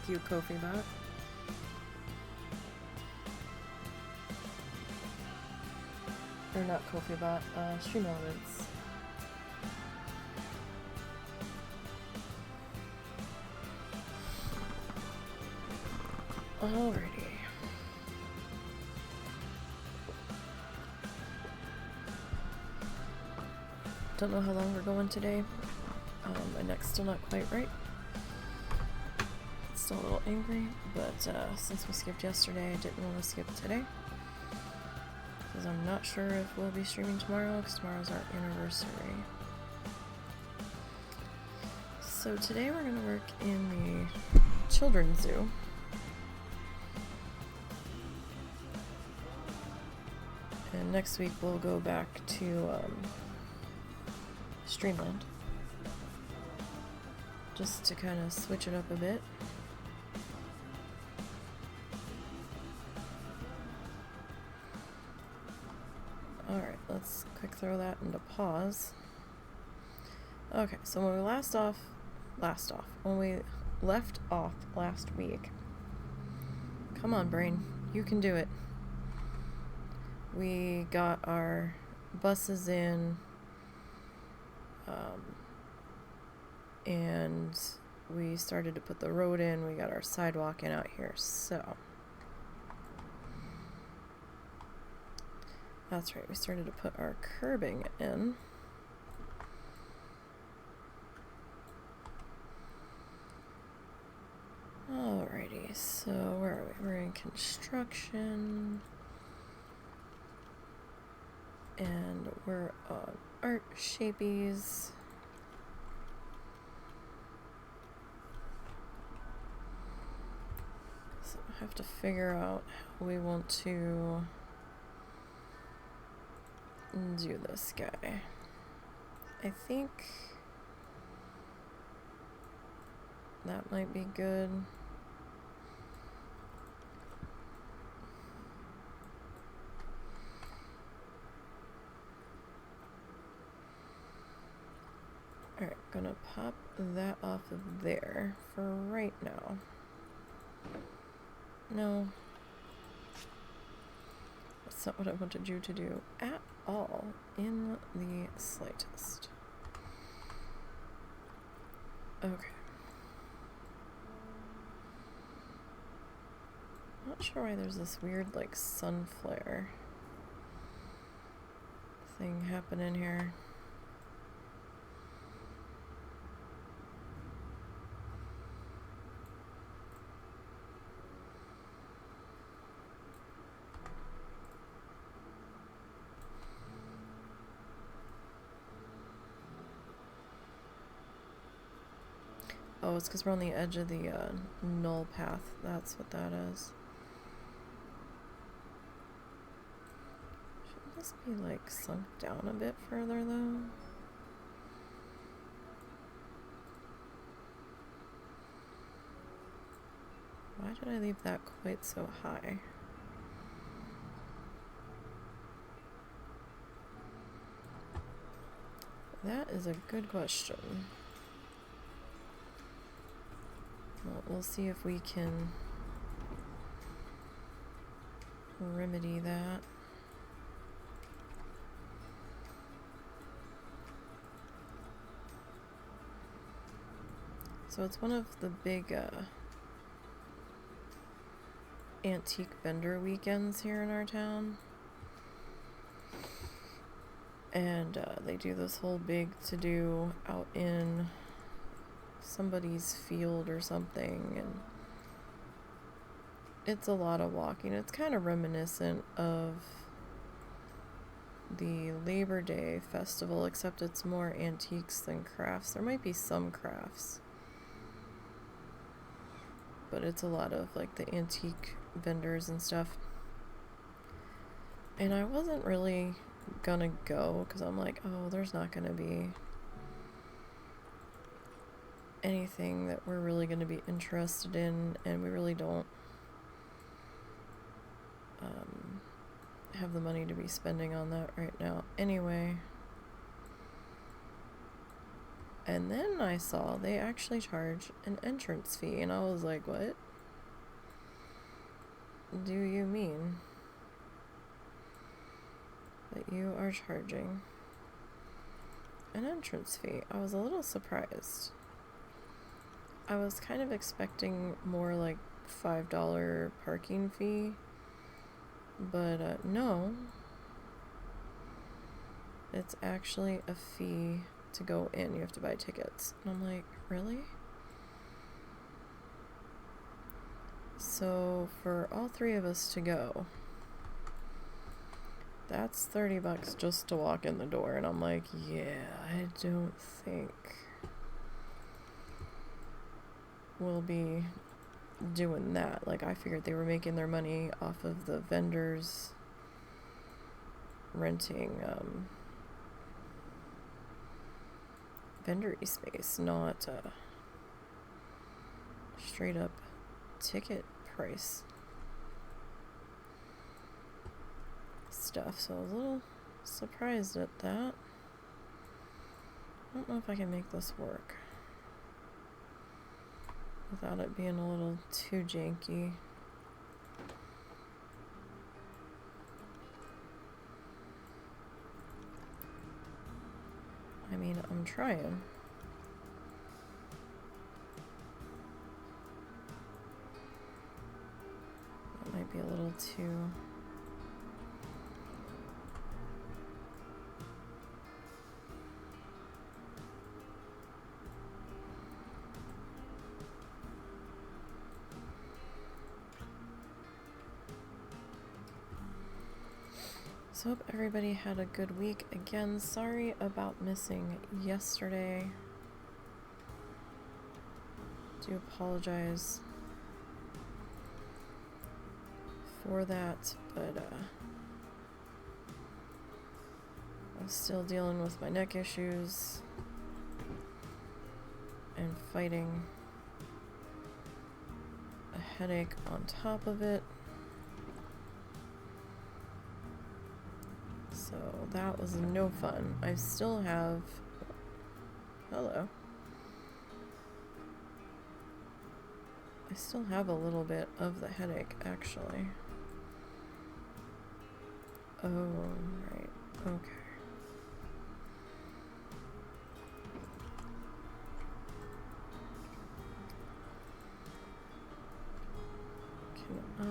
Thank you, KofiBot. Or not KofiBot, Stream Elements. Alrighty. Don't know how long we're going today. My neck's still not quite right. Still a little angry, but since we skipped yesterday, I didn't want to skip today. Because I'm not sure if we'll be streaming tomorrow, because tomorrow's our anniversary. So today we're going to work in the children's zoo. And next week we'll go back to Streamland. Just to kind of switch it up a bit. Alright, let's quick throw that into pause. Okay, so when we left off last week. Come on, brain, you can do it. We got our buses in, and we started to put the road in. We got our sidewalk in out here, so that's right, we started to put our curbing in. Alrighty, so where are we? We're in construction. And we're on art shapies. So I have to figure out how we want to do this guy. I think that might be good. Alright, gonna pop that off of there for right now. No. That's not what I wanted you to do at all, in the slightest. Okay. Not sure why there's this weird, like, sun flare thing happening here. Oh, it's because we're on the edge of the null path. That's what that is. Shouldn't this be like sunk down a bit further though? Why did I leave that quite so high? That is a good question. Well, we'll see if we can remedy that. So it's one of the big antique vendor weekends here in our town. And they do this whole big to-do out in somebody's field or something, and it's a lot of walking. It's kind of reminiscent of the Labor Day festival, except it's more antiques than crafts. There might be some crafts, but it's a lot of like the antique vendors and stuff. And I wasn't really gonna go because I'm like, oh, there's not gonna be anything that we're really going to be interested in, and we really don't have the money to be spending on that right now anyway. And then I saw they actually charge an entrance fee, and I was like, what do you mean that you are charging an entrance fee? I was a little surprised. I was kind of expecting more like $5 parking fee, but no. It's actually a fee to go in. You have to buy tickets. And I'm like, really? So for all three of us to go, that's $30 just to walk in the door. And I'm like, yeah, I don't think we'll be doing that. Like, I figured they were making their money off of the vendors renting vendory space, not straight up ticket price stuff. So I was a little surprised at that. I don't know if I can make this work without it being a little too janky. I mean, I'm trying. That might be a little too... So hope everybody had a good week. Again, sorry about missing yesterday. Do apologize for that, but I'm still dealing with my neck issues and fighting a headache on top of it. So that was no fun. I still have... Hello. I still have a little bit of the headache, actually. Oh, right. Okay. Can I...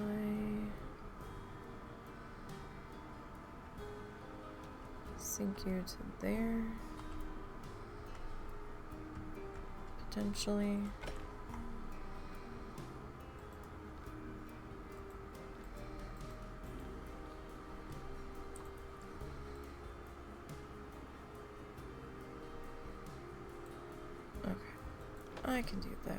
sync you to there? Potentially. Okay, I can do that.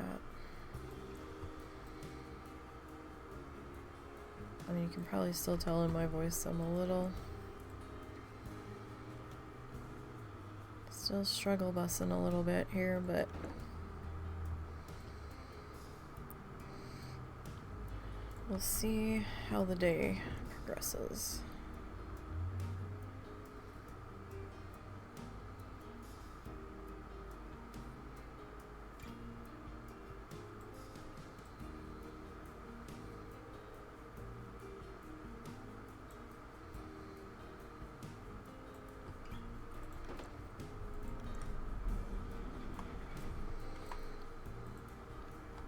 I mean, you can probably still tell in my voice I'm a little... still struggle bussing a little bit here, but we'll see how the day progresses.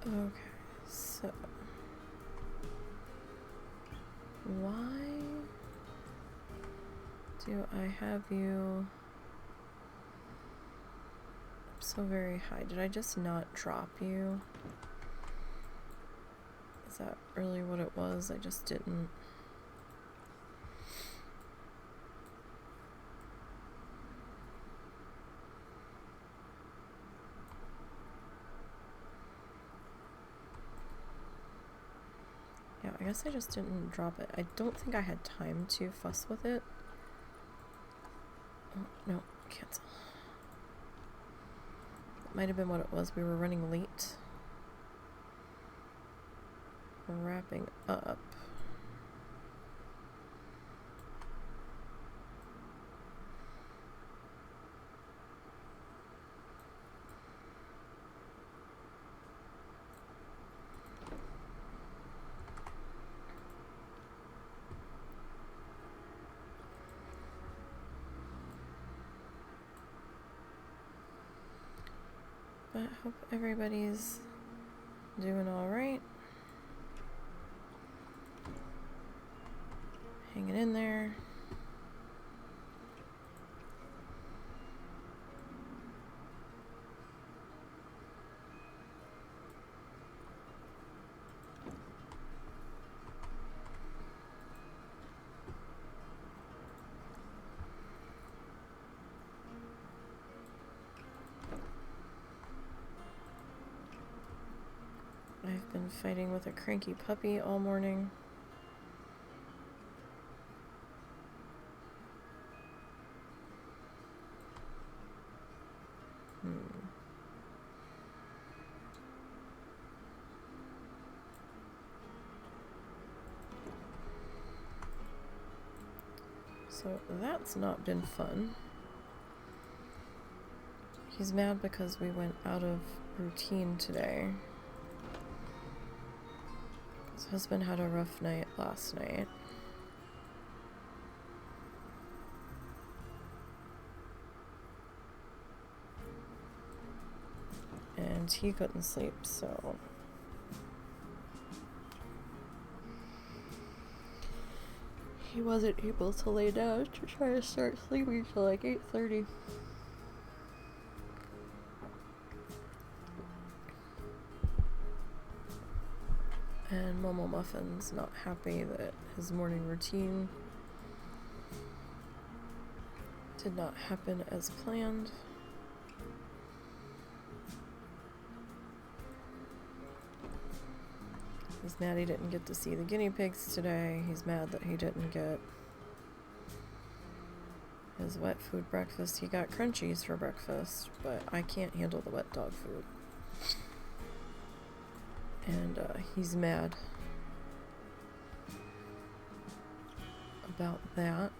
Okay, so why do I have you so very high? Did I just not drop you? Is that really what it was? I just didn't. Yeah, I guess I just didn't drop it. I don't think I had time to fuss with it. Oh, no, cancel. It might have been what it was. We were running late. We're wrapping up. But hope everybody's doing alright. Hanging in there. I've been fighting with a cranky puppy all morning. So that's not been fun. He's mad because we went out of routine today. His husband had a rough night last night. And he couldn't sleep, so he wasn't able to lay down to try to start sleeping till like 8:30. And Momo Muffin's not happy that his morning routine did not happen as planned. He's mad he didn't get to see the guinea pigs today. He's mad that he didn't get his wet food breakfast. He got crunchies for breakfast, but I can't handle the wet dog food. And he's mad about that.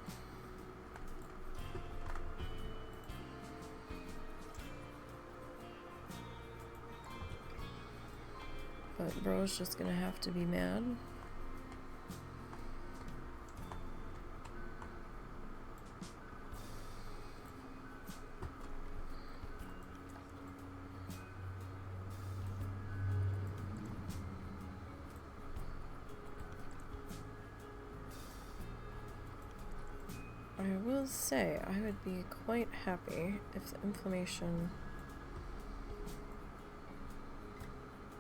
But bro's just gonna have to be mad. I will say I would be quite happy if the inflammation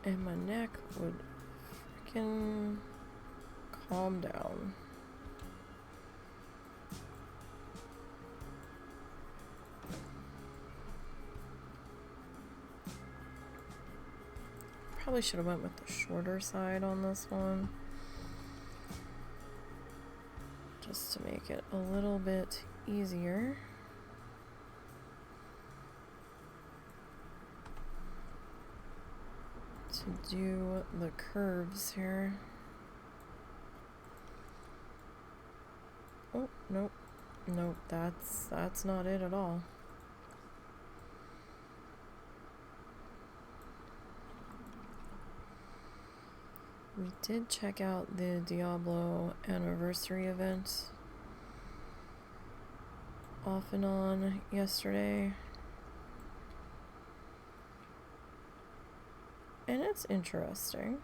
in my neck would freaking calm down. Probably should have went with the shorter side on this one, just to make it a little bit easier. To do the curves here. Oh, nope. Nope, that's not it at all. We did check out the Diablo anniversary event off and on yesterday. And it's interesting.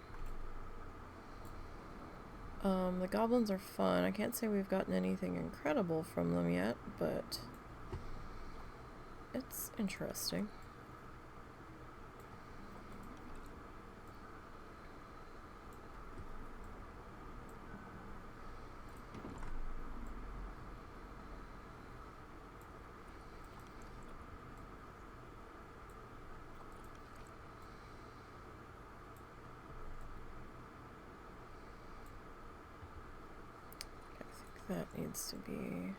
The goblins are fun. I can't say we've gotten anything incredible from them yet, but it's interesting. That needs to be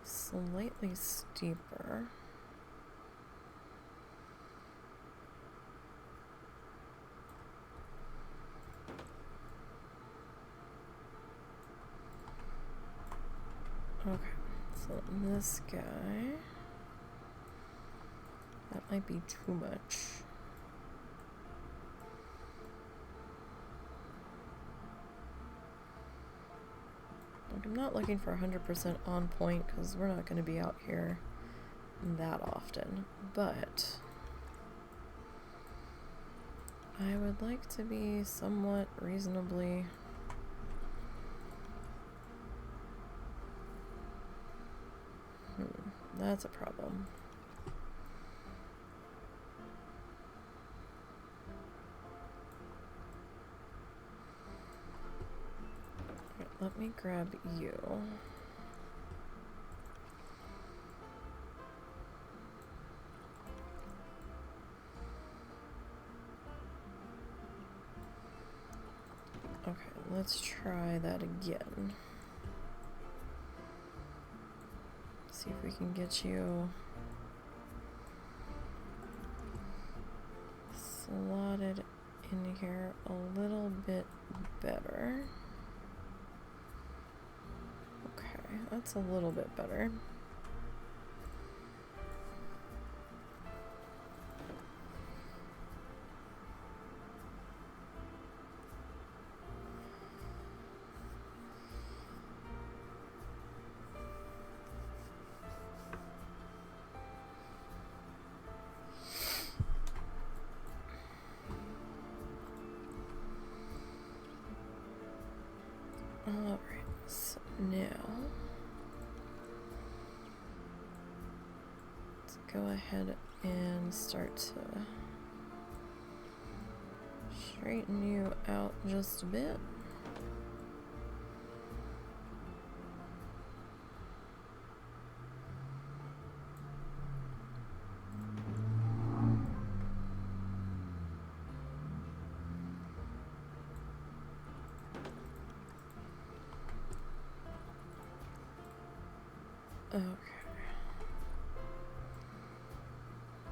slightly steeper. Okay, so this guy, that might be too much. I'm not looking for 100% on point because we're not going to be out here that often, but I would like to be somewhat reasonably... that's a problem. Right, let me grab you. Okay, let's try that again. See if we can get you slotted in here a little bit better. Okay, that's a little bit better. Alright, so now let's go ahead and start to straighten you out just a bit. Okay.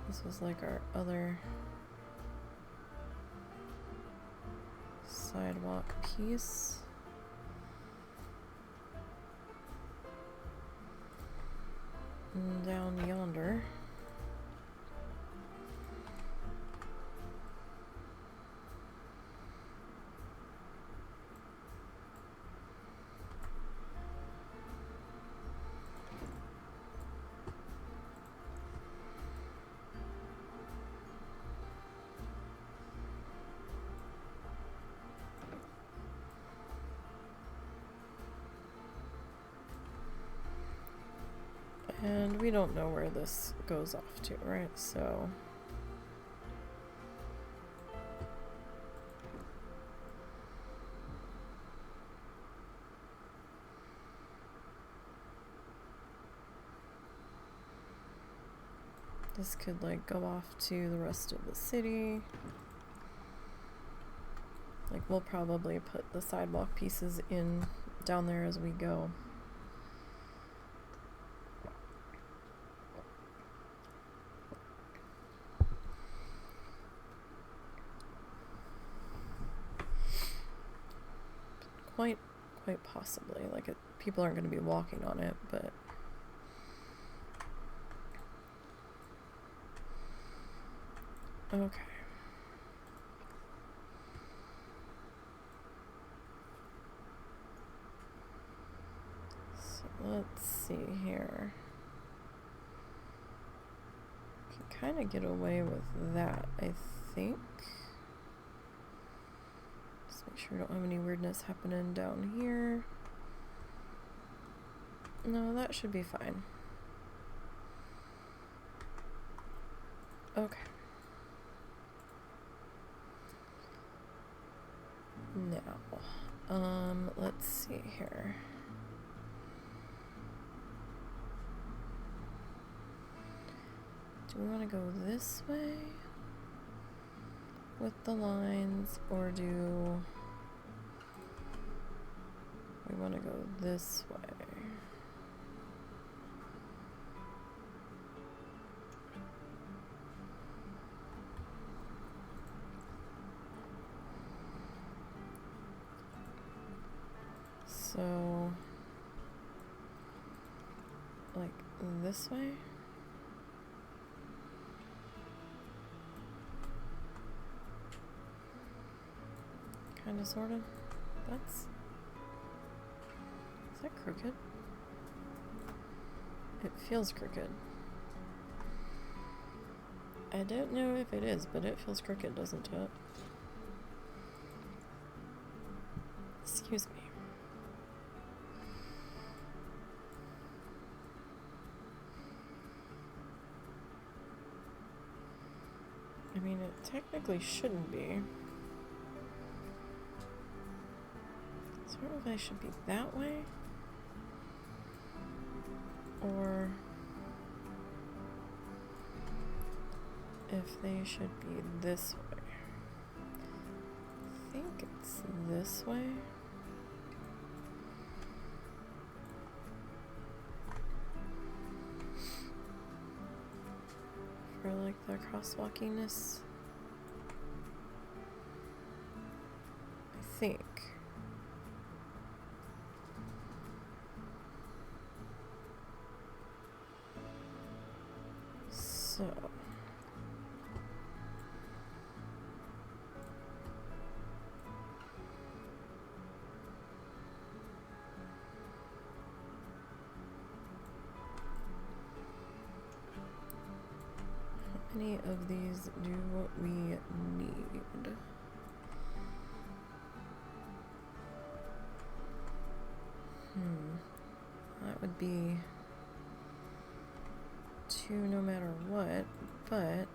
This was like our other sidewalk piece. And down yonder. And we don't know where this goes off to, right? So this could like go off to the rest of the city. Like we'll probably put the sidewalk pieces in down there as we go. Quite possibly. Like people aren't going to be walking on it, but okay. So let's see here. Can kind of get away with that, I think. Make sure we don't have any weirdness happening down here. No, that should be fine. Okay. Now, let's see here. Do we want to go this way with the lines, or do we want to go this way? So, like this way? Kind of, sort of. Is that crooked? It feels crooked. I don't know if it is, but it feels crooked, doesn't it? Excuse me. I mean, it technically shouldn't be. So I don't know if I should be that way. Or if they should be this way. I think it's this way. For like the crosswalkiness. I think. So. How many of these do we need? That would be 2 no matter what, but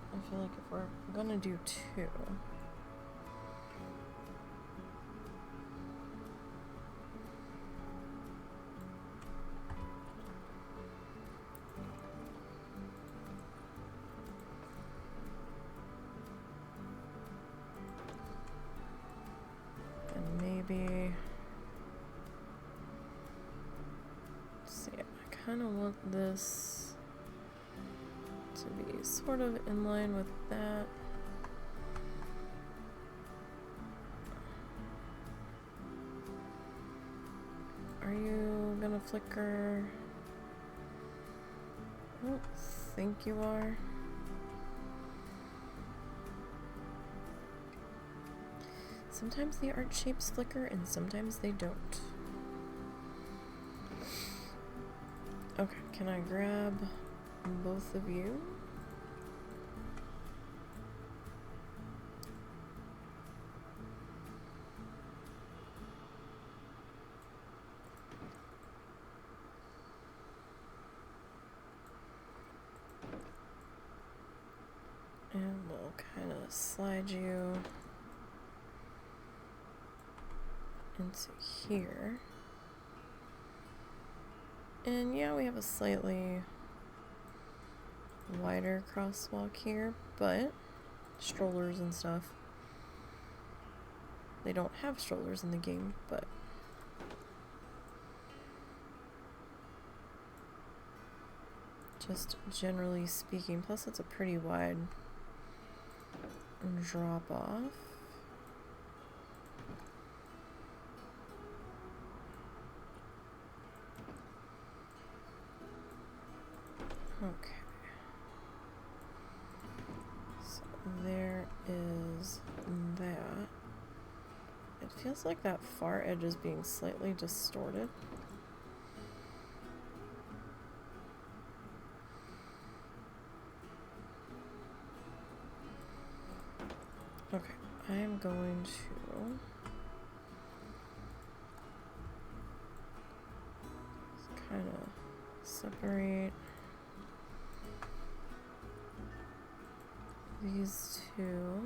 I feel like if we're gonna do 2, and maybe, let's see, I kind of want this to be sort of in line with that. Are you gonna flicker? I don't think you are. Sometimes the art shapes flicker and sometimes they don't. Okay, can I grab both of you? And we'll kind of slide you into here. And yeah, we have a slightly wider crosswalk here, but strollers and stuff. They don't have strollers in the game, but just generally speaking, plus it's a pretty wide drop off. Okay. So there is that. It feels like that far edge is being slightly distorted. Okay, I am going to kind of separate these two.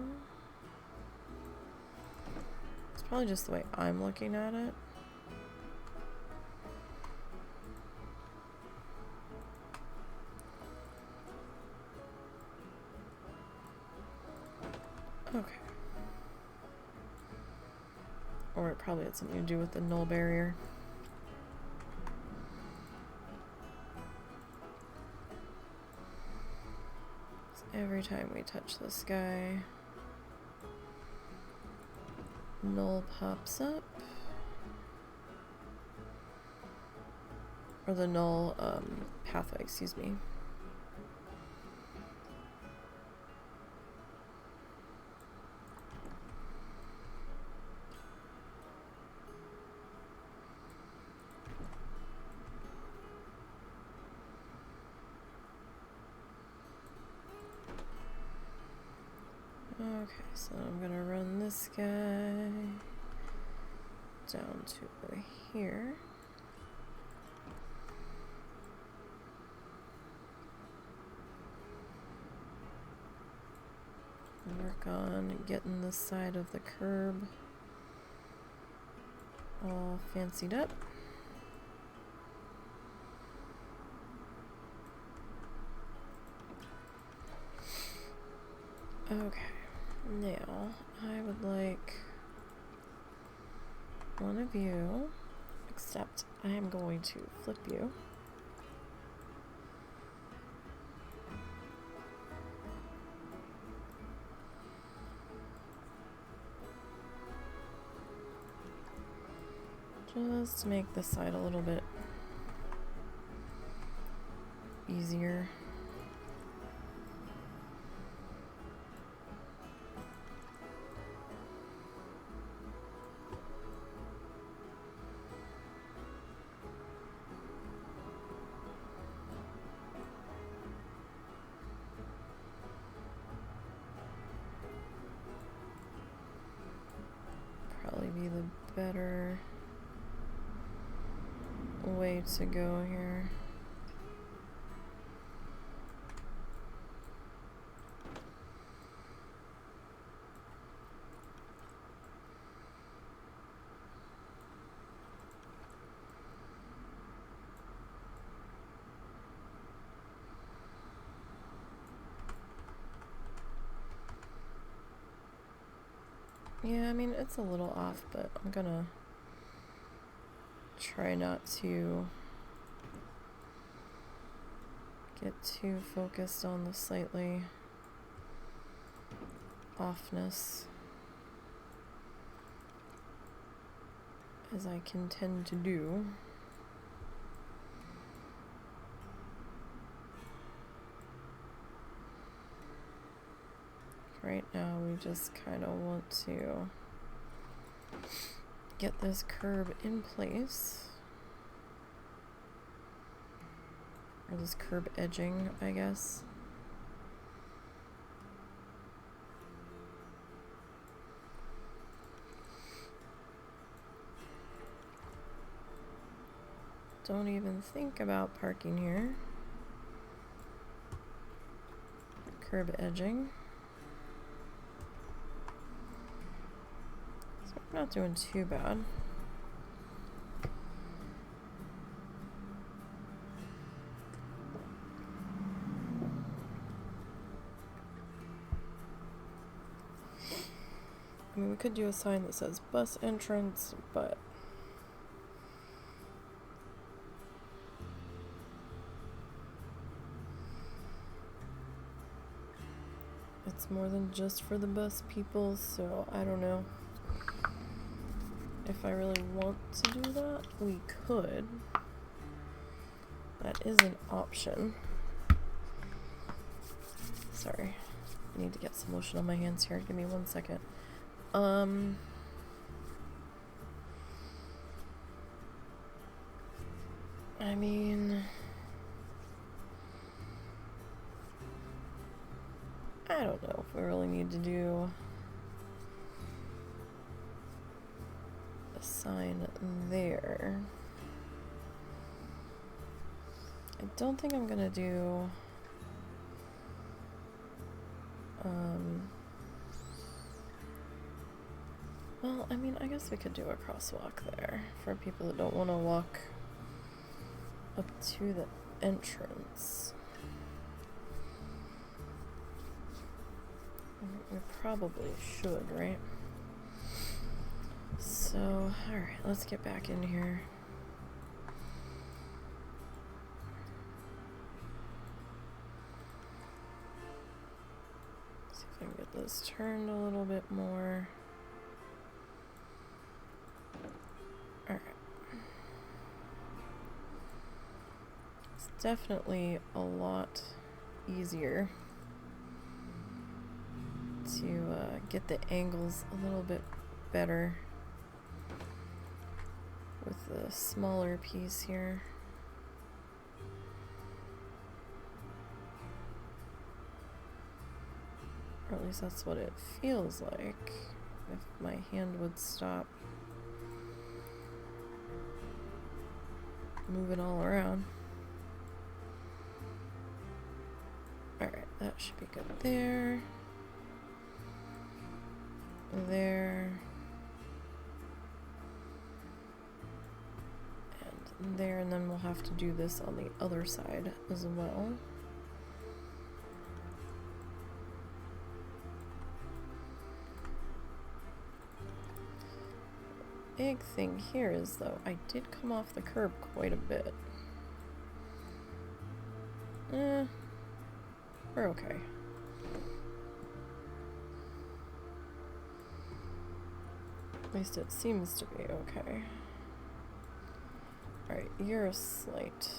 It's probably just the way I'm looking at it. Okay. Or it probably had something to do with the null barrier. So every time we touch this guy, null pops up. Or the null pathway, excuse me. Okay, so I'm gonna run this guy down to here. Work on getting this side of the curb all fancied up. Okay, now I would like one of you, except I am going to flip you. Just to make this side a little bit easier. Probably be the better way to go here. Yeah, I mean, it's a little off, but I'm gonna try not to get too focused on the slightly offness, as I can tend to do. Right now we just kind of want to get this curb in place, or this curb edging, I guess. Don't even think about parking here. Curb edging. So we're not doing too bad. I mean, we could do a sign that says bus entrance, but it's more than just for the bus people, so I don't know if I really want to do that. We could. That is an option. Sorry, I need to get some lotion on my hands here. Give me 1 second. I mean, I don't know if we really need to do a sign there. I don't think I'm gonna do well, I mean, I guess we could do a crosswalk there for people that don't want to walk up to the entrance. We probably should, right? So, alright, let's get back in here. See if I can get this turned a little bit more. Alright. It's definitely a lot easier to get the angles a little bit better with the smaller piece here. Or at least that's what it feels like. If my hand would stop moving all around. Alright, that should be good there. There. And there, and then we'll have to do this on the other side as well. Big thing here is, though, I did come off the curb quite a bit. We're okay. At least it seems to be okay. Alright, you're a slight.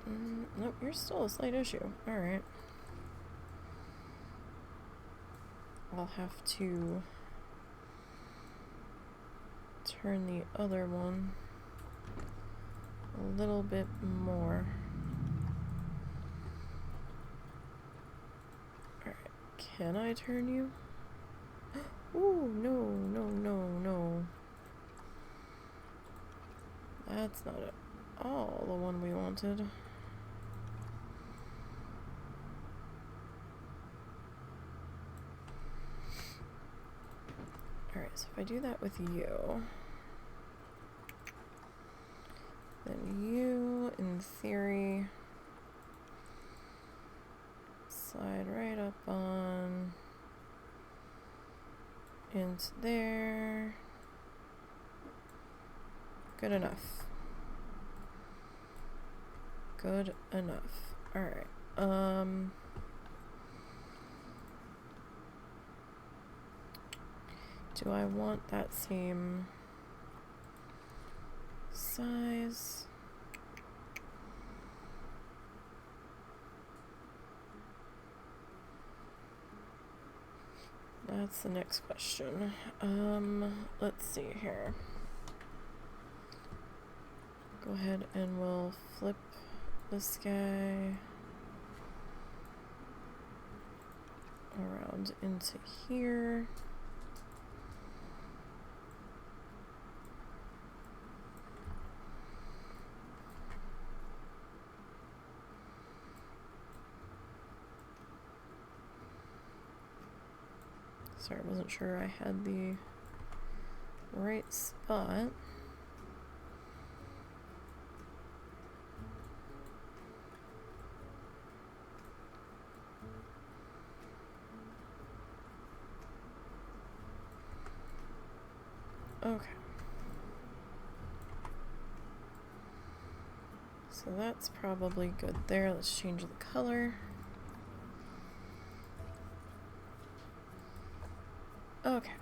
Nope, you're still a slight issue. Alright. I'll have to turn the other one a little bit more. Alright, can I turn you? Ooh, no. That's not at all the one we wanted. Alright, so if I do that with you, then you, in theory, slide right up on into there. Good enough. Good enough. Alright, do I want that same size? That's the next question. Let's see here. Go ahead and we'll flip this guy around into here. Sorry, I wasn't sure I had the right spot. Okay. So that's probably good there. Let's change the color. Okay.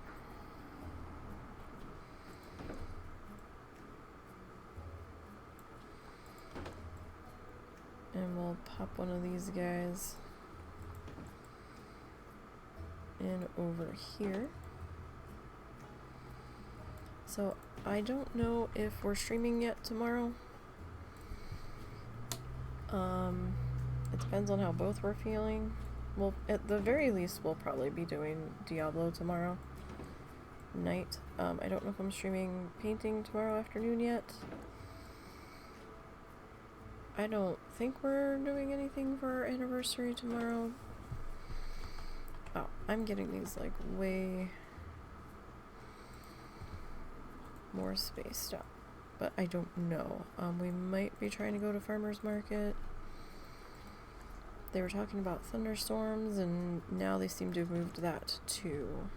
And we'll pop one of these guys in over here. So I don't know if we're streaming yet tomorrow. It depends on how both we're feeling. Well, at the very least, we'll probably be doing Diablo tomorrow night. I don't know if I'm streaming painting tomorrow afternoon yet. I don't think we're doing anything for our anniversary tomorrow. Oh, I'm getting these like way more spaced out, but I don't know. We might be trying to go to farmer's market. They were talking about thunderstorms, and now they seem to have moved that to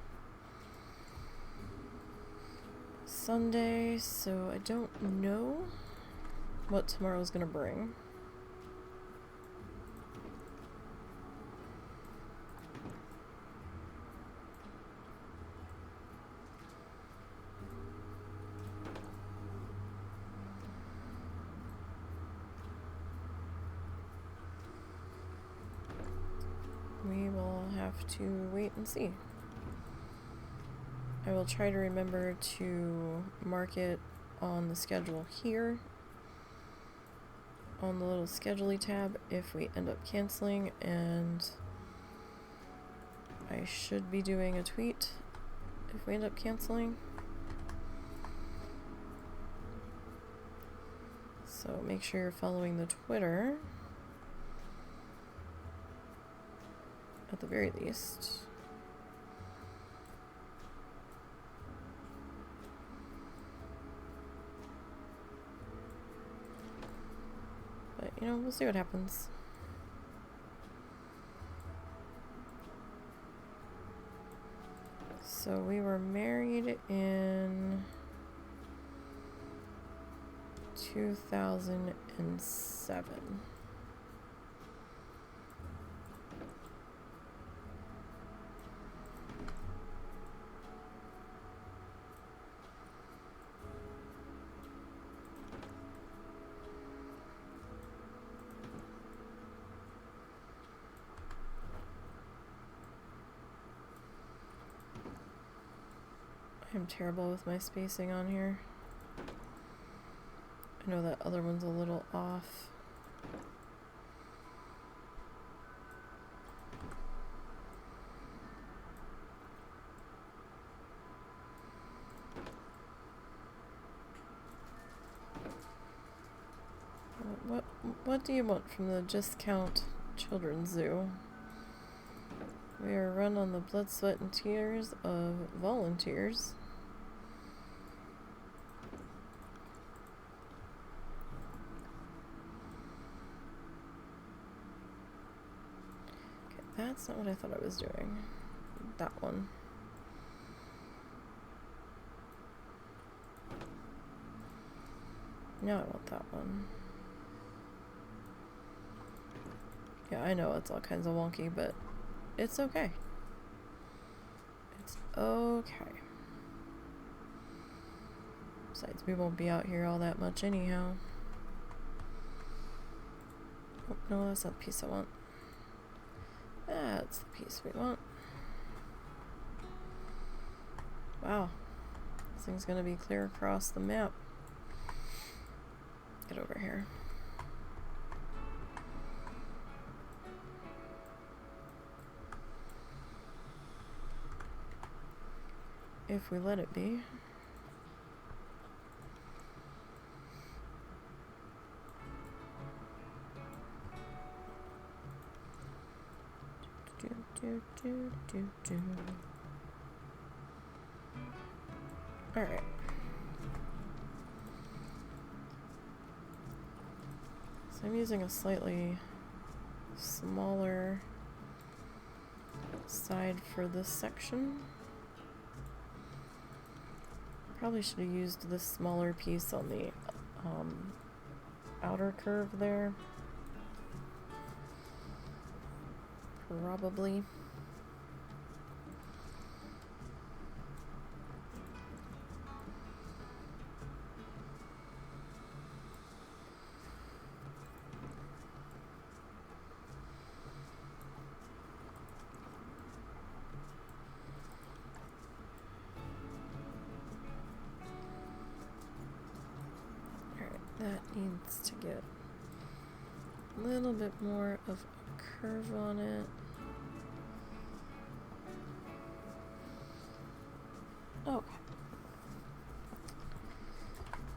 Sunday, so I don't know what tomorrow's gonna bring. We will have to wait and see. I will try to remember to mark it on the schedule here on the little schedule tab if we end up canceling, and I should be doing a tweet if we end up canceling. So make sure you're following the Twitter at the very least. But, you know, we'll see what happens. So we were married in 2007. I'm terrible with my spacing on here. I know that other one's a little off. What do you want from the Discount Children's Zoo? We are run on the blood, sweat, and tears of volunteers. Okay, that's not what I thought I was doing. That one. Now I want that one. Yeah, I know it's all kinds of wonky, but it's okay. It's okay. Besides, we won't be out here all that much anyhow. Oh, no, that's not the piece I want. That's the piece we want. Wow. This thing's gonna be clear across the map. Get over here. If we let it be. All right. So I'm using a slightly smaller side for this section. Probably should have used this smaller piece on the outer curve there. Probably. That needs to get a little bit more of a curve on it. Okay.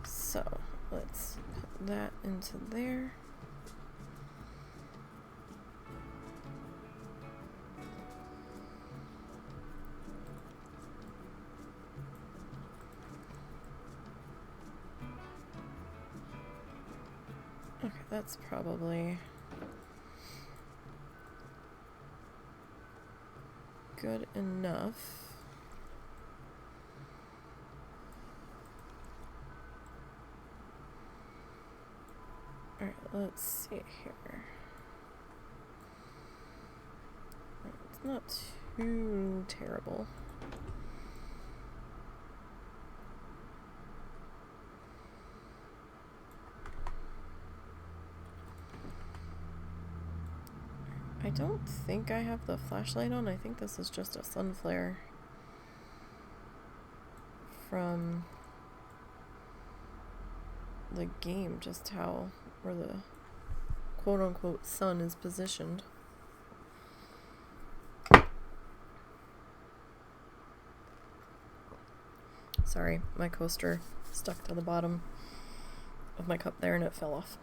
So let's put that into there. Okay, that's probably good enough. Alright, let's see here. It's not too terrible. I don't think I have the flashlight on. I think this is just a sun flare from the game, just how, or the quote-unquote sun is positioned. Sorry, my coaster stuck to the bottom of my cup there and it fell off.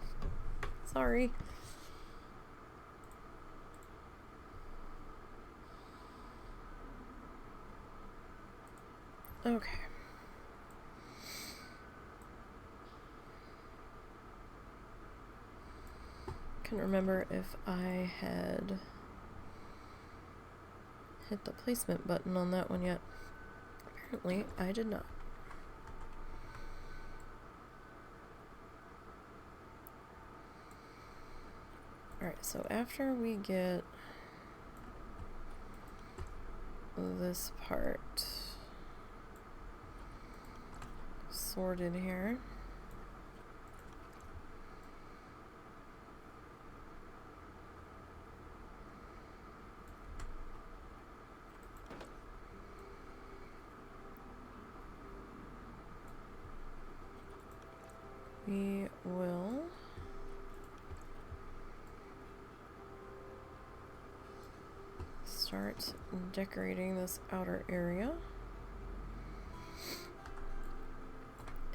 Sorry. Okay. Can't remember if I had hit the placement button on that one yet. Apparently, I did not. Alright, so after we get this part sorted here, we will start decorating this outer area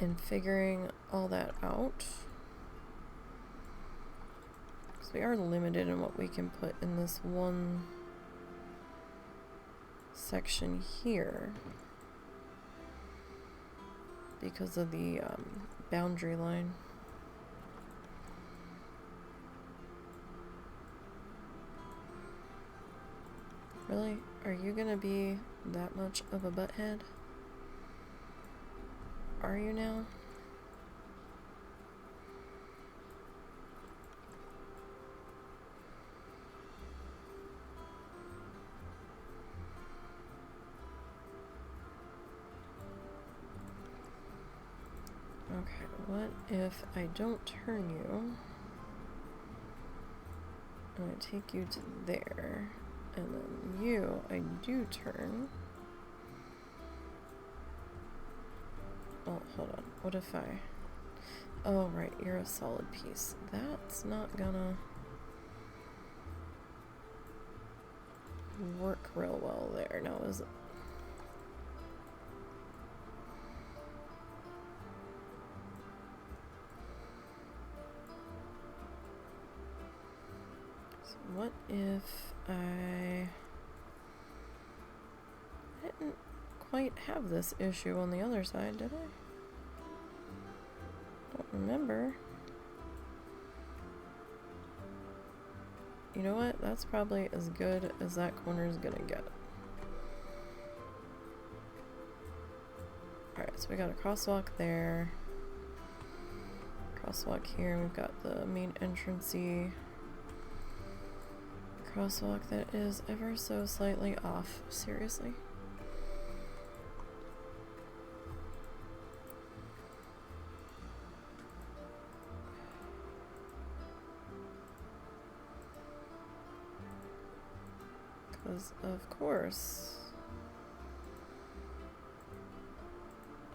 and figuring all that out, because we are limited in what we can put in this one section here because of the boundary line. Really? Are you gonna be that much of a butthead? Are you now? Okay, what if I don't turn you and I take you to there, and then you, I do turn. Oh, hold on. What if I... Oh, right, you're a solid piece. That's not gonna work real well there, now is it? So what if I didn't quite have this issue on the other side, did I? Don't remember. You know what? That's probably as good as that corner is gonna get. Alright, so we got a crosswalk there. Crosswalk here. We've got the main entrancey crosswalk that is ever so slightly off. Seriously? Because, of course,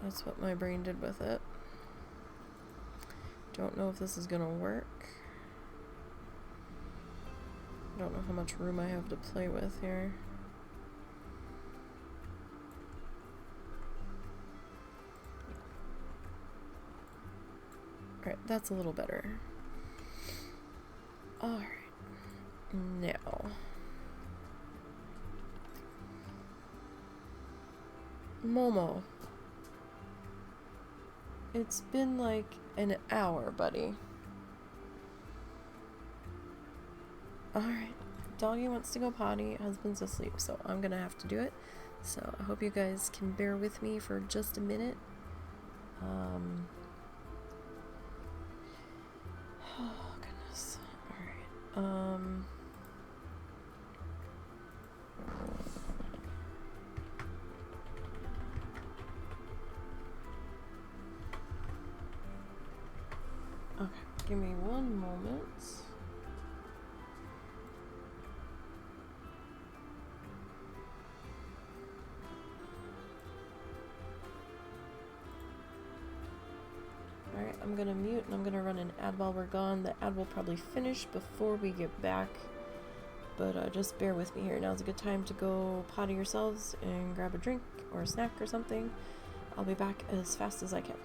that's what my brain did with it. Don't know if this is gonna work. Don't know how much room I have to play with here. Alright, that's a little better. Alright. Now. Momo. It's been like an hour, buddy. Alright. Doggy wants to go potty. Husband's asleep, so I'm gonna have to do it. So I hope you guys can bear with me for just a minute. Oh, goodness. Alright. Okay, give me one moment. Alright, I'm gonna mute and I'm gonna run an ad while we're gone. The ad will probably finish before we get back. But just bear with me here. Now's a good time to go potty yourselves and grab a drink or a snack or something. I'll be back as fast as I can.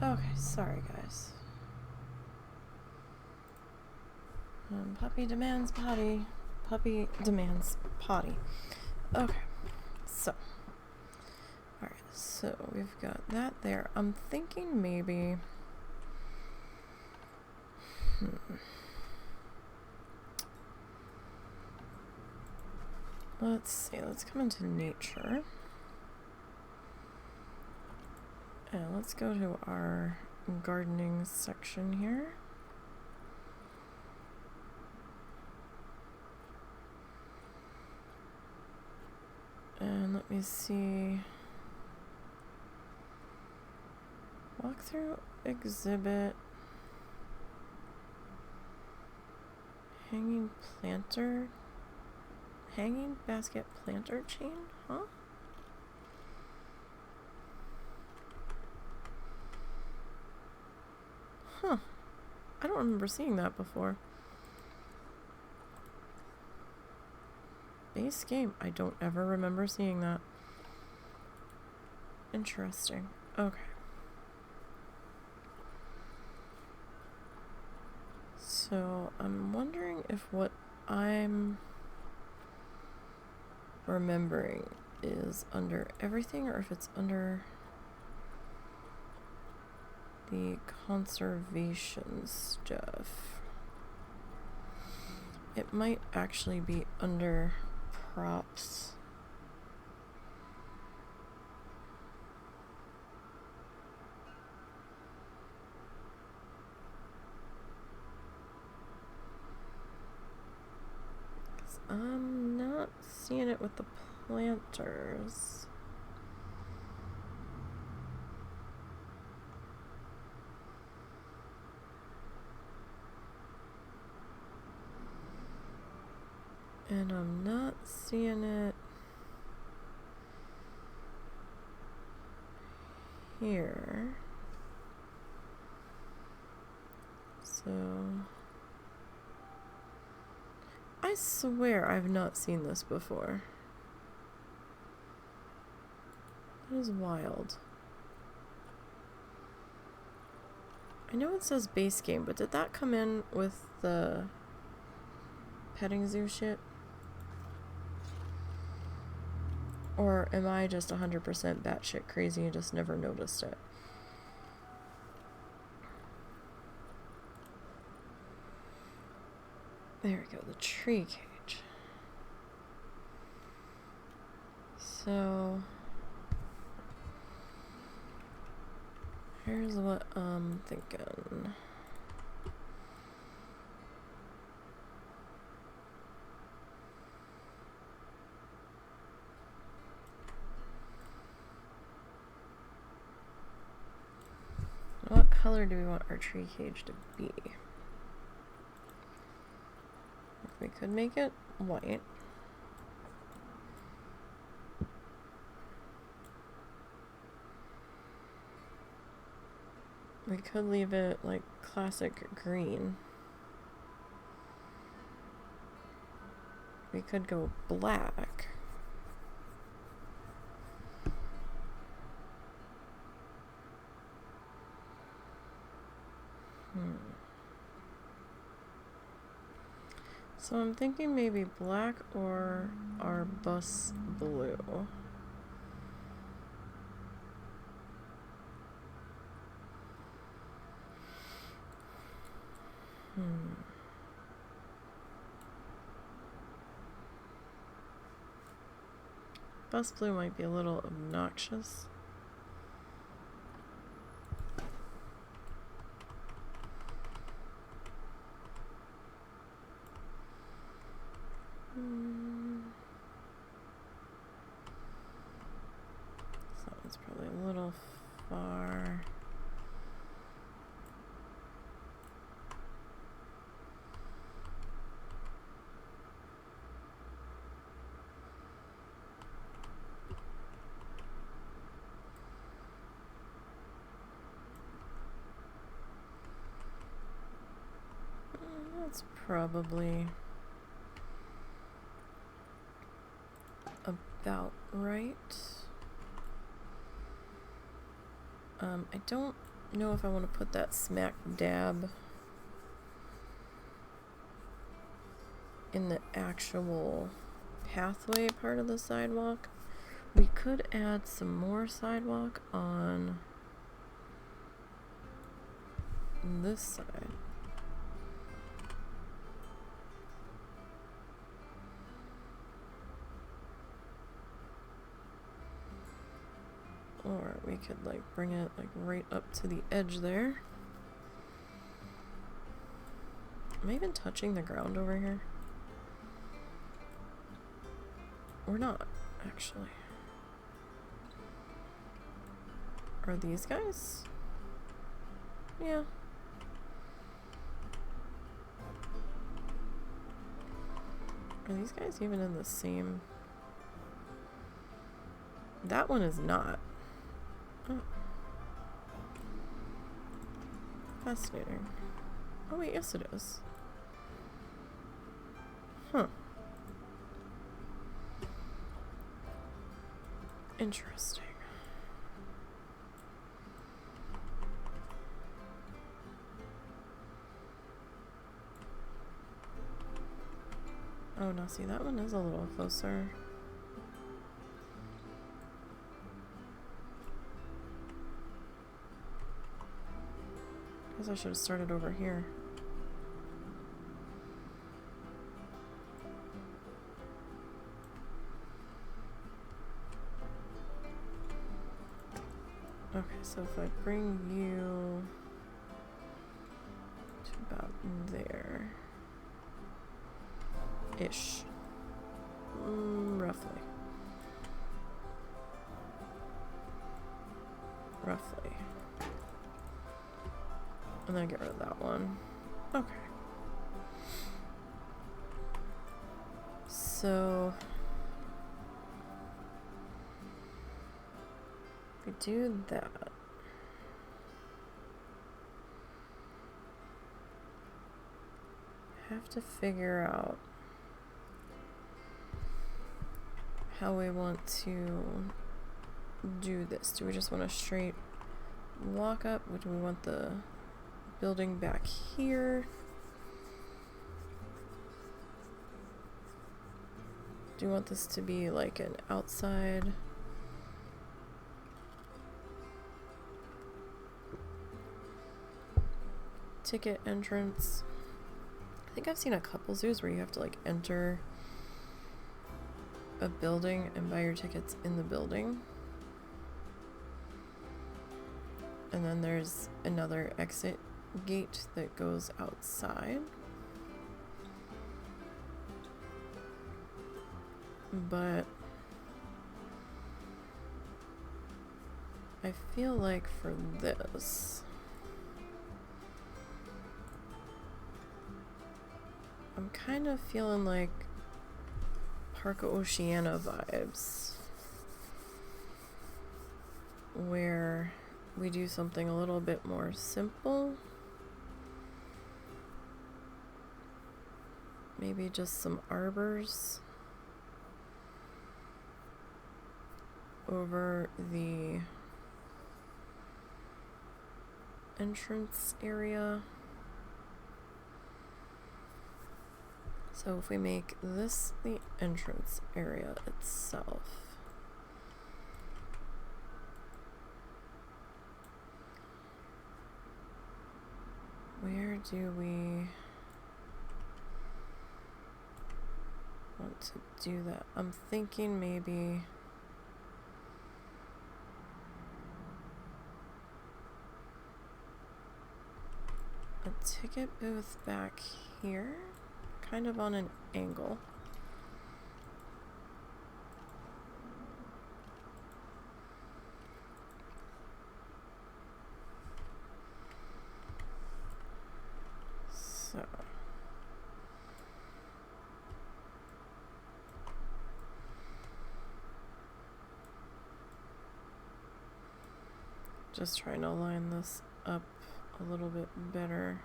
Okay, sorry guys. Puppy demands potty. Puppy demands potty. Okay, so. Alright, so we've got that there. I'm thinking maybe... Let's see, let's come into nature. And let's go to our gardening section here. And let me see. Walkthrough exhibit. Hanging planter. Hanging basket planter chain? Huh? Huh. I don't remember seeing that before. Base game. I don't ever remember seeing that. Interesting. Okay. So I'm wondering if what I'm remembering is under everything or if it's under the conservation stuff. It might actually be under props. I'm not seeing it with the planters. And I'm not seeing it here. So I swear I've not seen this before. That is wild. I know it says base game, but did that come in with the petting zoo shit? Or am I just 100% batshit crazy and just never noticed it? There we go, the tree cage. So here's what I'm thinking. What color do we want our tree cage to be? We could make it white. We could leave it like classic green. We could go black. So I'm thinking maybe black or our bus blue. Bus blue might be a little obnoxious. So it's probably a little far. That's probably about right. I don't know if I want to put that smack dab in the actual pathway part of the sidewalk. We could add some more sidewalk on this side. Or we could like bring it like right up to the edge there. Am I even touching the ground over here? Or not, actually. Are these guys? Yeah. Are these guys even in the same? That one is not. Oh. Fascinating. Oh wait, yes it is. Huh. Interesting. Oh, now see, that one is a little closer. Guess I should have started over here. Okay, so if I bring you to about there. Ish. Roughly. Roughly. And then get rid of that one. Okay. So if we do that, have to figure out how we want to do this. Do we just want a straight walk up? Or do we want the building back here? Do you want this to be like an outside? Ticket entrance. I think I've seen a couple zoos where you have to like enter a building and buy your tickets in the building. And then there's another exit gate that goes outside. But I feel like for this, I'm kind of feeling like Parque Oceana vibes, where we do something a little bit more simple. Maybe just some arbors over the entrance area. So if we make this the entrance area itself, where do we want to do that? I'm thinking maybe a ticket booth back here, kind of on an angle. So just trying to line this up a little bit better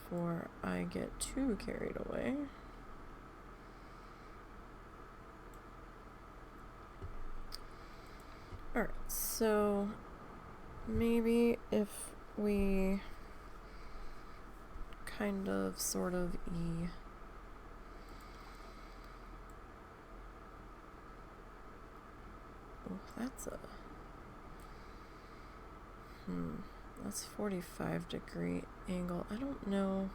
before I get too carried away. Alright, so maybe if we kind of sort of oh, that's a that's 45-degree angle. I don't know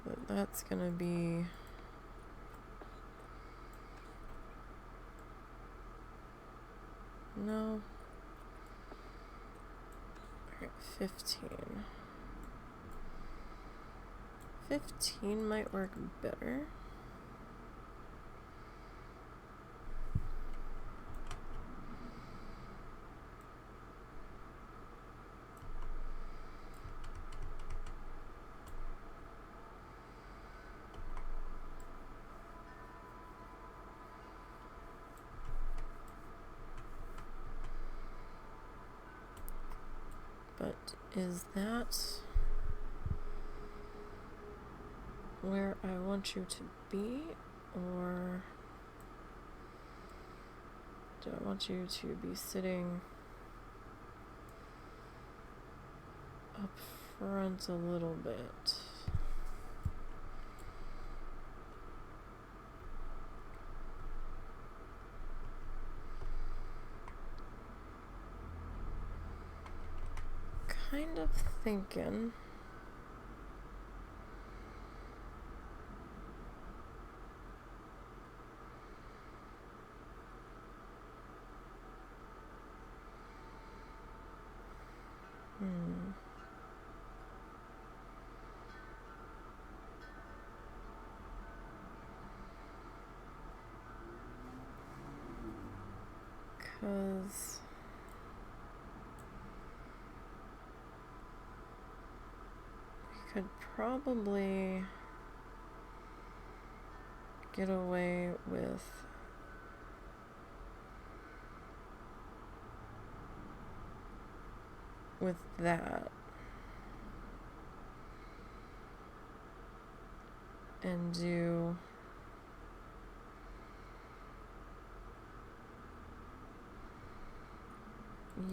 that that's gonna be no. Alright, 15. 15 might work better. But is that where I want you to be, or do I want you to be sitting up front a little bit? Kind of thinking because we could probably get away with that and do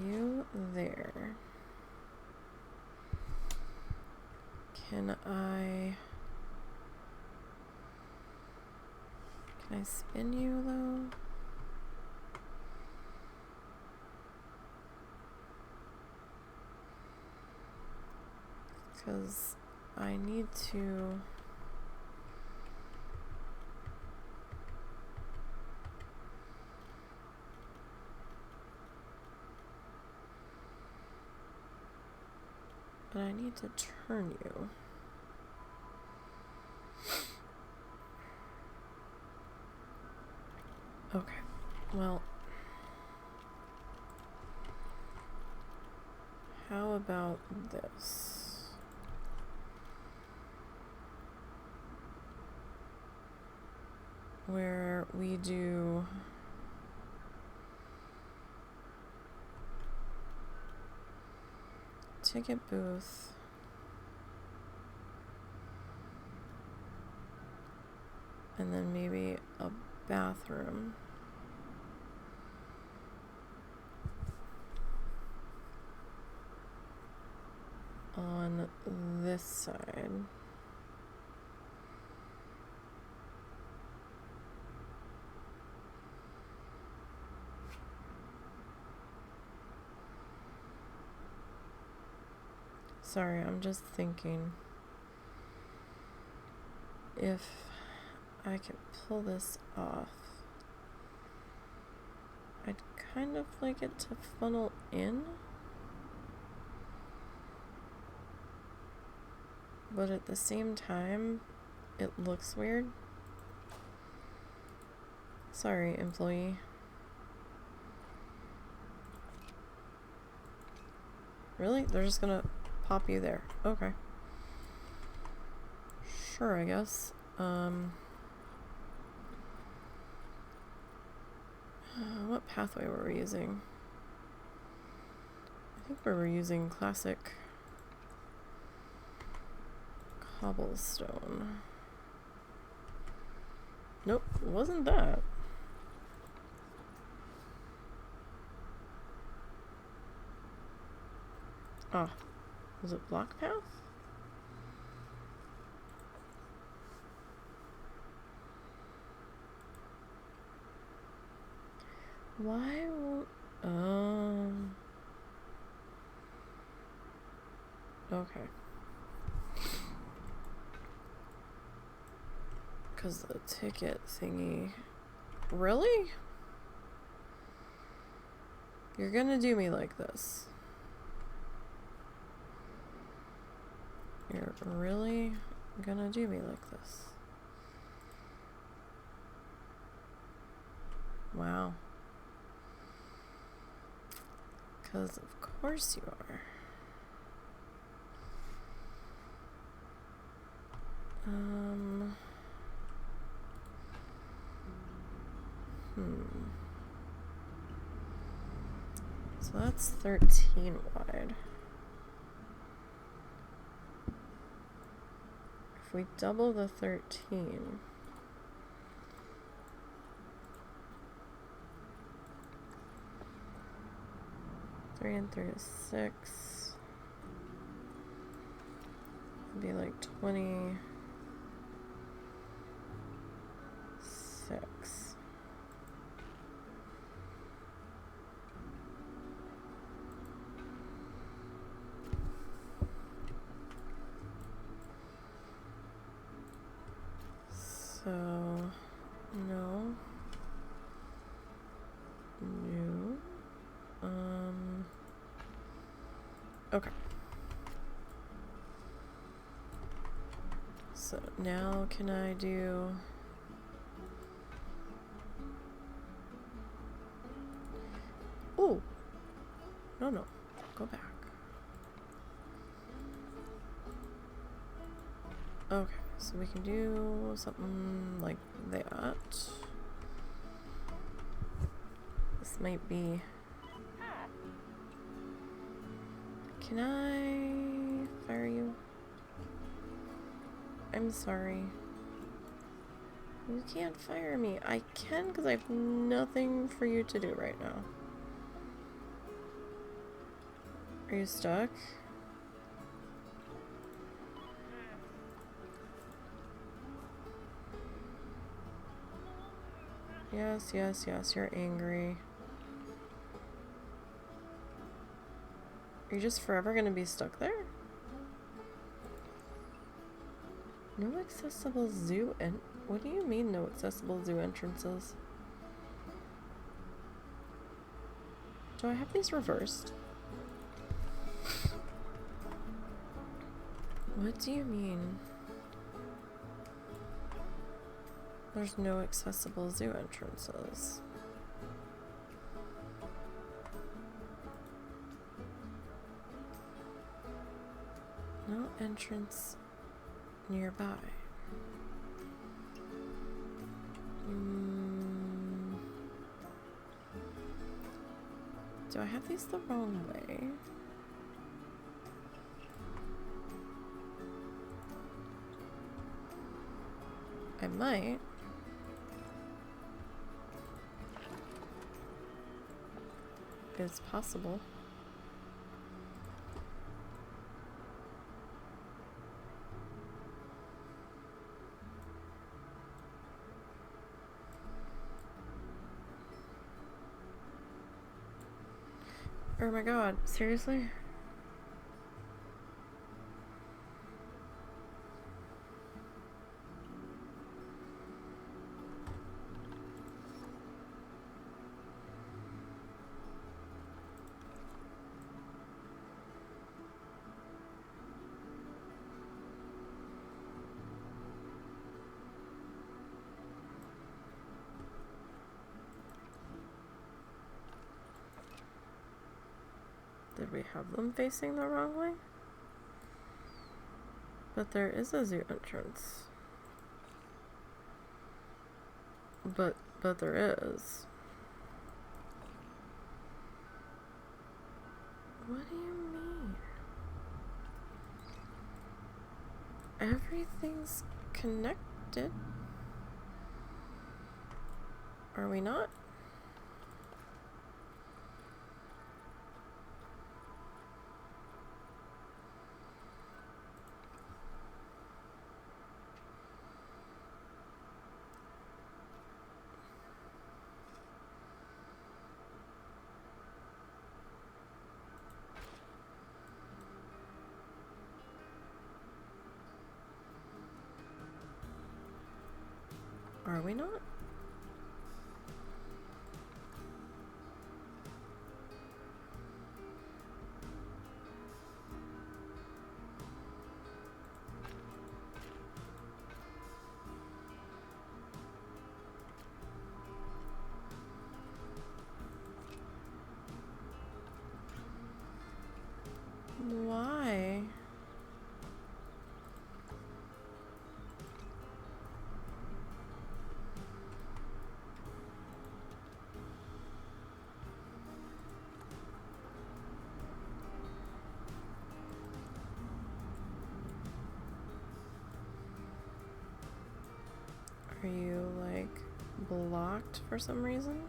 you there. Can I spin you though? Because I need to turn you. Okay, well, how about this? Where we do ticket booth, and then maybe a bathroom. On this side. Sorry, I'm just thinking if I could pull this off, I'd kind of like it to funnel in, but at the same time, it looks weird. Sorry, employee. Really? They're just gonna pop you there. Okay. Sure, I guess. What pathway were we using? I think we were using classic cobblestone. Nope, wasn't that. Oh, was it block path? Why won't... Okay. Because the ticket thingy... Really? You're gonna do me like this? You're really gonna do me like this? Wow. Because of course you are. So that's 13 wide. If we double the 13, three and 3 is 6. It'd be like 26. So, no. New. Okay. So now can I do... Ooh. No. Go back. Okay, so we can do something like that. This might be... Can I fire you? I'm sorry. You can't fire me. I can because I have nothing for you to do right now. Are you stuck? Yes, you're angry. Are you just forever gonna be stuck there? No accessible zoo and what do you mean no accessible zoo entrances? Do I have these reversed? What do you mean? There's no accessible zoo entrances. No entrance nearby. Do I have these the wrong way? I might. It's possible. Oh my god, seriously? Did we have them facing the wrong way? But there is a zoo entrance. But there is. What do you mean? Everything's connected. Are we not? we not? Why? Are you, like, blocked for some reason?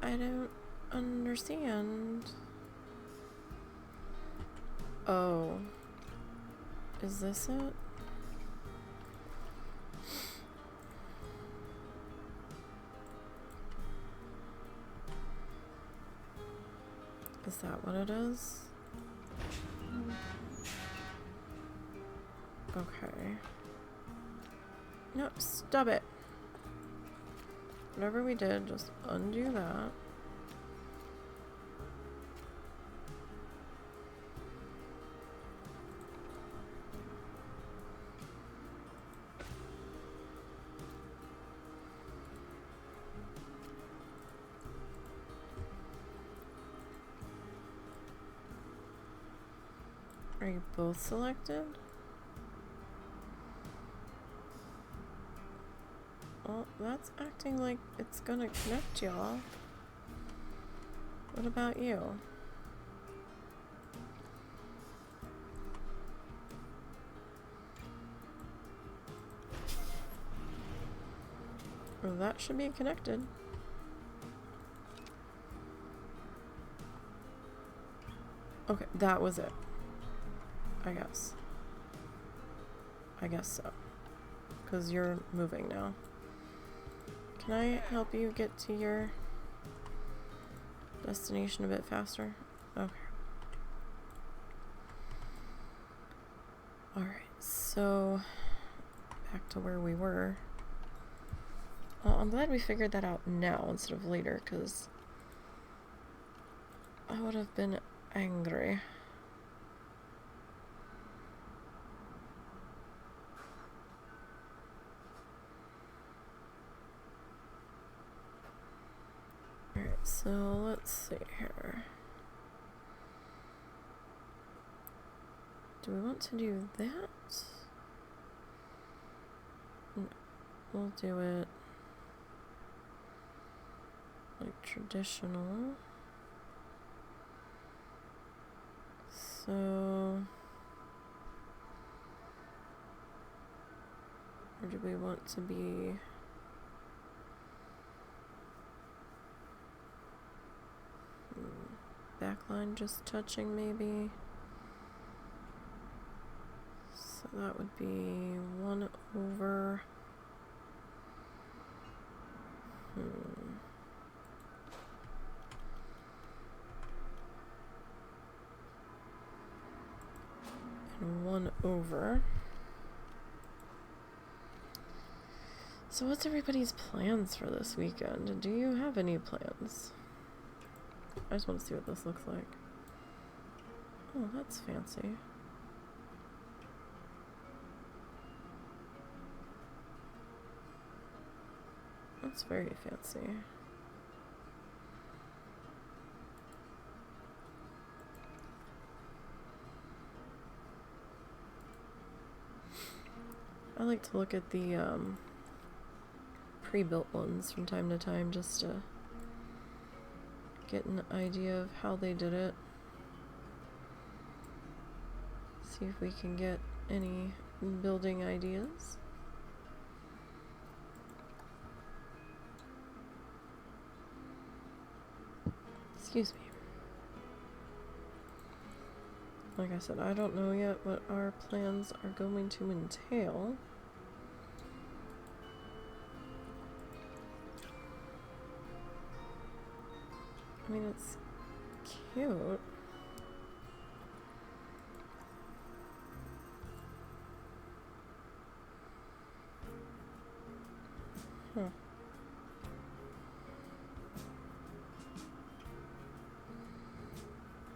I don't understand. Oh. Is this it? Is that what it is? Okay. No, stop it. Whatever we did, just undo that. Are you both selected? Well, that's acting like it's gonna connect y'all. What about you? Well, that should be connected. Okay, that was it. I guess. I guess so. Because you're moving now. Can I help you get to your destination a bit faster? Okay. Alright, so back to where we were. Well, I'm glad we figured that out now instead of later, because I would have been angry. Alright, so let's see here. Do we want to do that? No, we'll do it like traditional. So, or do we want to be backline just touching maybe? So that would be 1 over and 1 over. So what's everybody's plans for this weekend? Do you have any plans? I just want to see what this looks like. Oh, that's fancy. That's very fancy. I like to look at the pre-built ones from time to time just to get an idea of how they did it. See if we can get any building ideas. Excuse me. Like I said, I don't know yet what our plans are going to entail. I mean, it's cute. Huh.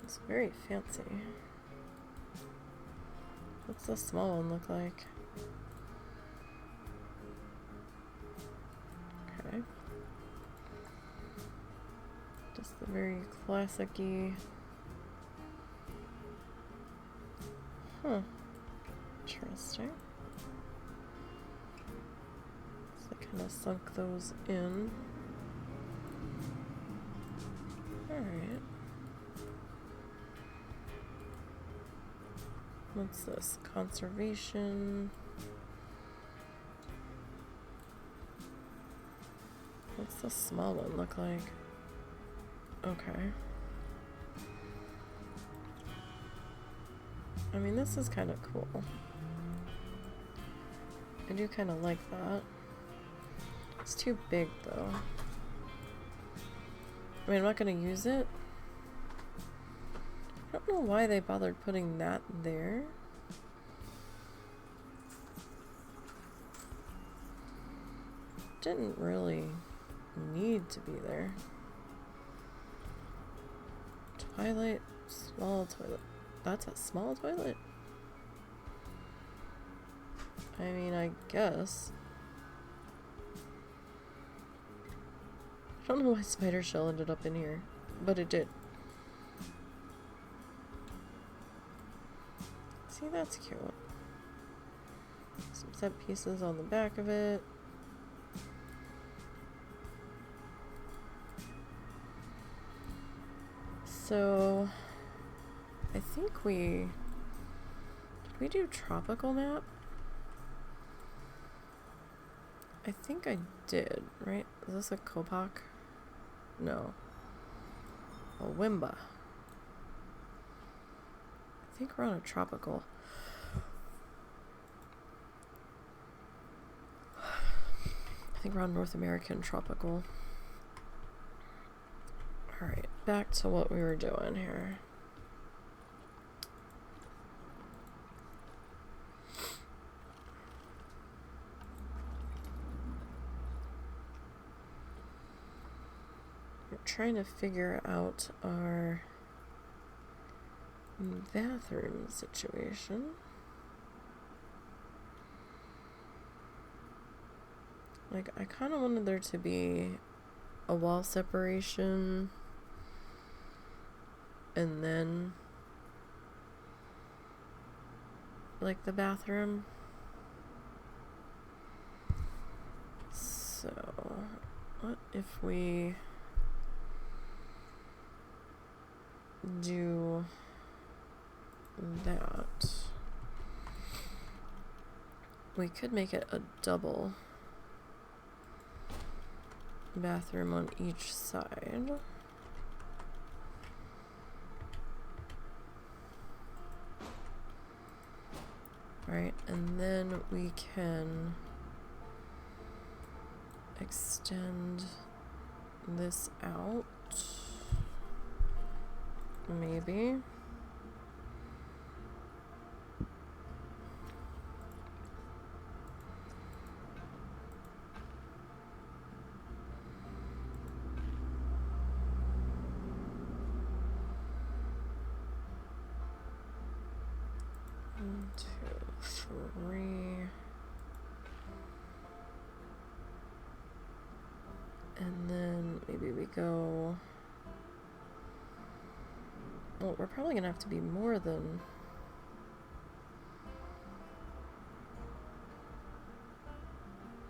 It's very fancy. What's the small one look like? Okay. Just the very classic-y. Huh. Interesting. So I kind of sunk those in. Alright. What's this? Conservation. What's the small one look like? Okay. I mean, this is kind of cool. I do kind of like that. It's too big, though. I mean, I'm not going to use it. I don't know why they bothered putting that there. Didn't really need to be there. Twilight, small toilet. That's a small toilet? I mean, I guess. I don't know why spider shell ended up in here, but it did. See, that's cute. Some set pieces on the back of it. So, I think did we do tropical map? I think I did, right? Is this a Copac? No. A Wimba. I think we're on a tropical. I think we're on North American tropical. Alright, back to what we were doing here. We're trying to figure out our bathroom situation. Like, I kind of wanted there to be a wall separation and then like the bathroom. So what if we do that? We could make it a double bathroom on each side. Right, and then we can extend this out, maybe. One, two, three. And then maybe we go. Well, we're probably gonna have to be more than.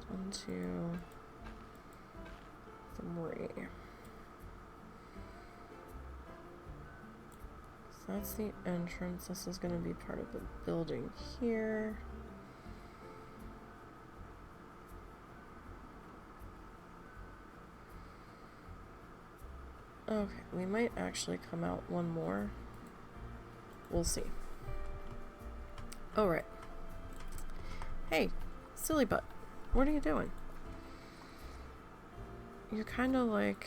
One, two, three. So that's the entrance. This is gonna be part of the building here. Okay, we might actually come out one more. We'll see. Oh, right. Hey, silly butt. What are you doing? You kind of like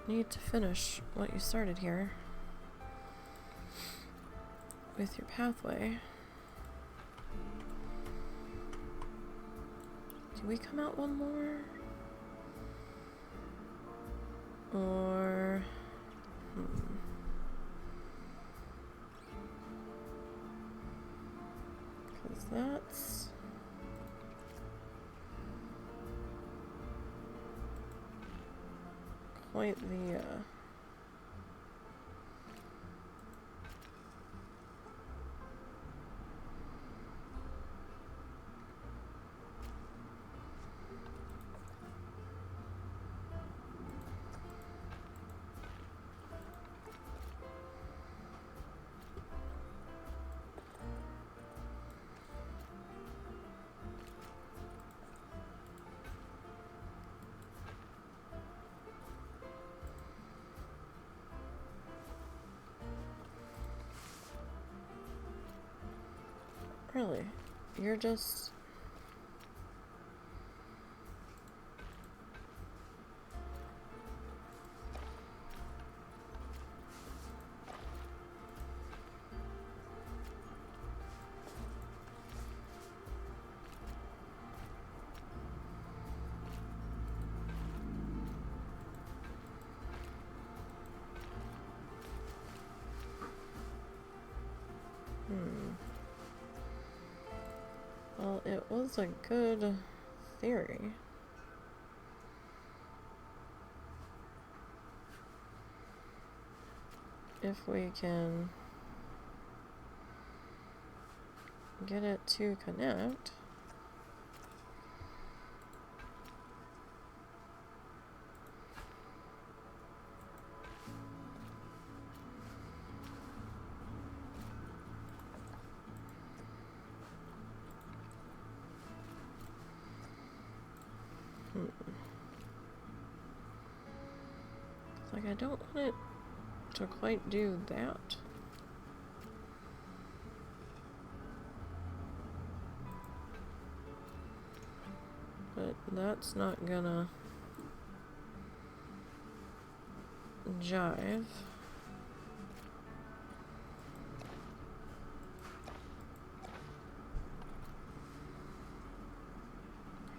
need to finish what you started here with your pathway. Do we come out one more? Or... Because that's... quite the, Really? You're just... Well, it was a good theory. If we can get it to connect. Like, I don't want it to quite do that. But that's not gonna jive.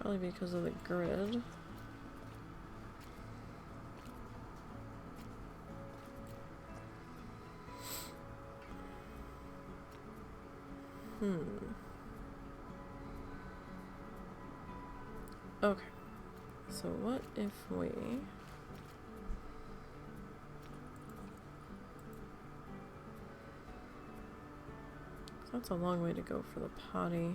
Probably because of the grid. Okay. So what if we... That's a long way to go for the potty.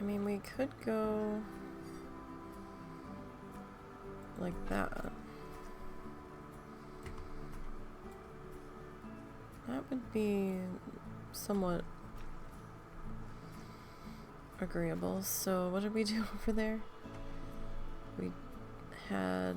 I mean, we could go like that. That would be somewhat agreeable. So what did we do over there? We had...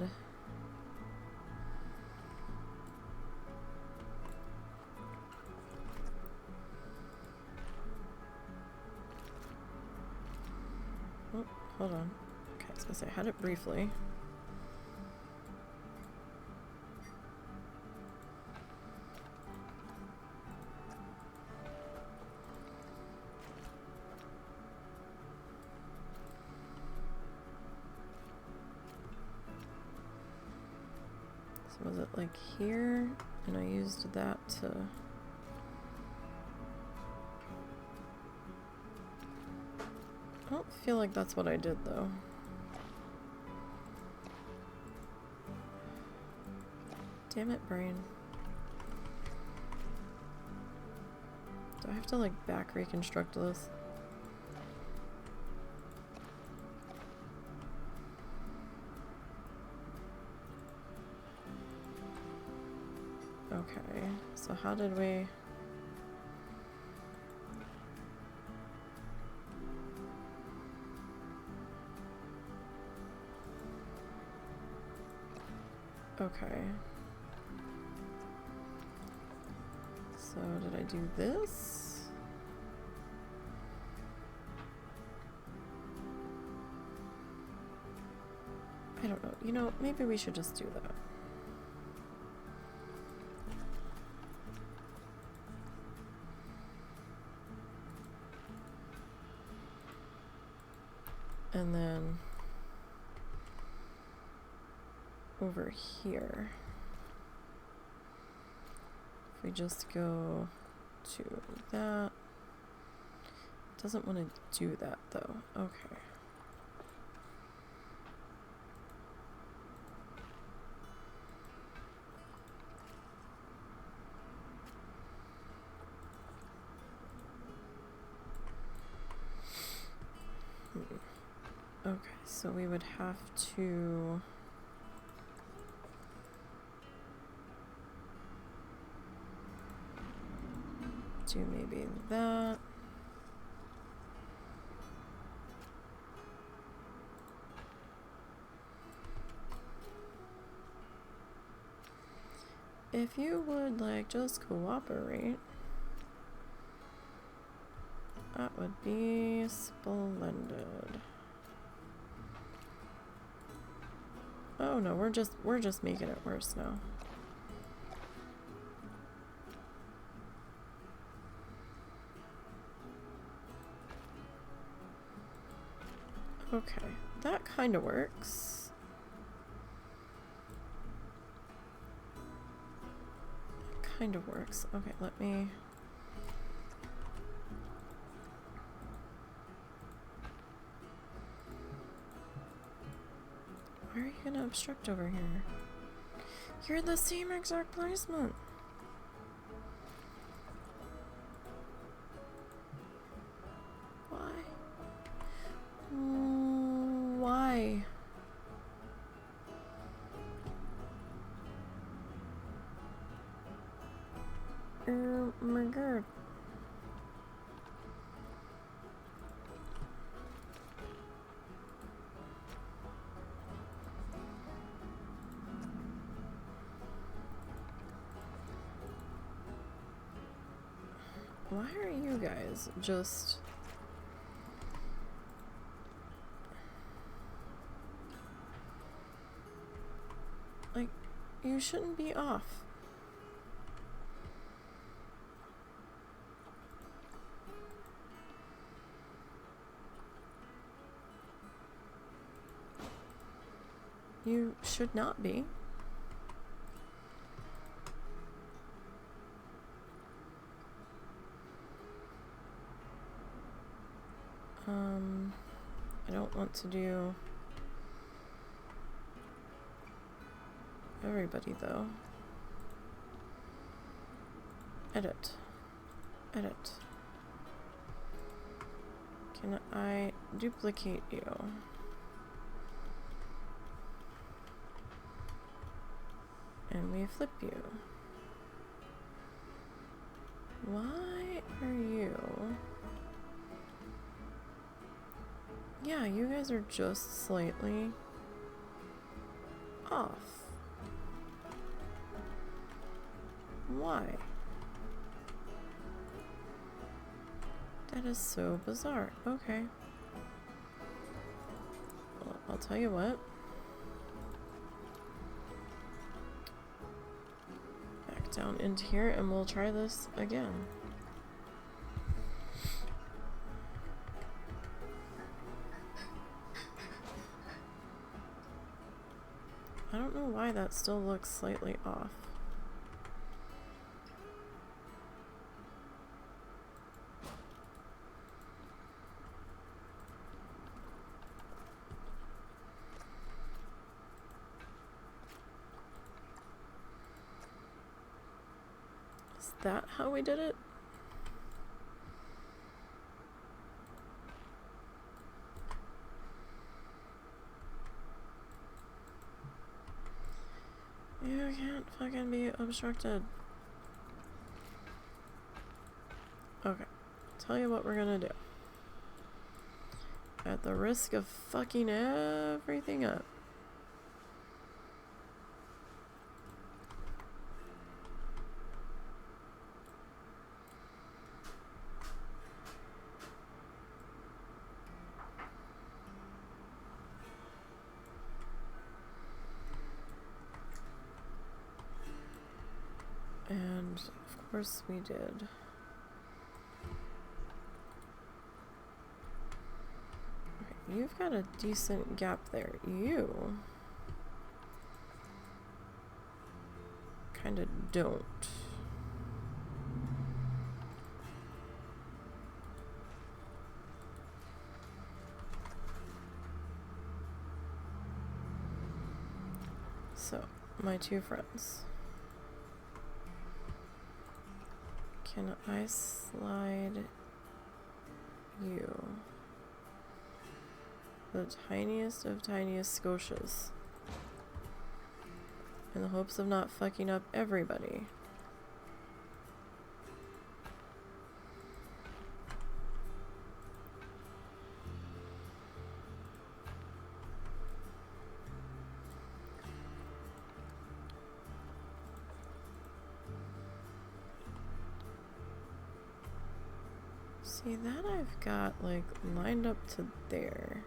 Oh, hold on. Okay, I was gonna say, I had it briefly. So was it like here? And I used that to... I don't feel like that's what I did, though. Damn it, brain. Do I have to, like, back reconstruct this? Okay, so how did we... Okay. So did I do this? I don't know. You know, maybe we should just do that. And then over here, if we just go to that, it doesn't want to do that though. Okay. Okay, so we would have to do maybe that. If you would like just cooperate, that would be splendid. Oh no, we're just making it worse now. Okay, that kind of works. Kind of works. Okay, let me... Why are you gonna obstruct over here? You're the same exact placement. Why? Why? Oh my god. Why are you guys just... Like, you shouldn't be off. You should not be. I don't want to do everybody though. Edit. Edit. Can I duplicate you? And we flip you. Why are you... Yeah, you guys are just slightly off. Why? That is so bizarre. Okay. Well, I'll tell you what. Back down into here and we'll try this again. I don't know why that still looks slightly off. Is that how we did it? You can't fucking be obstructed. tell you what we're gonna do. At the risk of fucking everything up. And of course we did. Right, you've got a decent gap there. You kind of don't. So, my two friends. Can I slide you the tiniest of tiniest scotias in the hopes of not fucking up everybody? See, that I've got, like, lined up to there.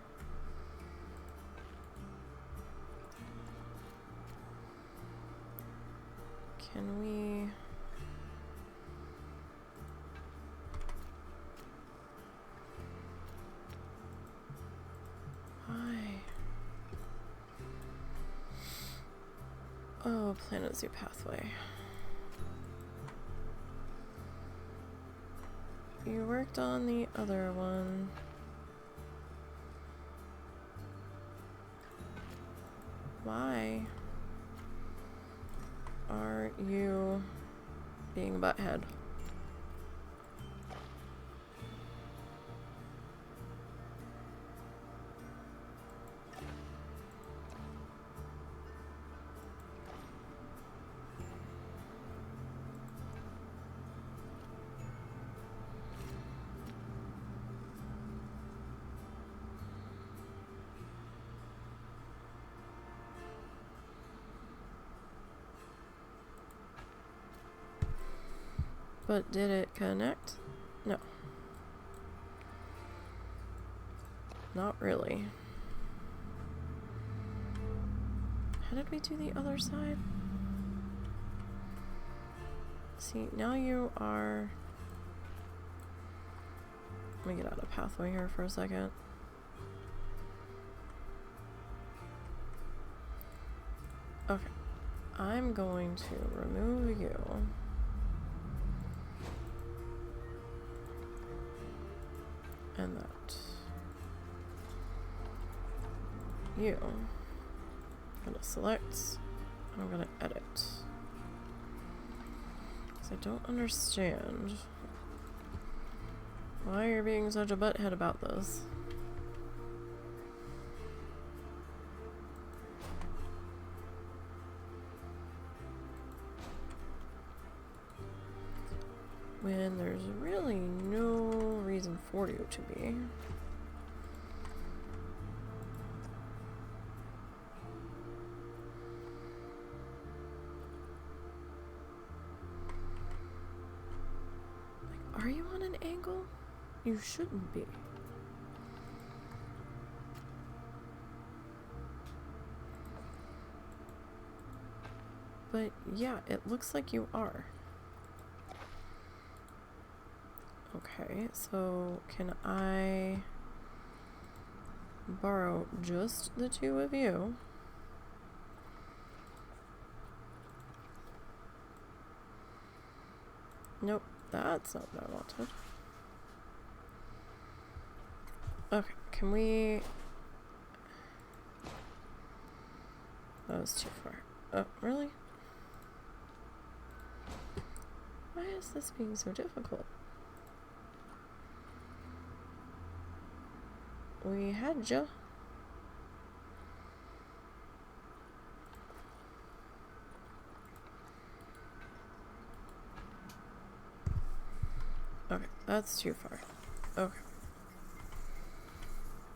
Can we... Why? Oh, Planet Zoo pathway. You worked on the other one. Why are you being a butthead? But did it connect? No. Not really. How did we do the other side? See, now you are... Let me get out of pathway here for a second. Okay. I'm going to remove you. And that. You. I'm gonna select. And I'm gonna edit. Because I don't understand why you're being such a butthead about this. When there's really no reason for you to be. Like, are you on an angle? You shouldn't be. But yeah, it looks like you are. Okay, so can I borrow just the two of you? Nope, that's not what I wanted. Okay, can we... That was too far. Oh, really? Why is this being so difficult? We had ya. Okay, that's too far. Okay.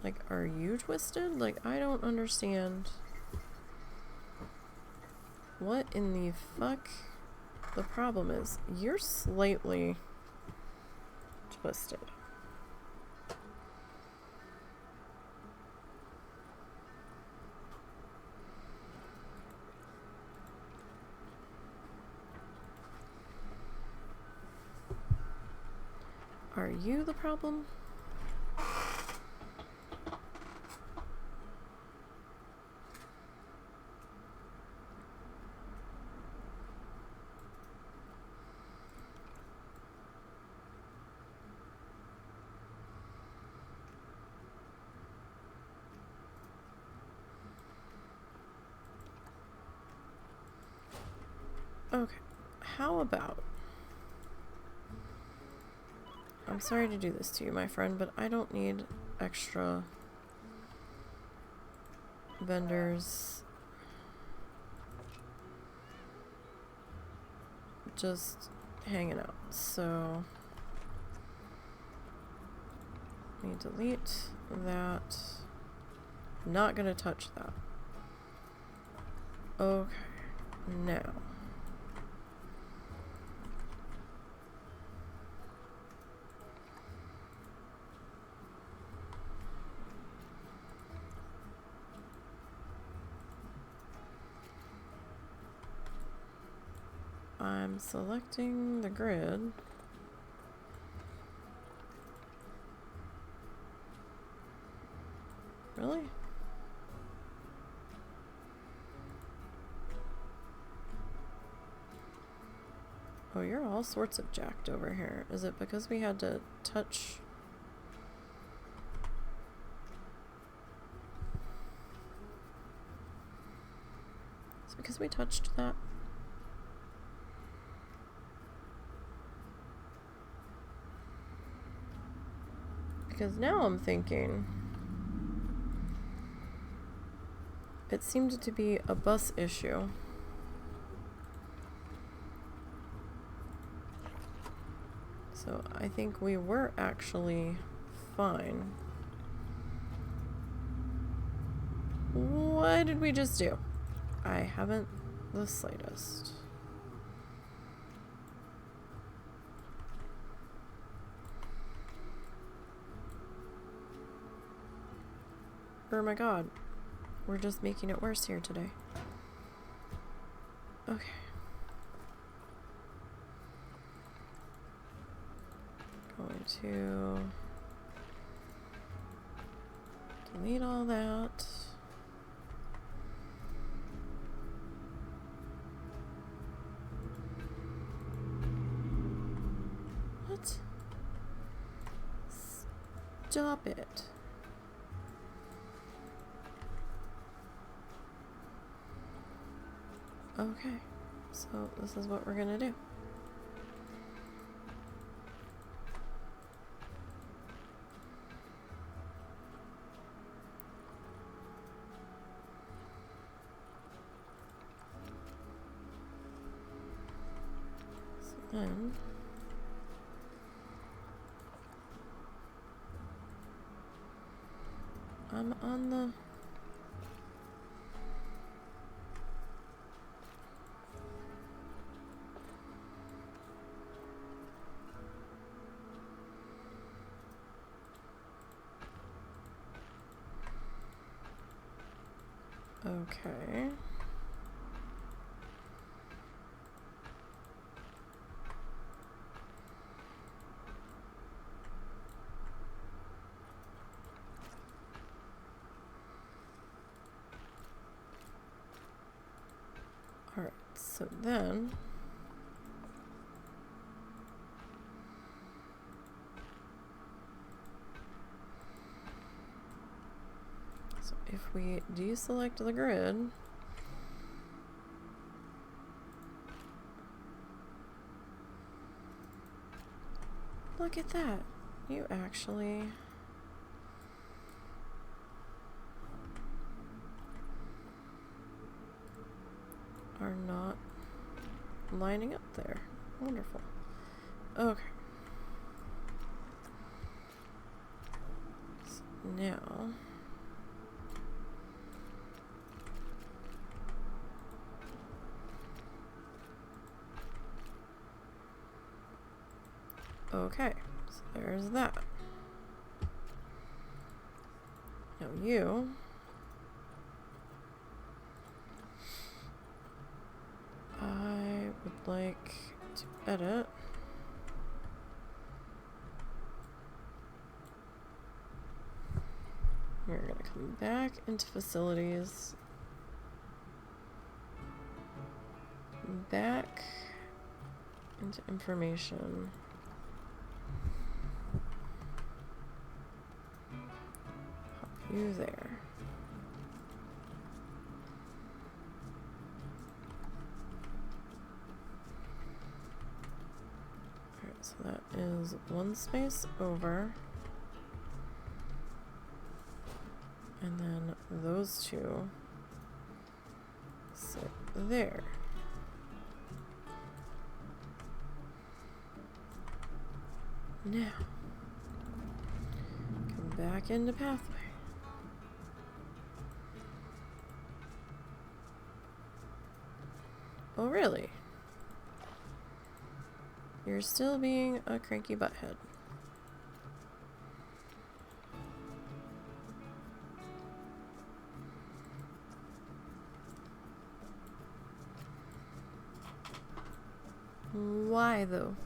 Like, are you twisted? Like, I don't understand. What in the fuck? The problem is, you're slightly twisted. Are you the problem? Okay, how about... I'm sorry to do this to you, my friend, but I don't need extra vendors just hanging out. So, let me delete that. Not gonna touch that. Okay, now. I'm selecting the grid. Really? Oh, you're all sorts of jacked over here. Is it because we had to touch... Is it because we touched that? Because now I'm thinking... It seemed to be a bus issue. So I think we were actually fine. What did we just do? I haven't the slightest. Oh my god. We're just making it worse here today. Okay. Going to delete all that. What? Stop it. Okay, so this is what we're gonna do. So then I'm on the... Okay. Alright, so then... So if we deselect the grid... Look at that. You actually... are not lining up there. Wonderful. Okay. now. Okay, so there's that. Now you I would like to edit. We're gonna come back into facilities. Back into information. Pop you there. Alright, so that is one space over. And then those two sit there. Now, come back into pathway. Oh, really? You're still being a cranky butthead. Why, though?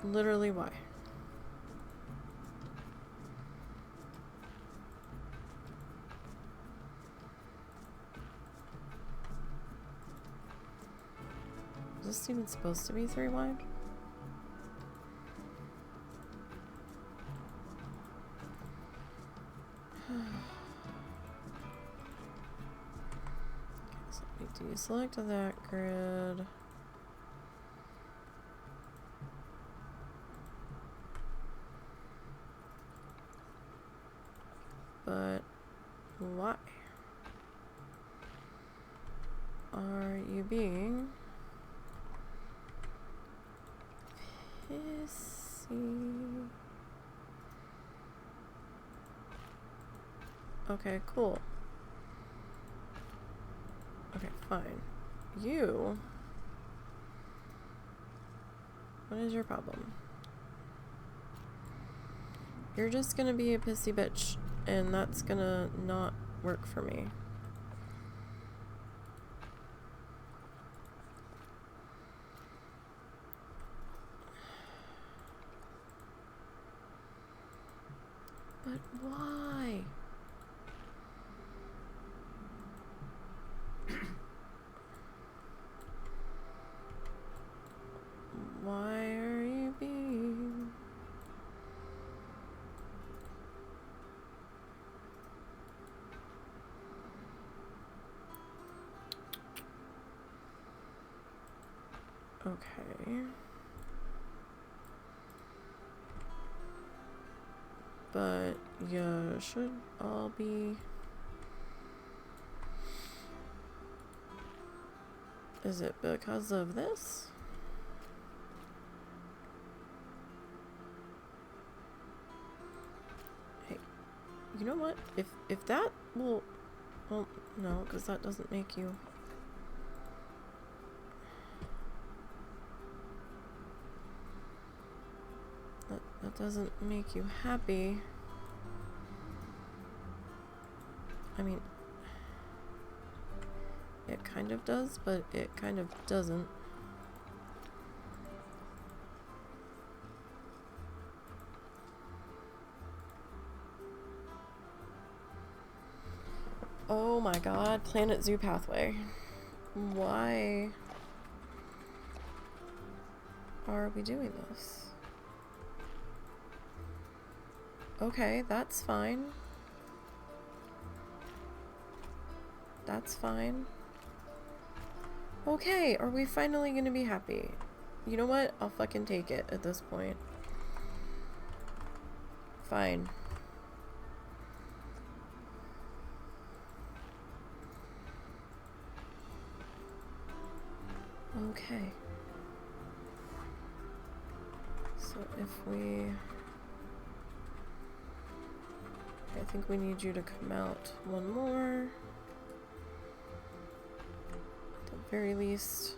Literally, why? Is this even supposed to be 3 wide? Okay, so let me deselect that grid. But why are you being pissy? Okay, cool. Okay, fine. You? What is your problem? You're just gonna be a pissy bitch, and that's gonna not work for me. But why? Why are you being... Okay. But you should all be... Is it because of this? Hey, you know what? If that will... Well, no, because that doesn't make you... That doesn't make you happy. I mean, it kind of does, but it kind of doesn't. Oh my god, Planet Zoo pathway. Why are we doing this? Okay, that's fine. That's fine. Okay, are we finally gonna be happy? You know what? I'll fucking take it at this point. Fine. Okay. So if we think we need you to come out one more. At the very least.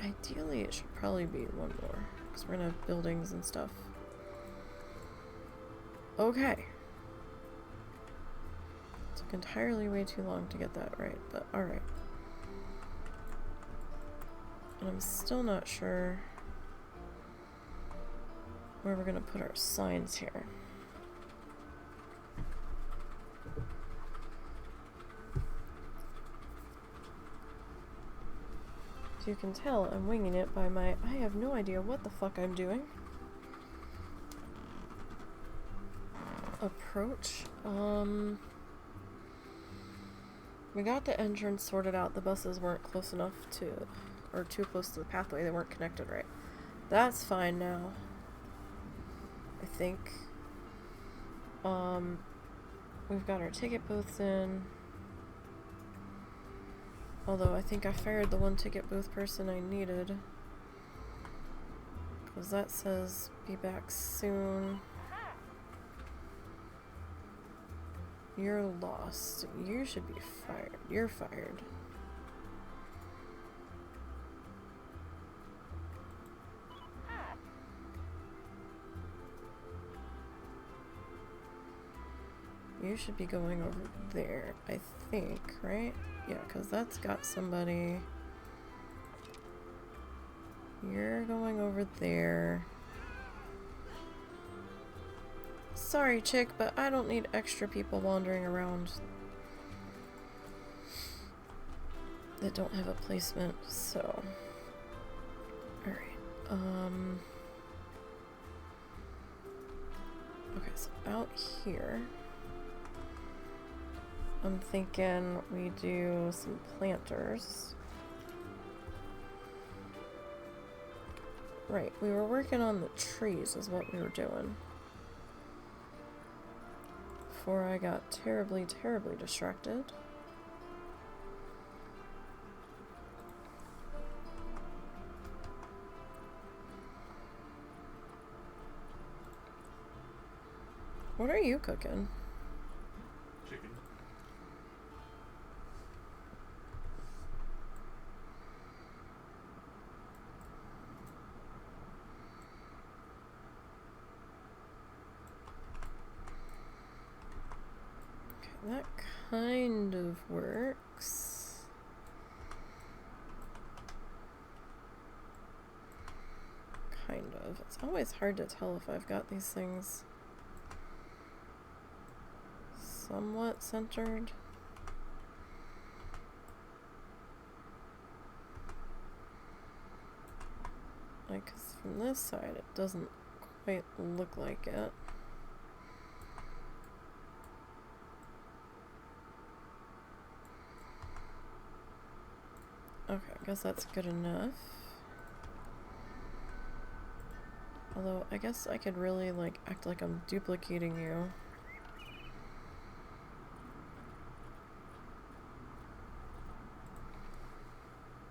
Ideally, it should probably be one more, because we're gonna have buildings and stuff. Okay. Took entirely way too long to get that right, but alright. And I'm still not sure where we're gonna put our signs here. You can tell I'm winging it by my I have no idea what the fuck I'm doing. Approach. We got the entrance sorted out. The buses weren't close enough to, or too close to the pathway. They weren't connected right. That's fine now, I think. We've got our ticket booths in. Although I think I fired the one ticket booth person I needed. Because that says be back soon. You're lost. You should be fired. You're fired. You should be going over there, I think, right? Yeah, because that's got somebody. You're going over there. Sorry, chick, but I don't need extra people wandering around that don't have a placement, so. Alright, okay, so out here, I'm thinking we do some planters. Right, we were working on the trees is what we were doing. Before I got terribly, terribly distracted. What are you cooking? Chicken. That kind of works. Kind of. It's always hard to tell if I've got these things somewhat centered. Like, 'cause from this side it doesn't quite look like it. Okay, I guess that's good enough. Although, I guess I could really, like, act like I'm duplicating you.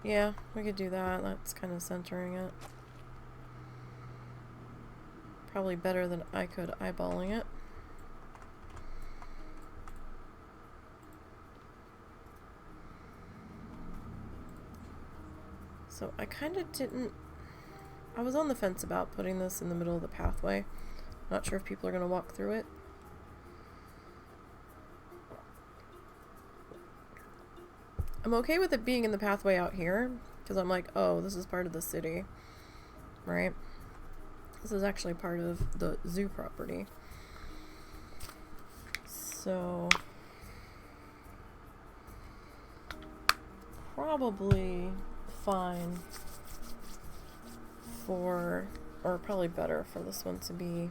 Yeah, we could do that. That's kind of centering it. Probably better than I could eyeballing it. So I kind of didn't... I was on the fence about putting this in the middle of the pathway. Not sure if people are going to walk through it. I'm okay with it being in the pathway out here, because I'm like, oh, this is part of the city, right? This is actually part of the zoo property. So... probably fine for, or probably better for this one to be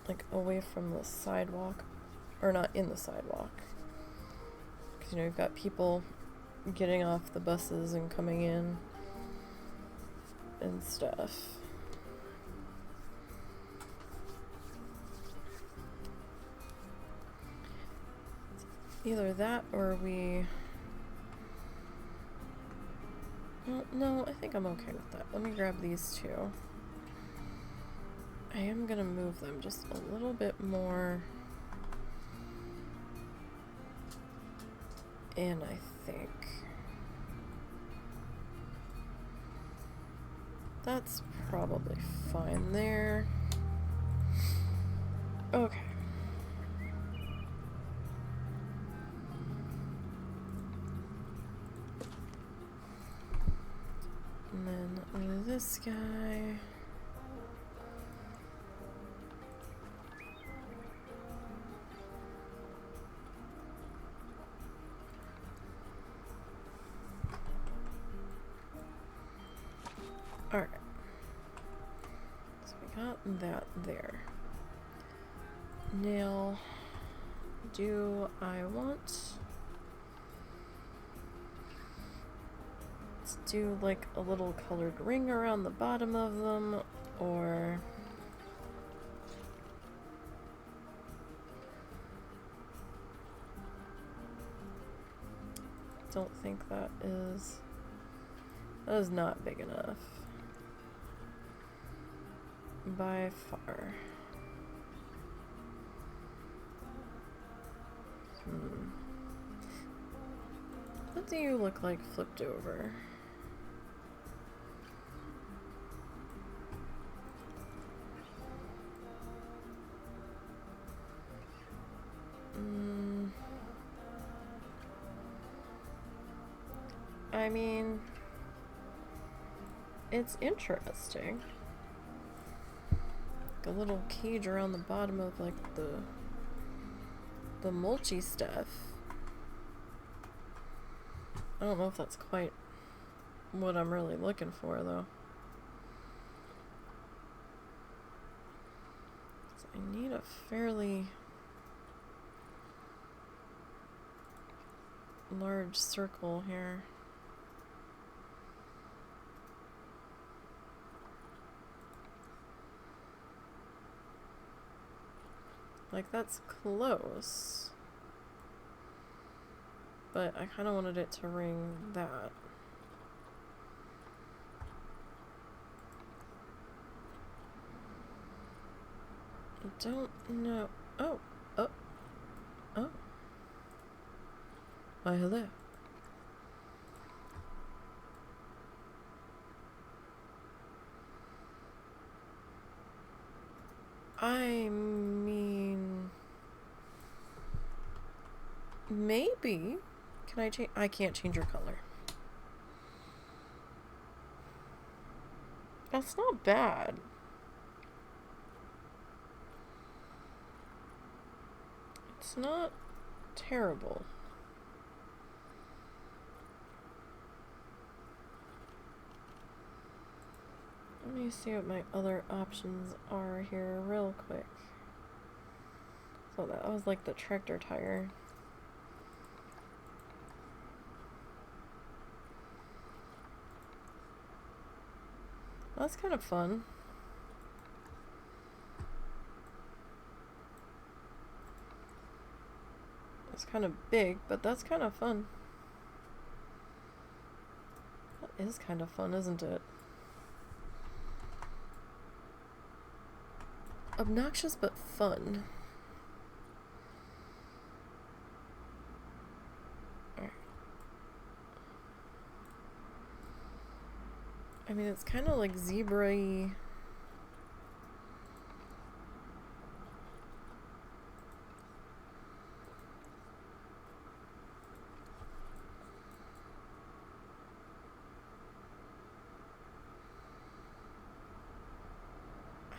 like away from the sidewalk, or not in the sidewalk, because you know you've got people getting off the buses and coming in and stuff. Either that or we Well, no, I think I'm okay with that. Let me grab these two. I am gonna move them just a little bit more in, I think. That's probably fine there. Okay. And then this guy. Alright. So we got that there. Now, do I want... Let's do like a little colored ring around the bottom of them, or... Don't think that is not big enough by far. What do you look like flipped over? I mean, it's interesting. Like a little cage around the bottom of like the mulchy stuff. I don't know if that's quite what I'm really looking for though. So I need a fairly large circle here. Like, that's close. But I kind of wanted it to ring that. I don't know. Oh. Why, hello. I mean... Maybe. Can I change? I can't change your color. That's not bad. It's not terrible. Let me see what my other options are here real quick. So that was like the tractor tire. That's kind of fun. It's kind of big, but that's kind of fun. That is kind of fun, isn't it? Obnoxious but fun. I mean, it's kind of like zebra-y.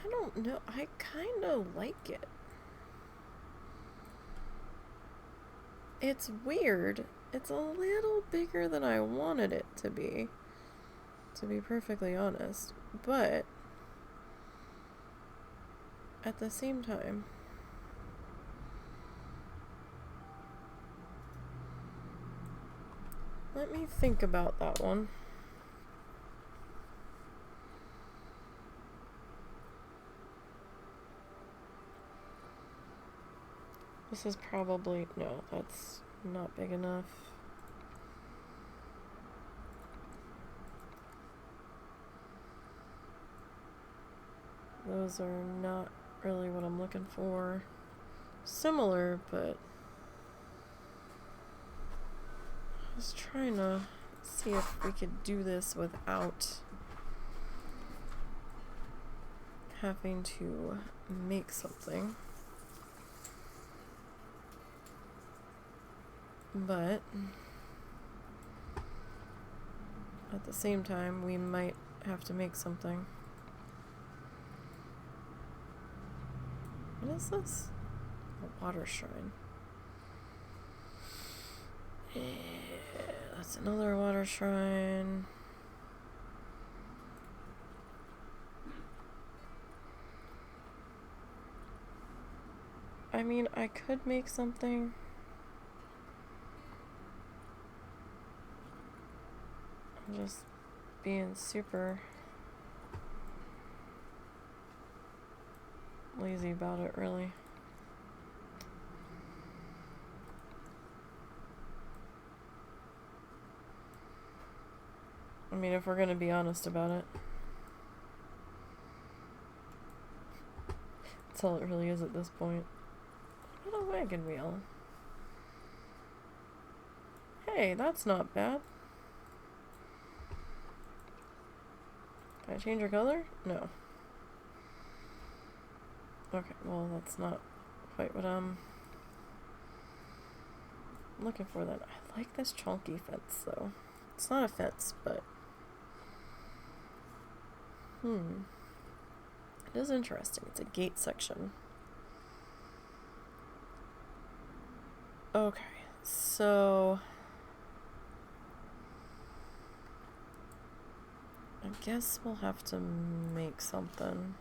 I don't know. I kind of like it. It's weird. It's a little bigger than I wanted it to be perfectly honest. But at the same time, let me think about that one. This is probably, no, that's not big enough. Those are not really what I'm looking for. Similar, but I was trying to see if we could do this without having to make something. But at the same time, we might have to make something. What is this? A water shrine. Yeah, that's another water shrine. I mean, I could make something. I'm just being super lazy about it, really. I mean, if we're gonna be honest about it. That's all it really is at this point. What a wagon wheel. Hey, that's not bad. Can I change your color? No. Okay, well, that's not quite what I'm looking for then. I like this chunky fence, though. It's not a fence, but... It is interesting. It's a gate section. Okay, so... I guess we'll have to make something.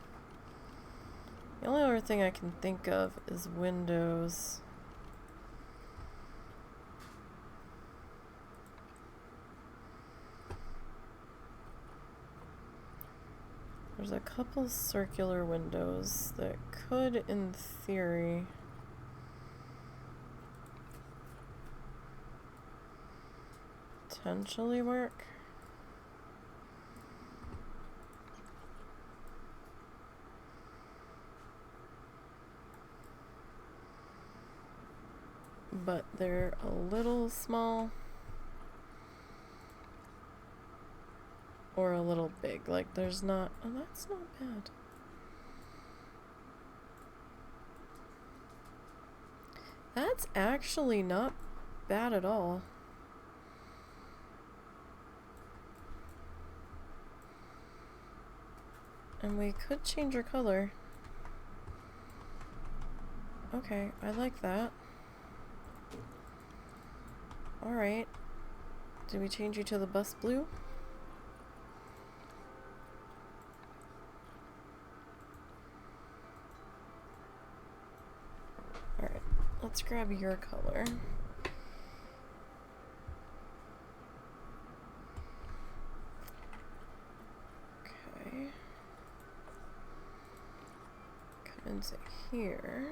The only other thing I can think of is windows. There's a couple circular windows that could, in theory, potentially work. But they're a little small. Or a little big. Like, there's not... Oh, that's not bad. That's actually not bad at all. And we could change our color. Okay, I like that. Alright. Did we change you to the bus blue? Alright, let's grab your color. Okay. Come into here.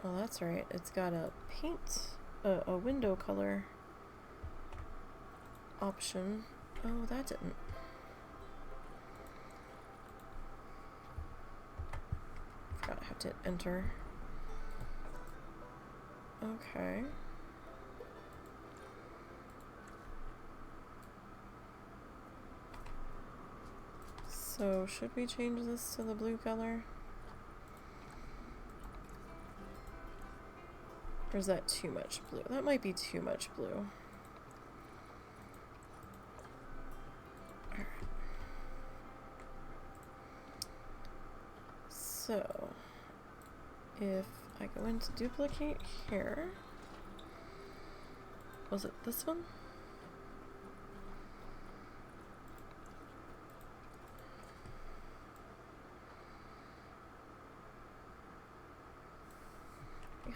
Oh, that's right. It's got a paint, a window color option. Oh, that didn't. Forgot I have to enter. Okay. So, should we change this to the blue color? Or is that too much blue? That might be too much blue. Alright. So, if I go into duplicate here, was it this one?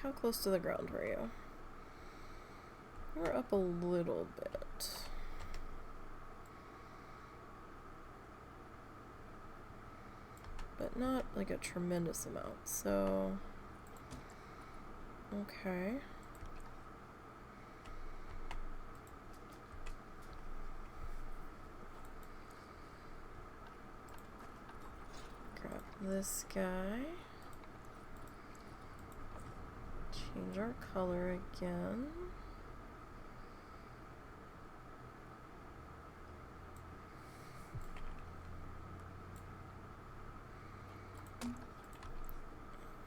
How close to the ground were you? You were up a little bit. But not like a tremendous amount, so... Okay. this guy. Change our color again.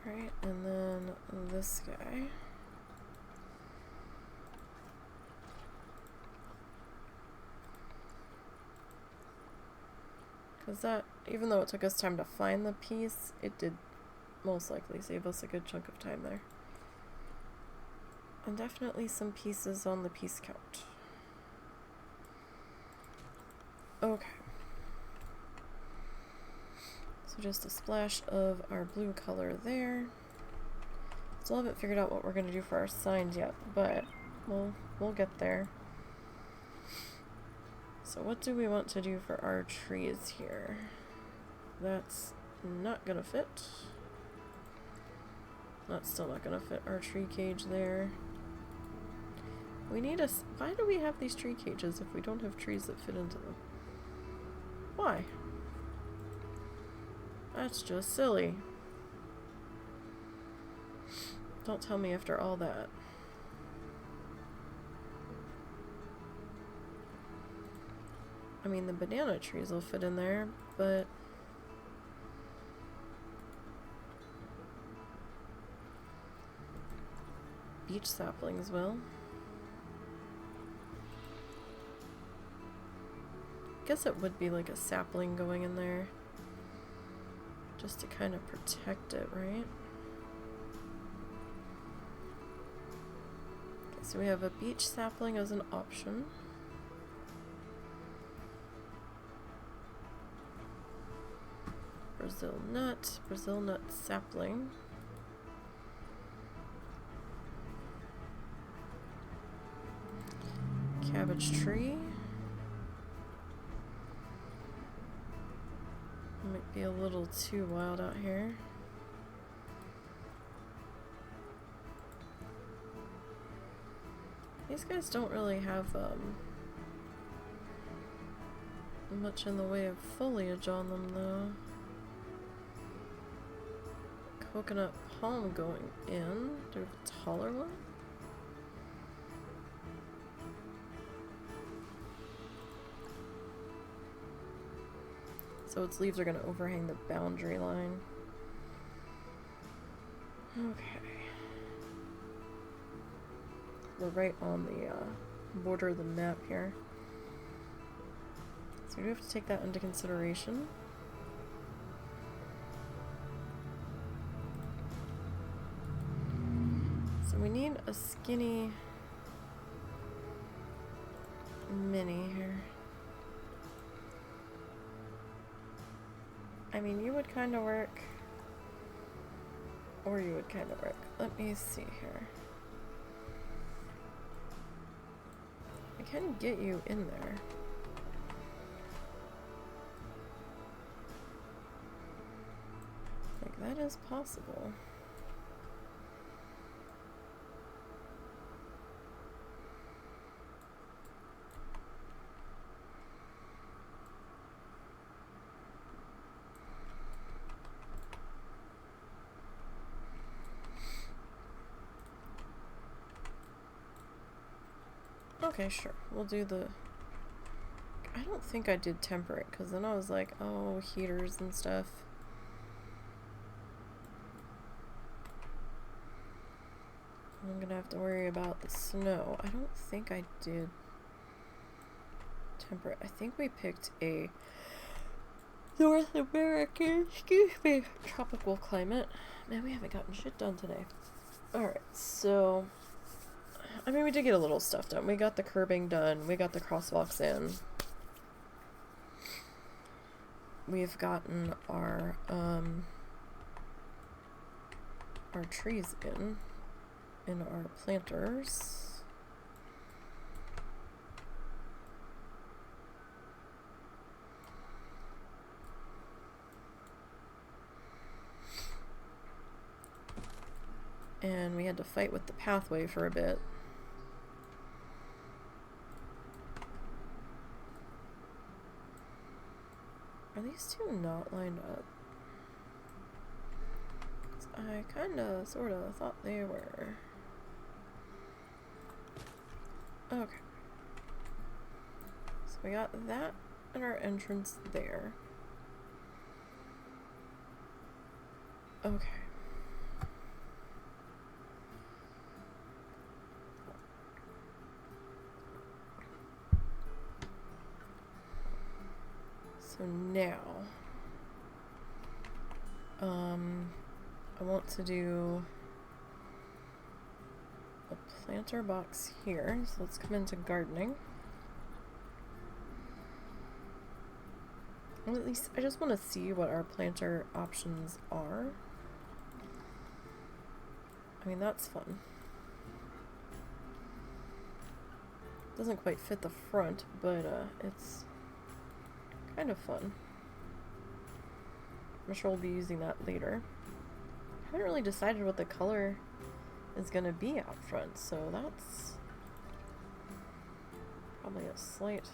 Right, and then this guy. Because that, even though it took us time to find the piece, it did most likely save us a good chunk of time there. And definitely some pieces on the piece count. Okay. So just a splash of our blue color there. Still haven't figured out what we're going to do for our signs yet, but we'll get there. So what do we want to do for our trees here? That's not going to fit. That's still not going to fit our tree cage there. We need a... Why do we have these tree cages if we don't have trees that fit into them? Why? That's just silly. Don't tell me after all that. I mean, the banana trees will fit in there, but... beech saplings will. Guess it would be like a sapling going in there. Just to kind of protect it, right? Okay, so we have a beech sapling as an option. Brazil nut sapling. Cabbage tree. Might be a little too wild out here. These guys don't really have much in the way of foliage on them though. Coconut palm going in. Do we have a taller one? So its leaves are going to overhang the boundary line. Okay. We're right on the border of the map here. So we do have to take that into consideration. So we need a skinny mini here. I mean, you would kind of work, or you would kind of work. Let me see here. I can get you in there. Like, that is possible. Okay, sure. We'll do the... I don't think I did temperate, because then I was like, oh, heaters and stuff. I'm gonna have to worry about the snow. I don't think I did temperate. I think we picked a North American, tropical climate. Man, we haven't gotten shit done today. Alright, so... I mean, we did get a little stuff done. We got the curbing done. We got the crosswalks in. We've gotten our trees in our planters. And we had to fight with the pathway for a bit. Are these two not lined up? I kinda, sorta thought they were. Okay. So we got that at our entrance there. Okay. So now, I want to do a planter box here. So let's come into gardening. Well, at least I just want to see what our planter options are. I mean, that's fun. Doesn't quite fit the front, but it's kind of fun. I'm sure we'll be using that later. I haven't really decided what the color is going to be out front, so that's probably a slight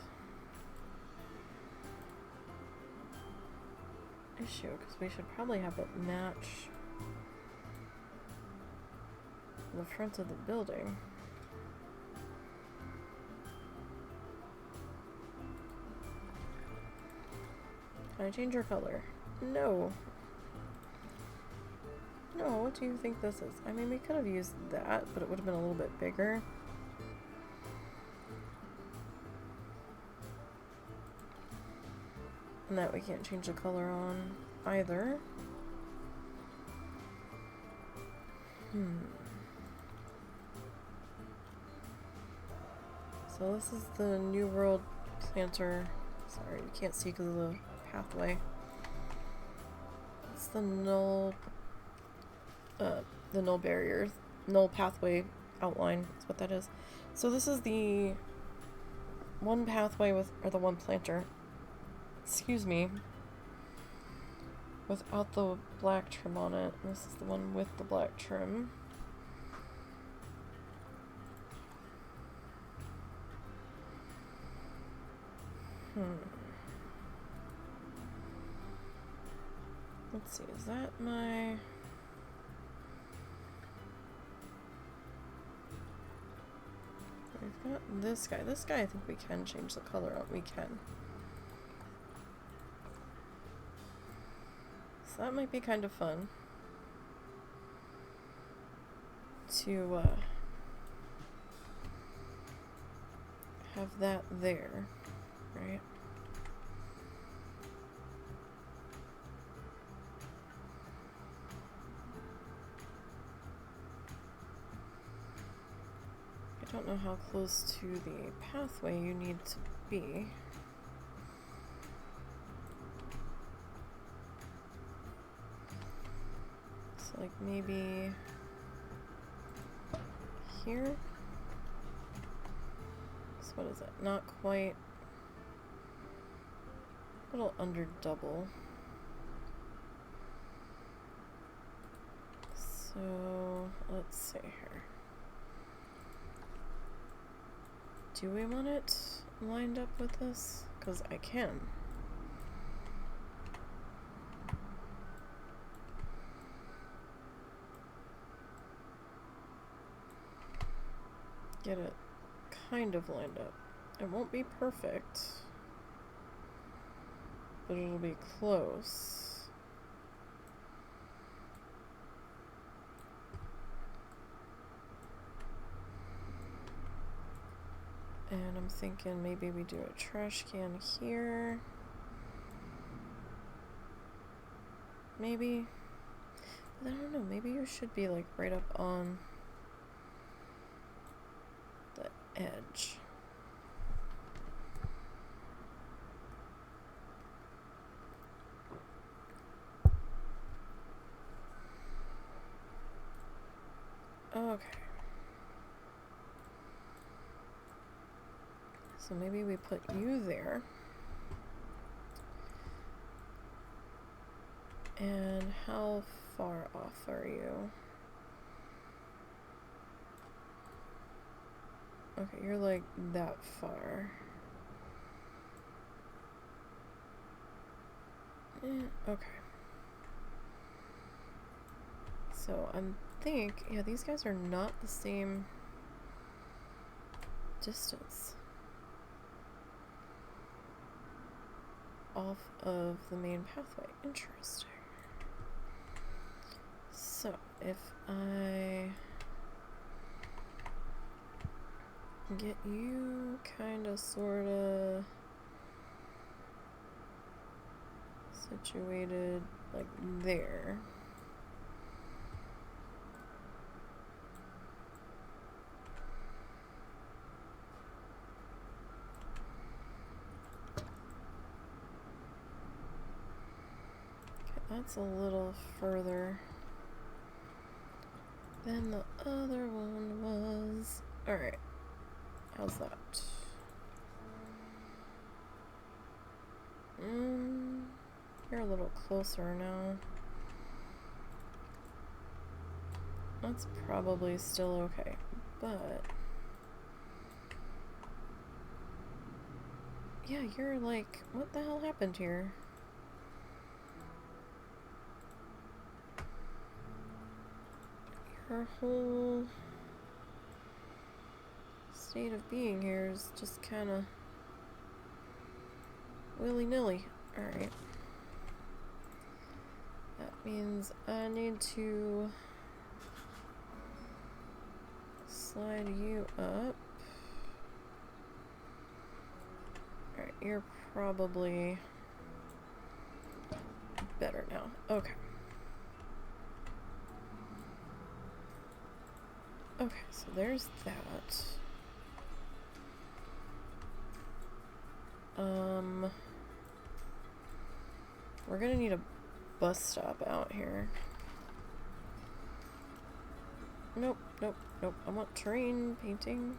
issue, because we should probably have it match the front of the building. Can I change your color? No. No, what do you think this is? I mean, we could have used that, but it would have been a little bit bigger. And that we can't change the color on either. So this is the New World planter. Sorry, you can't see because of the pathway. It's the null barrier, null pathway outline is what that is. So this is the one pathway with, or the one planter, excuse me, without the black trim on it. This is the one with the black trim. Let's see, is that my... We've got this guy. This guy, I think we can change the color on. We can. So that might be kind of fun to have that there, right? I don't know how close to the pathway you need to be. So like maybe here? So what is it? Not quite. A little under double. So let's see here. Do we want it lined up with this? Because I can. Get it kind of lined up. It won't be perfect, but it'll be close. And I'm thinking maybe we do a trash can here. Maybe. But I don't know, maybe you should be like right up on the edge. Okay. So maybe we put you there. And how far off are you? Okay, you're like that far. Okay. So yeah, these guys are not the same distance off of the main pathway. Interesting. So if I get you kinda sorta situated like there. Okay, that's a little further than the other one was. Alright. How's that? You're a little closer now. That's probably still okay, but yeah, you're like, what the hell happened here? Your whole state of being here is just kind of willy-nilly. Alright. That means I need to slide you up. Alright, you're probably better now. Okay. Okay, so there's that. We're gonna need a bus stop out here. Nope, nope, nope. I want terrain painting.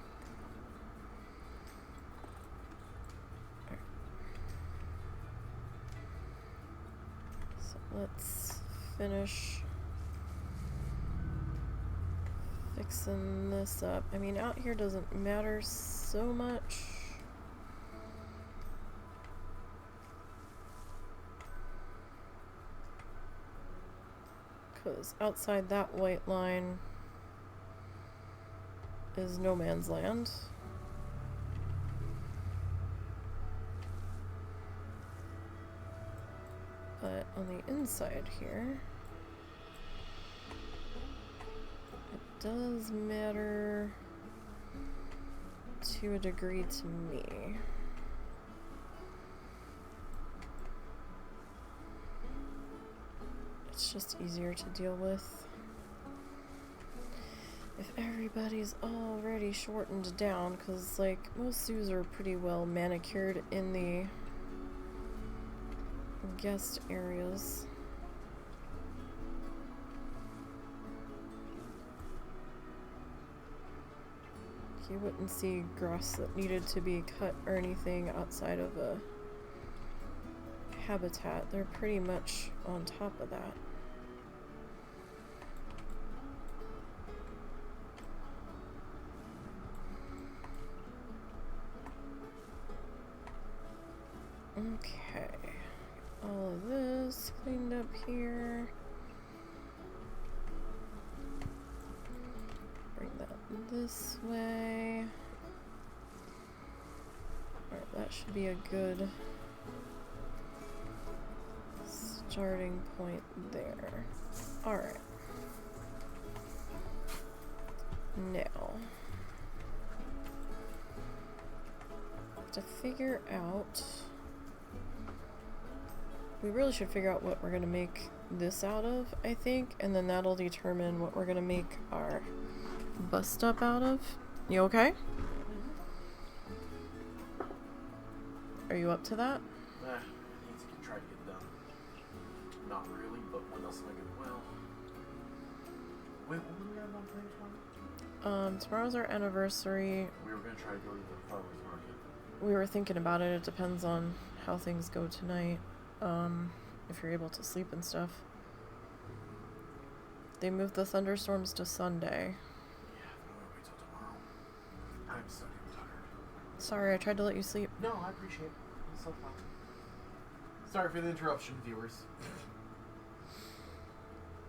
Right. So let's finish fixing this up. I mean, out here doesn't matter so much. Because outside that white line is no man's land. But on the inside here, it does matter to a degree to me. It's just easier to deal with if everybody's already shortened down, because like most zoos are pretty well manicured in the guest areas. You wouldn't see grass that needed to be cut or anything outside of a habitat. They're pretty much on top of that. Okay, all of this cleaned up here. Bring that this way. Alright, that should be a good starting point there. Alright. Now, to figure out, we really should figure out what we're gonna make this out of, I think, and then that'll determine what we're gonna make our bus stop out of. You okay? Are you up to that? Nah, needs to try to get it done. Not really, but when else am I gonna? Well, wait, when were we on playing tomorrow? Tomorrow's our anniversary. We were gonna try to go to the farmer's market. We were thinking about it. It depends on how things go tonight. If you're able to sleep and stuff. They moved the thunderstorms to Sunday. Yeah, but I'm gonna wait till tomorrow. I'm so damn tired. Sorry, I tried to let you sleep. No, I appreciate it. It's so fun. Sorry for the interruption, viewers.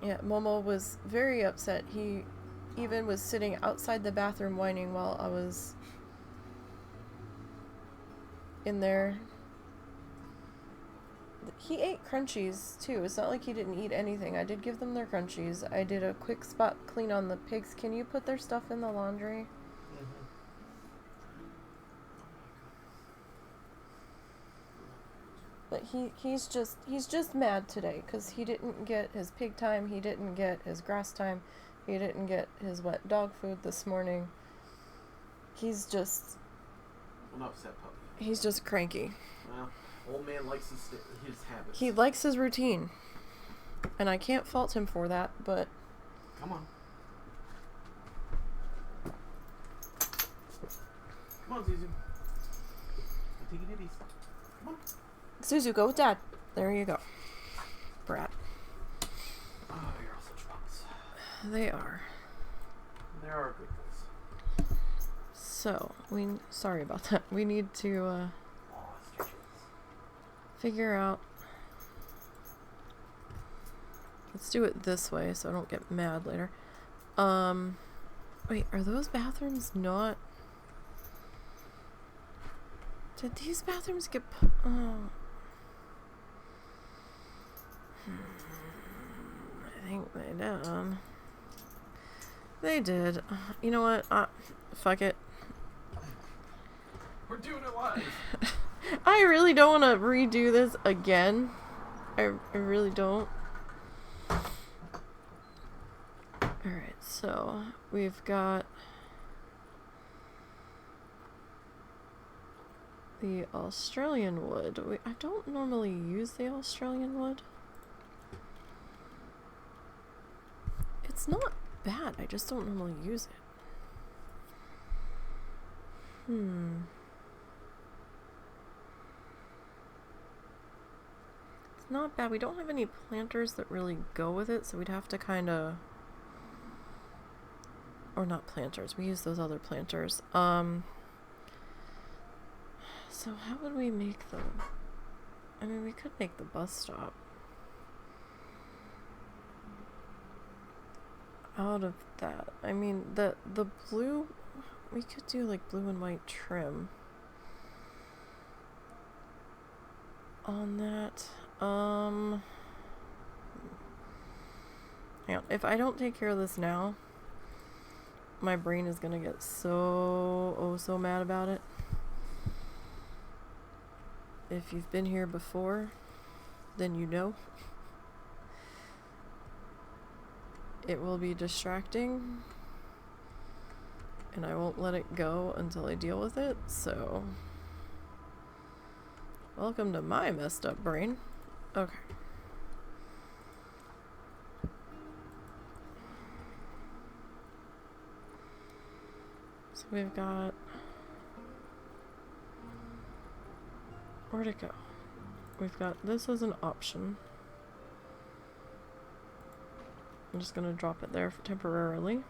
Yeah, Momo was very upset. He even was sitting outside the bathroom whining while I was in there. He ate crunchies too. It's not like he didn't eat anything. I did give them their crunchies. I did a quick spot clean on the pigs. Can you put their stuff in the laundry? But he's just mad today because he didn't get his pig time, he didn't get his grass time, he didn't get his wet dog food this morning. He's just an upset puppy. He's just cranky. Well, old man likes his habits. He likes his routine, and I can't fault him for that. But come on, Zuzu. Take it easy. Come on. Zuzu, go with Dad. There you go. Brat. Oh, you're all such pups. They are. They are good boys. So, sorry about that. We need to, figure out... Let's do it this way so I don't get mad later. Wait, are those bathrooms not... Did these bathrooms get... Oh... I think they did. They did. You know what? Fuck it. We're doing it live. I really don't want to redo this again. I really don't. Alright, so we've got the Australian wood. I don't normally use the Australian wood. It's not bad, I just don't normally use it. It's not bad. We don't have any planters that really go with it, so we'd have to kind of... Or not planters, we use those other planters. So how would we make them? I mean, we could make the bus stop out of that. I mean, the blue, we could do like blue and white trim on that. Hang on. If I don't take care of this now, my brain is gonna get so mad about it. If you've been here before, then you know. It will be distracting, and I won't let it go until I deal with it, so... Welcome to my messed up brain. Okay. So we've got... Where'd it go? We've got this as an option. I'm just gonna drop it there for temporarily.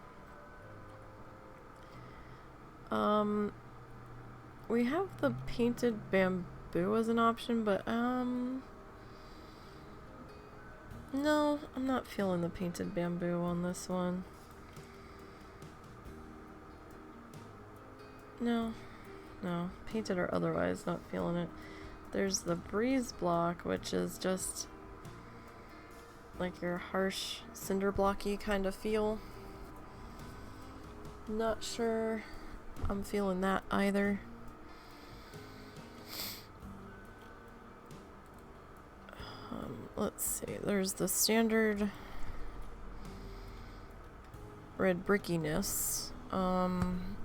We have the painted bamboo as an option, but no, I'm not feeling the painted bamboo on this one. No, painted or otherwise, not feeling it. There's the breeze block, which is just like your harsh cinder blocky kind of feel. Not sure I'm feeling that either. Let's see, there's the standard red brickiness.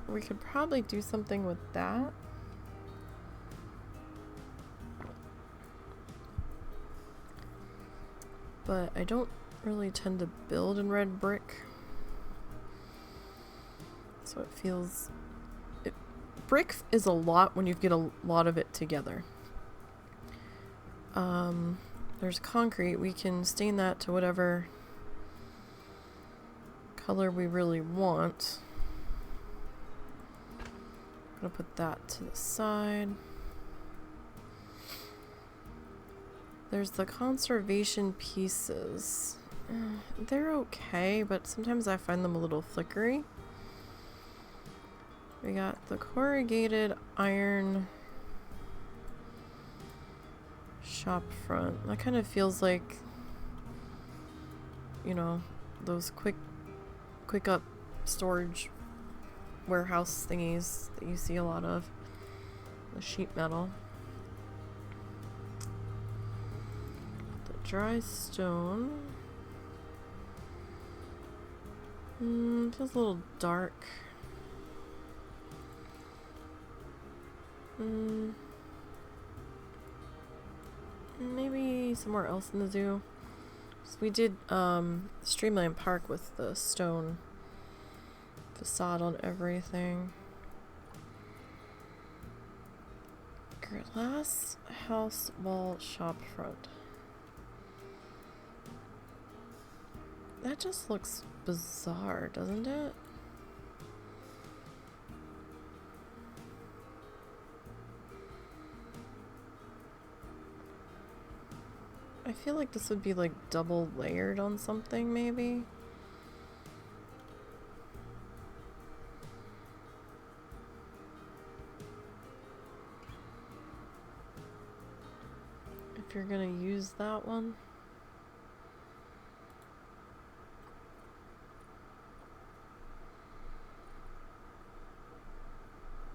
We could probably do something with that. But I don't really tend to build in red brick. So it feels... brick is a lot when you get a lot of it together. There's concrete. We can stain that to whatever color we really want. I'm gonna put that to the side. There's the conservation pieces. they're okay, but sometimes I find them a little flickery. We got the corrugated iron shop front. That kind of feels like, you know, those quick up storage warehouse thingies that you see a lot of. The sheet metal. The dry stone. Feels a little dark. Maybe somewhere else in the zoo. So we did Streamland Park with the stone facade on everything. Glass house wall shop front. That just looks bizarre, doesn't it? I feel like this would be like double layered on something, maybe. If you're gonna use that one.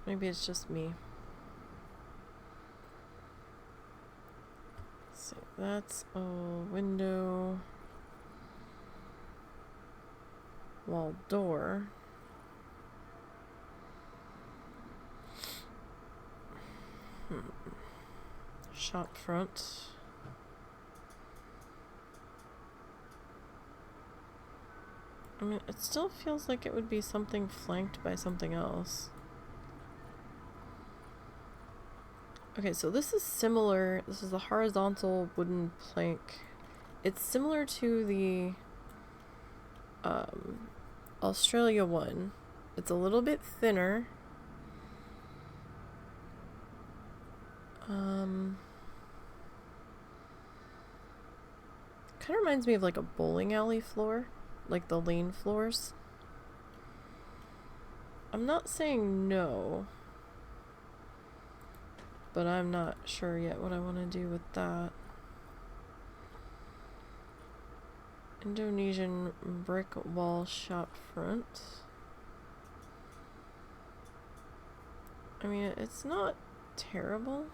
Maybe it's just me. Let's see, that's a window. Wall door. Shop front. I mean, it still feels like it would be something flanked by something else. Okay, so this is similar. This is the horizontal wooden plank. It's similar to the Australia one. It's a little bit thinner. Kind of reminds me of like a bowling alley floor, like the lane floors. I'm not saying no, but I'm not sure yet what I want to do with that. Indonesian brick wall shop front. I mean, it's not terrible.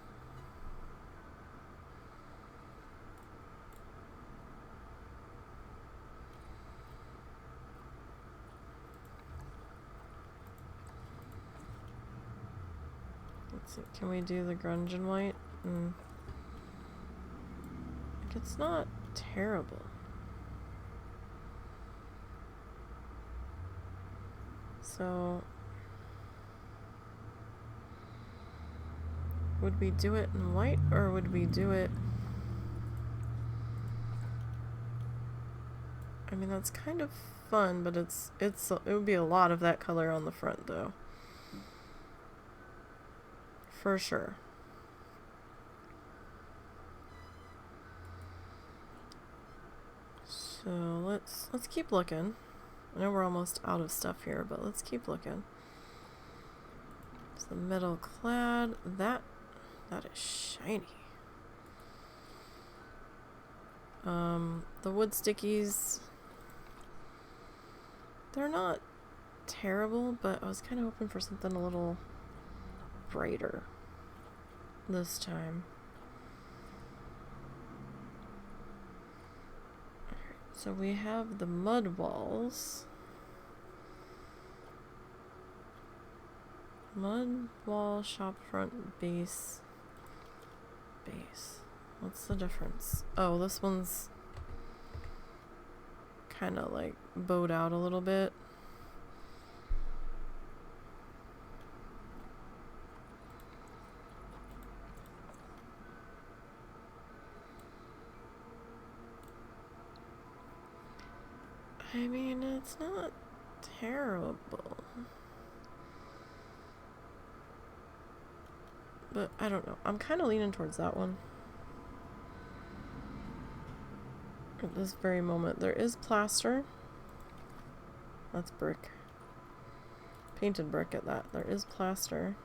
Let's see, can we do the grunge and white? Like, it's not terrible. So, would we do it in white or would we do it? I mean, that's kind of fun, but it would be a lot of that color on the front though. For sure. So let's keep looking. I know we're almost out of stuff here, but let's keep looking. It's the metal clad. That is shiny. The wood stickies, they're not terrible, but I was kind of hoping for something a little brighter this time. So we have the mud walls. Mud wall shop front base. What's the difference? Oh, this one's kind of like bowed out a little bit. I mean, it's not terrible. But I don't know. I'm kind of leaning towards that one. at this very moment. There is plaster. That's brick. Painted brick at that. There is plaster.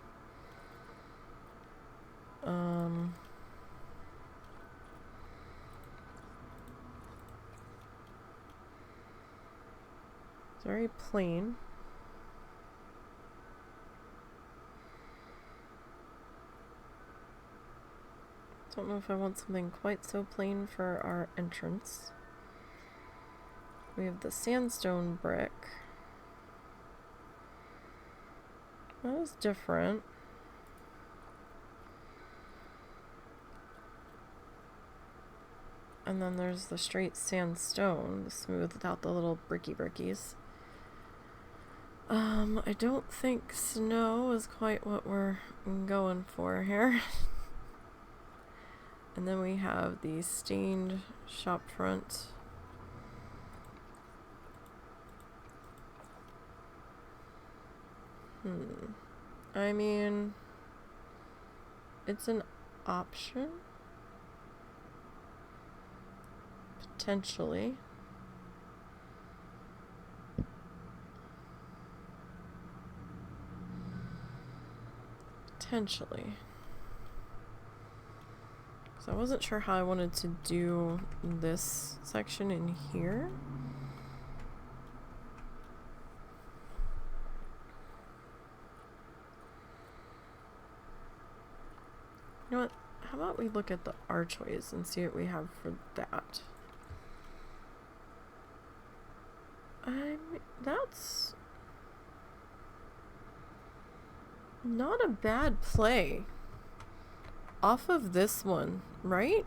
It's very plain. Don't know if I want something quite so plain for our entrance. We have the sandstone brick. That is different. And then there's the straight sandstone, the smooth without the little brickies. I don't think snow is quite what we're going for here. And then we have the stained shop front. I mean, it's an option. Potentially. So I wasn't sure how I wanted to do this section in here. You know what? How about we look at the archways and see what we have for that? That's not a bad play off of this one, right?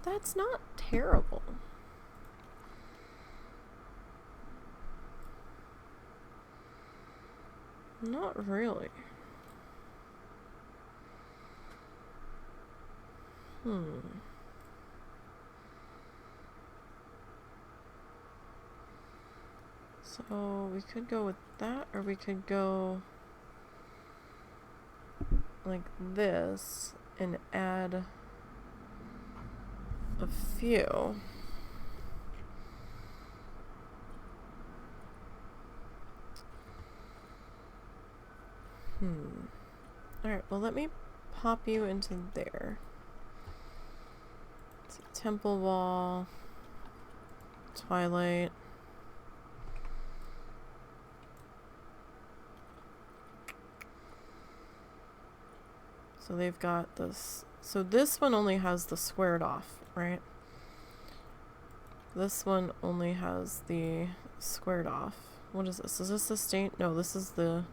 That's not terrible. Not really. So we could go with that, or we could go like this and add a few. Alright, well let me pop you into there. It's a temple wall, twilight. So they've got this. So this one only has the squared off, right? This one only has the squared off. What is this? Is this the stain? No, this is the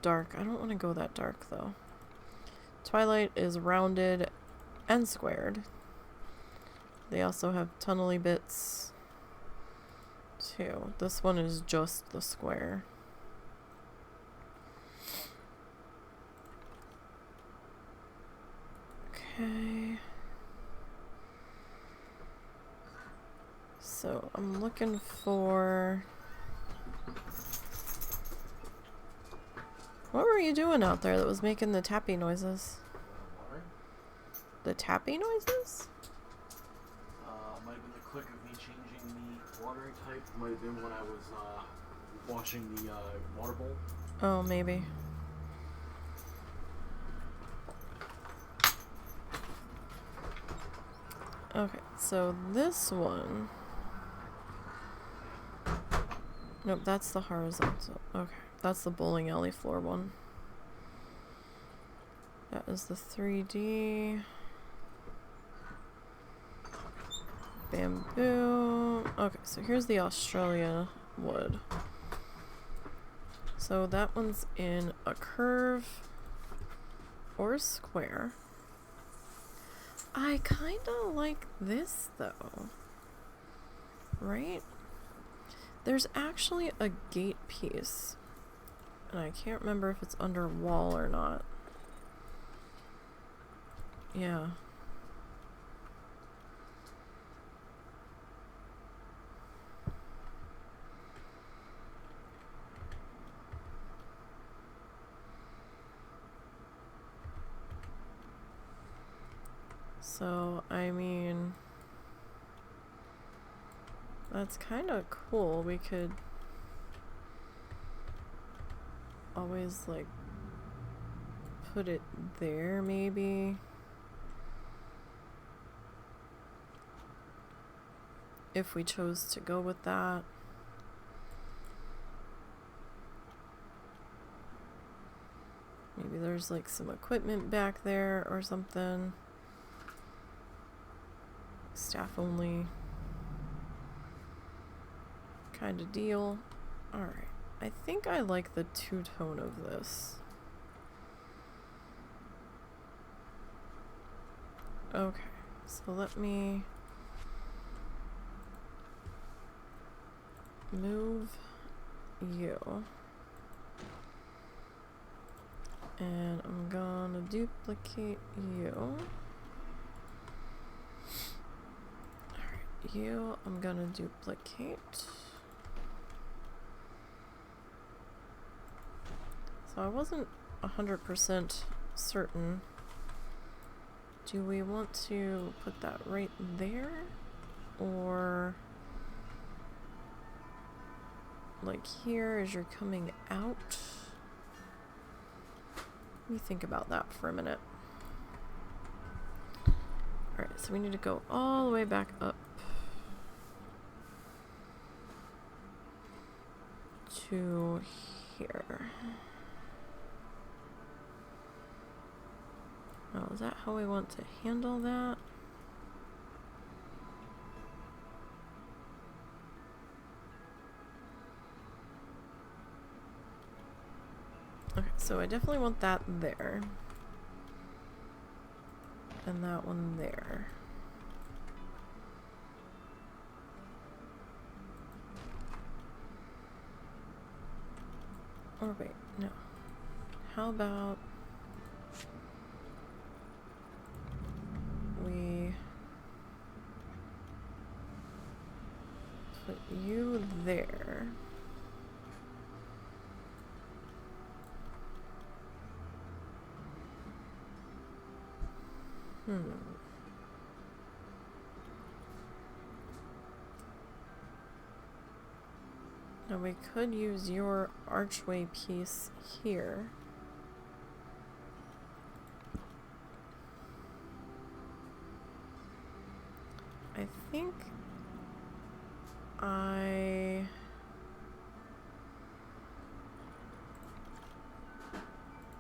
dark. I don't want to go that dark though. Twilight is rounded and squared. They also have tunnely bits too. This one is just the square. Okay. So I'm looking for... What were you doing out there that was making the tappy noises? What? The tappy noises? Might have been the click of me changing the watering type. Might have been when I was washing the water bowl. Oh, maybe. Okay, so this one... Nope, that's the horizontal. Okay, that's the bowling alley floor one. That is the 3D. Bamboo. Okay, so here's the Australia wood. So that one's in a curve or a square. I kind of like this though, right? There's actually a gate piece, and I can't remember if it's under wall or not. Yeah. So, I mean, that's kind of cool. We could always, like, put it there, maybe. If we chose to go with that. Maybe there's, like, some equipment back there or something. Staff only kind of deal. Alright. I think I like the two-tone of this. Okay. So let me move you. And I'm gonna duplicate you. Alright, you I'm gonna duplicate. So I wasn't 100% certain. Do we want to put that right there? Or like here as you're coming out? Let me think about that for a minute. Alright, so we need to go all the way back up to here. Oh, is that how we want to handle that? Okay, so I definitely want that there. And that one there. Or wait, no. How about we put you there. Now we could use your archway piece here. I think I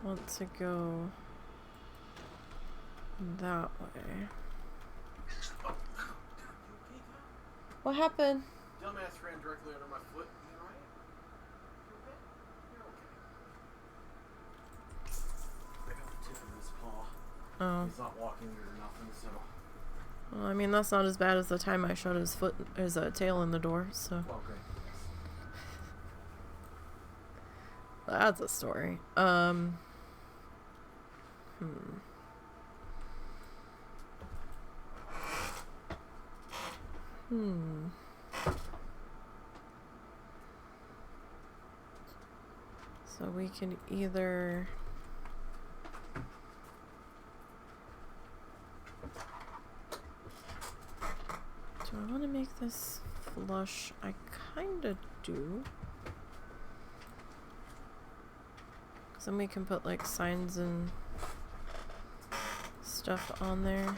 want to go that way. What happened? Dumbass ran directly under my foot. You alright? You okay? You're okay. I got the tip of his paw. Oh. He's not walking or nothing, so. Well, I mean, that's not as bad as the time I showed his tail in the door, so. Well, great. Yes. That's a story. So we can either do I want to make this flush? I kinda do. Cause then we can put like signs and stuff on there.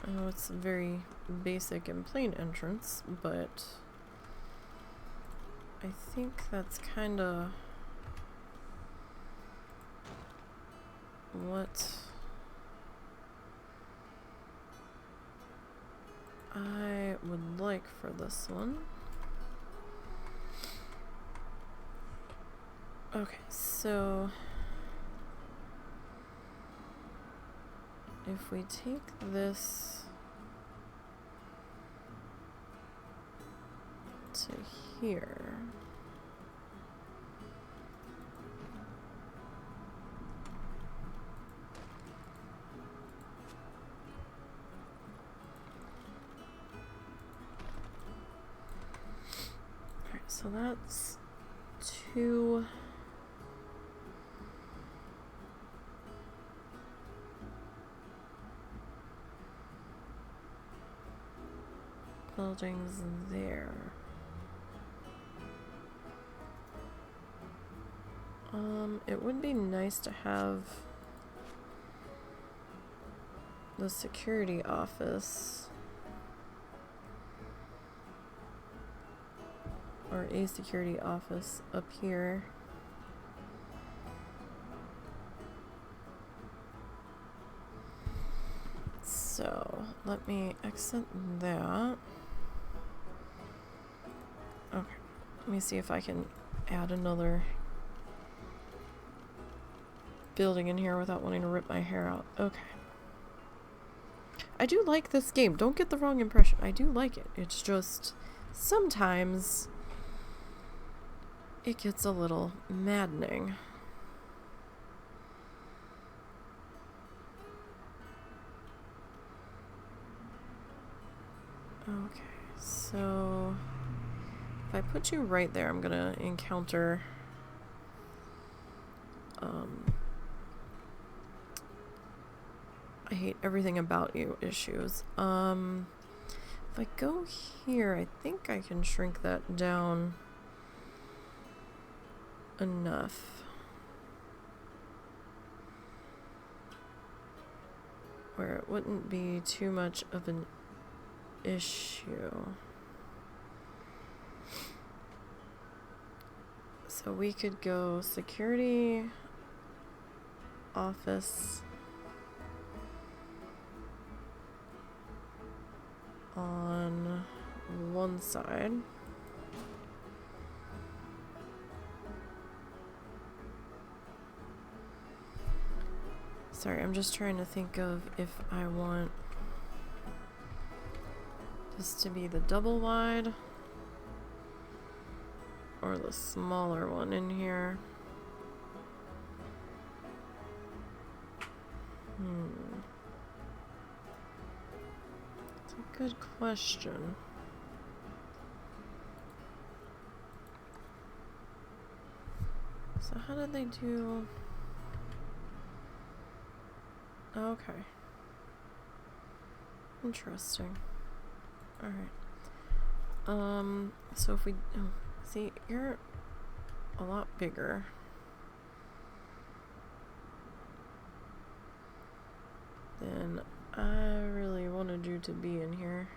I know it's a very basic and plain entrance, but I think that's kinda what I would like for this one. Okay, so if we take this to here, alright, so that's 2 buildings there. It would be nice to have the security office or a security office up here. So let me exit that. Okay, let me see if I can add another building in here without wanting to rip my hair out. Okay. I do like this game. Don't get the wrong impression. I do like it. It's just sometimes it gets a little maddening. Okay, so if I put you right there, I'm gonna encounter I hate everything about you issues. If I go here, I think I can shrink that down enough where it wouldn't be too much of an issue. So we could go security office on one side. Sorry, I'm just trying to think of if I want this to be the double wide or the smaller one in here. It's a good question. So how did they do? Okay. Interesting. Alright. So if we see, you're a lot bigger. Then I really wanted you to be in here.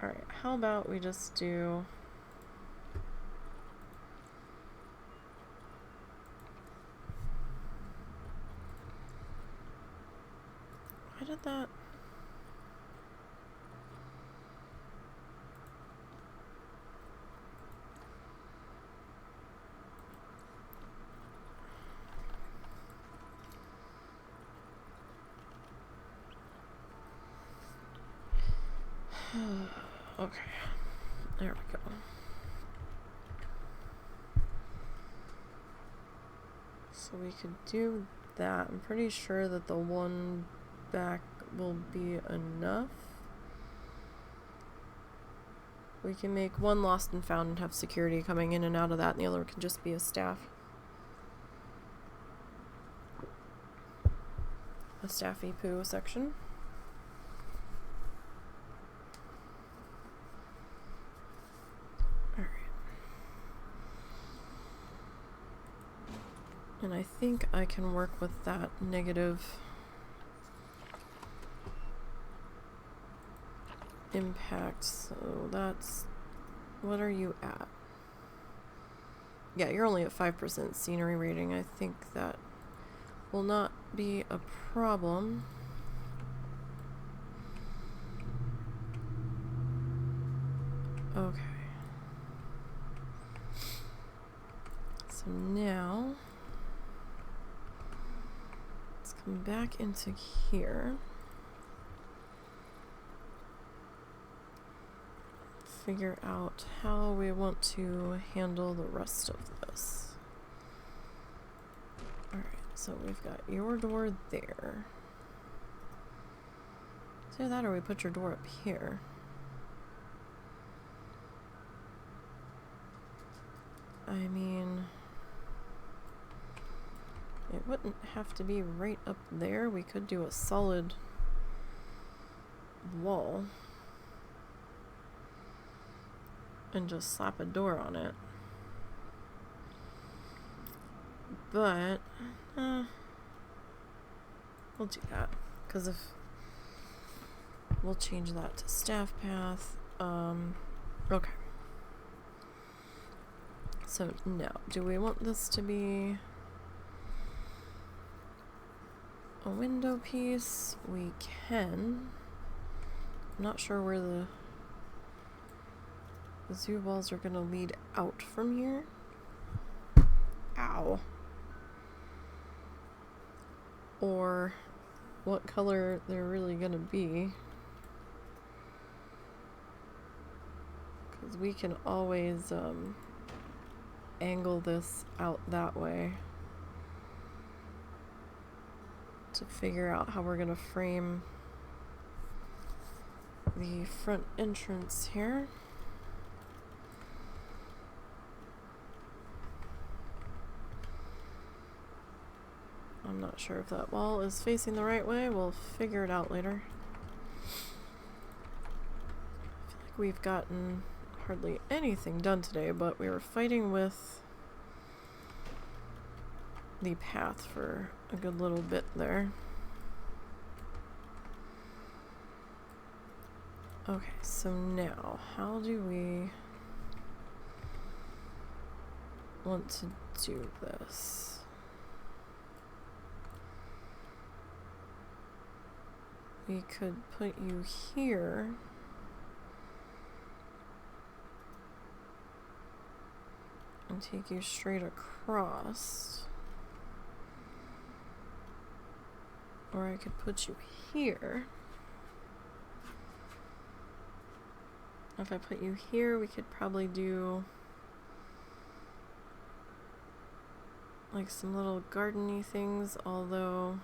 Alright, how about we just do why did that okay, there we go. So we could do that. I'm pretty sure that the one back will be enough. We can make one lost and found and have security coming in and out of that, and the other can just be a staff. A staffy poo section. And I think I can work with that negative impact. So that's, what are you at? Yeah, you're only at 5% scenery rating. I think that will not be a problem. Okay. So now come back into here. Figure out how we want to handle the rest of this. Alright, so we've got your door there. Either that or we put your door up here. wouldn't have to be right up there. We could do a solid wall and just slap a door on it. But we'll do that, because if we'll change that to staff path. Okay. So now, do we want this to be a window piece? We can. I'm not sure where the zoo walls are gonna lead out from here. Ow. Or what color they're really gonna be. Because we can always angle this out that way to figure out how we're gonna frame the front entrance here. I'm not sure if that wall is facing the right way. We'll figure it out later. I feel like we've gotten hardly anything done today, but we were fighting with the path for a good little bit there. Okay, so now, how do we want to do this? We could put you here. And take you straight across. Or I could put you here. If I put you here, we could probably do like some little garden-y things, although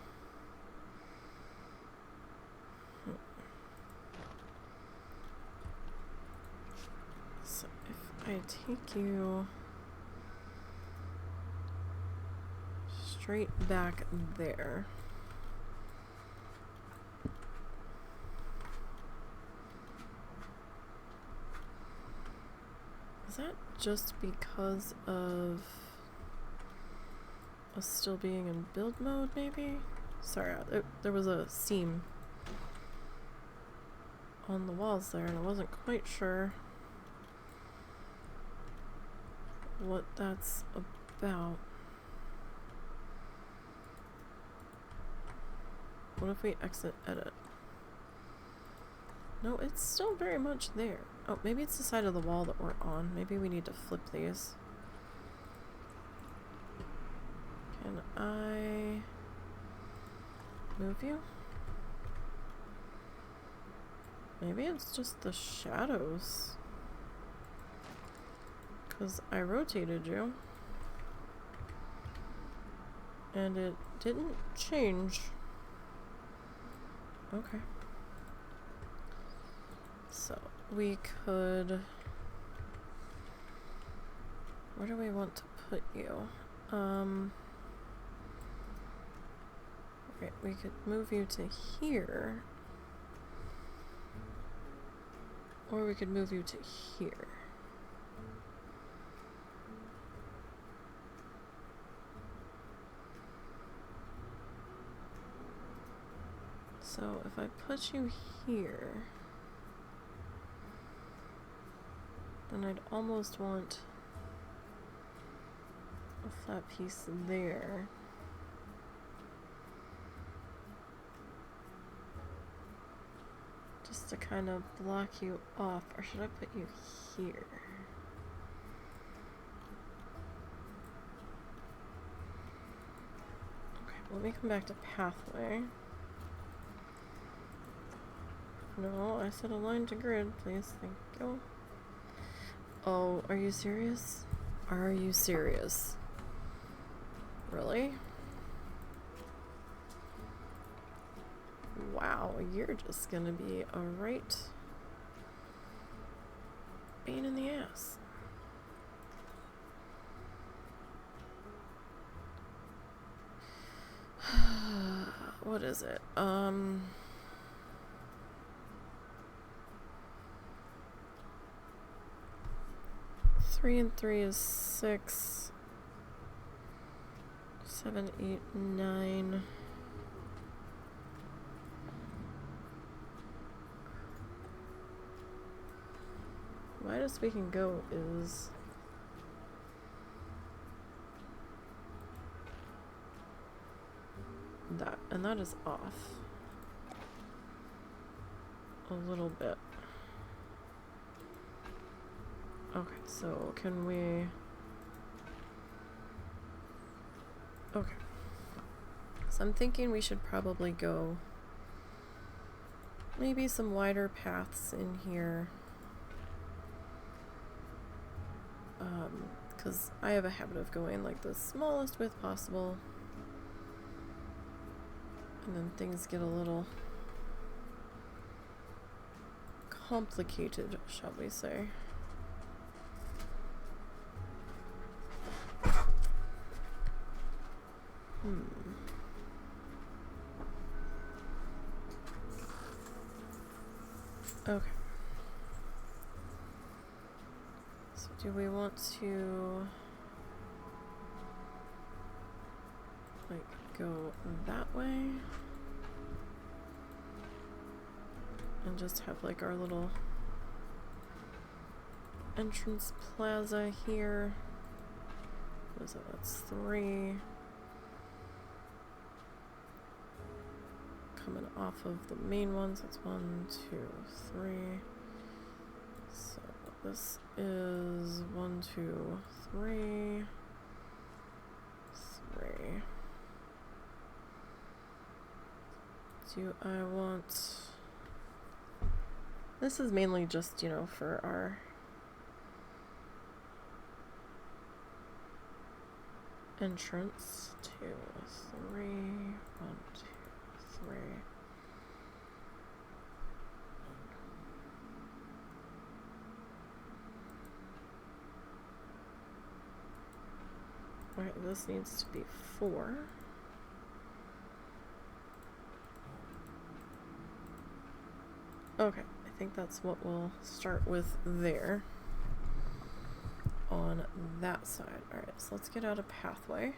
so if I take you straight back there. Is that just because of us still being in build mode, maybe? Sorry, there was a seam on the walls there, and I wasn't quite sure what that's about. What if we exit edit? No, it's still very much there. Oh, maybe it's the side of the wall that we're on. Maybe we need to flip these. Can I move you? Maybe it's just the shadows. 'Cause I rotated you. And it didn't change. Okay. So we could, where do we want to put you? Okay, we could move you to here, or we could move you to here. So if I put you here, then I'd almost want a flat piece there. Just to kind of block you off. Or should I put you here? Okay, let me come back to pathway. No, I said align to grid, please. Thank you. Oh, are you serious? Are you serious? Really? Wow, you're just gonna be a right pain in the ass. what is it? 3 and 3 is 6. 7, 8, 9. Widest we can go is that, and that is off a little bit. Okay, so can we... Okay. So I'm thinking we should probably go maybe some wider paths in here. Because I have a habit of going like the smallest width possible. And then things get a little complicated, shall we say. Okay. So do we want to like go that way and just have like our little entrance plaza here? What is it? That's 3. Coming off of the main ones, that's 1, 2, 3. So this is 1, 2, 3, 3. Do I want... This is mainly just, you know, for our entrance. 2, 3, 1, 2, 3. Alright, this needs to be 4. Okay, I think that's what we'll start with there. On that side. Alright, so let's get out a pathway.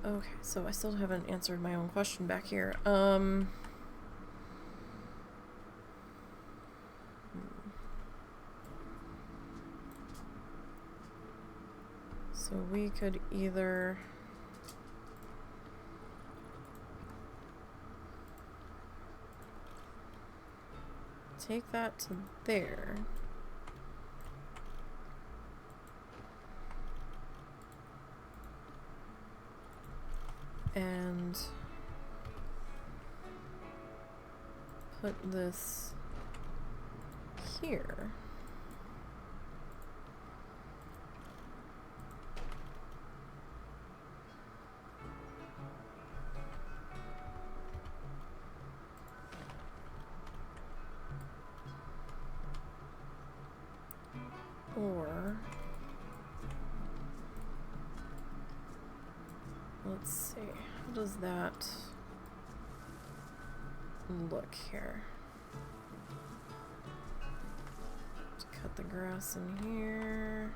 Okay, so I still haven't answered my own question back here. So we could either take that to there. And put this here. Or let's see, how does that look here? Let's cut the grass in here.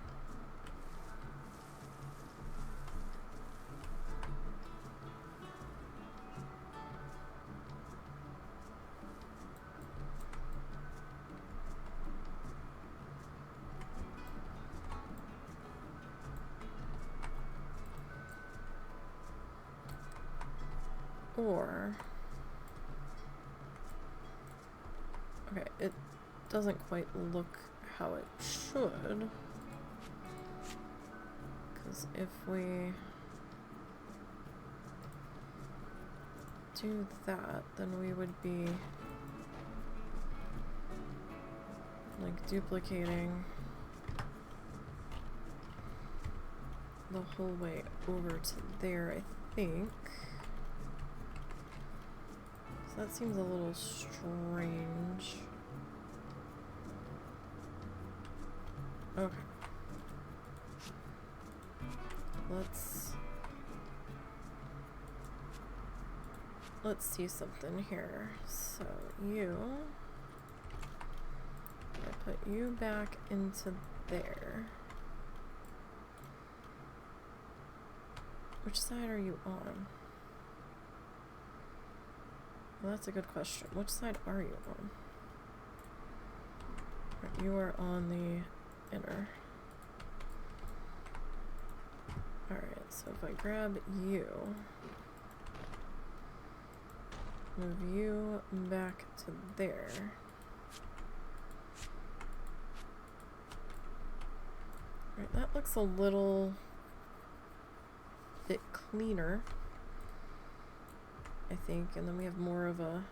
Or, okay, it doesn't quite look how it should, because if we do that, then we would be like duplicating the whole way over to there, I think. So that seems a little strange. Okay. Let's let's see something here. So I put you back into there. Which side are you on? Well, that's a good question. Which side are you on? Right, you are on the inner. Alright, so if I grab you, move you back to there. Right, that looks a little bit cleaner, I think, and then we have more of a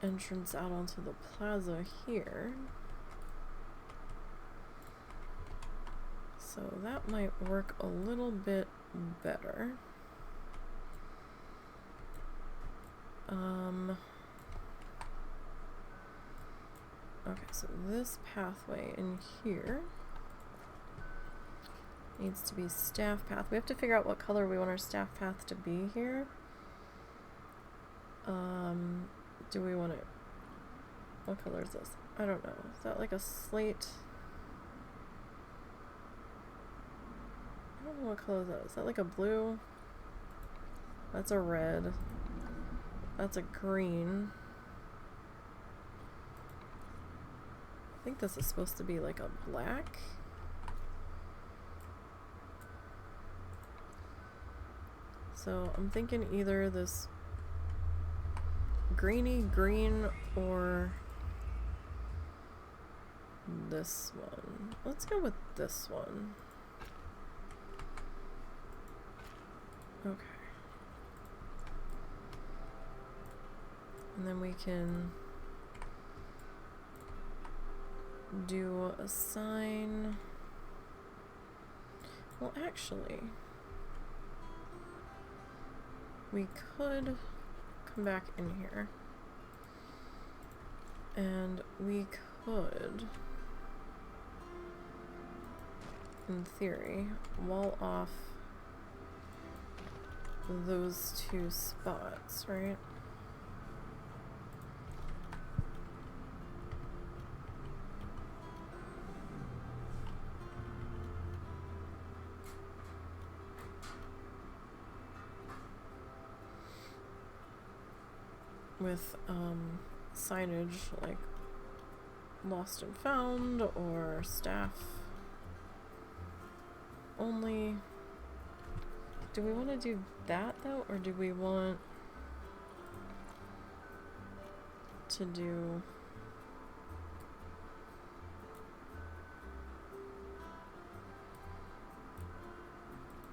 entrance out onto the plaza here. So that might work a little bit better. Okay, so this pathway in here needs to be staff path. We have to figure out what color we want our staff path to be here. Do we want it? What color is this? I don't know. Is that like a slate? I don't know what color that is. Is that like a blue? That's a red. That's a green. I think this is supposed to be like a black. So I'm thinking either this greeny green or this one. Let's go with this one. Okay. And then we can do a sign. Well, actually, we could come back in here and we could, in theory, wall off those two spots, right? With signage like lost and found or staff only. Do we want to do that though, or do we want to do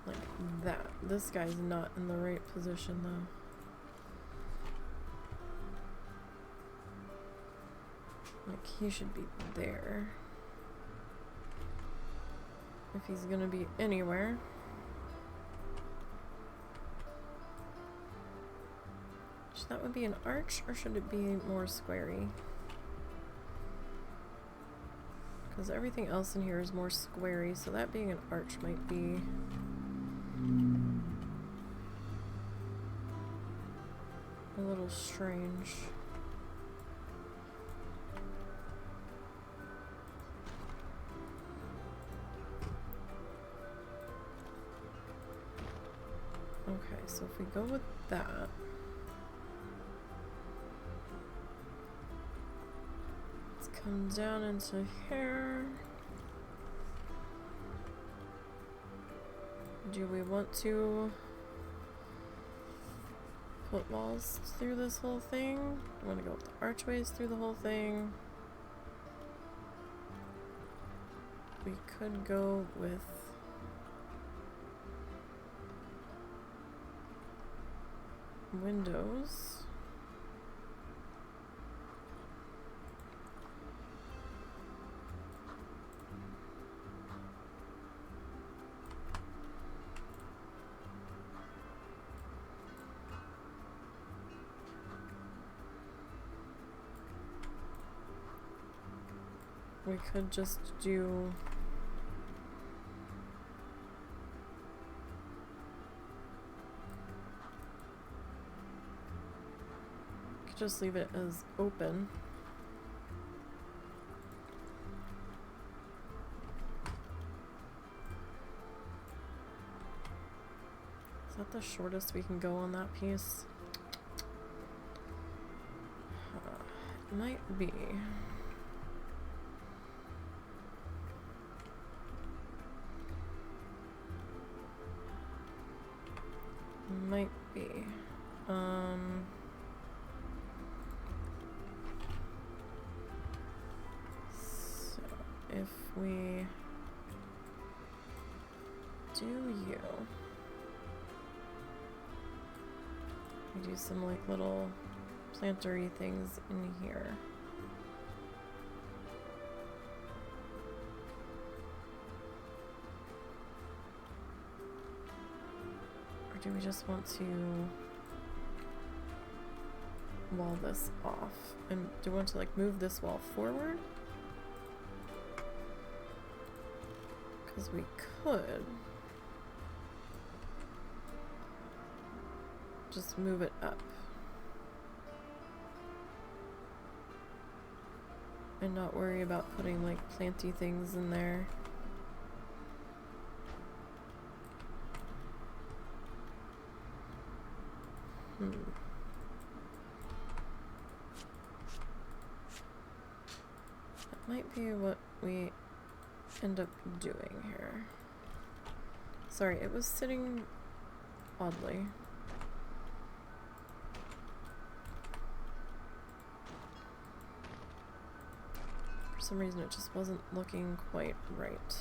like that? This guy's not in the right position though. Like, he should be there. If he's gonna be anywhere. Should that would be an arch, or should it be more squarey? Because everything else in here is more squarey, so that being an arch might be a little strange. Okay, so if we go with that, let's come down into here. Do we want to put walls through this whole thing? I want to go with the archways through the whole thing. We could go with windows. We could just do just leave it as open. Is that the shortest we can go on that piece? Might be. Might be. So if we do we do some like little plantery things in here. Or do we just want to wall this off? And do we want to like move this wall forward? Because we could just move it up and not worry about putting like planty things in there. That might be what we end up doing here. Sorry, it was sitting oddly. For some reason it just wasn't looking quite right.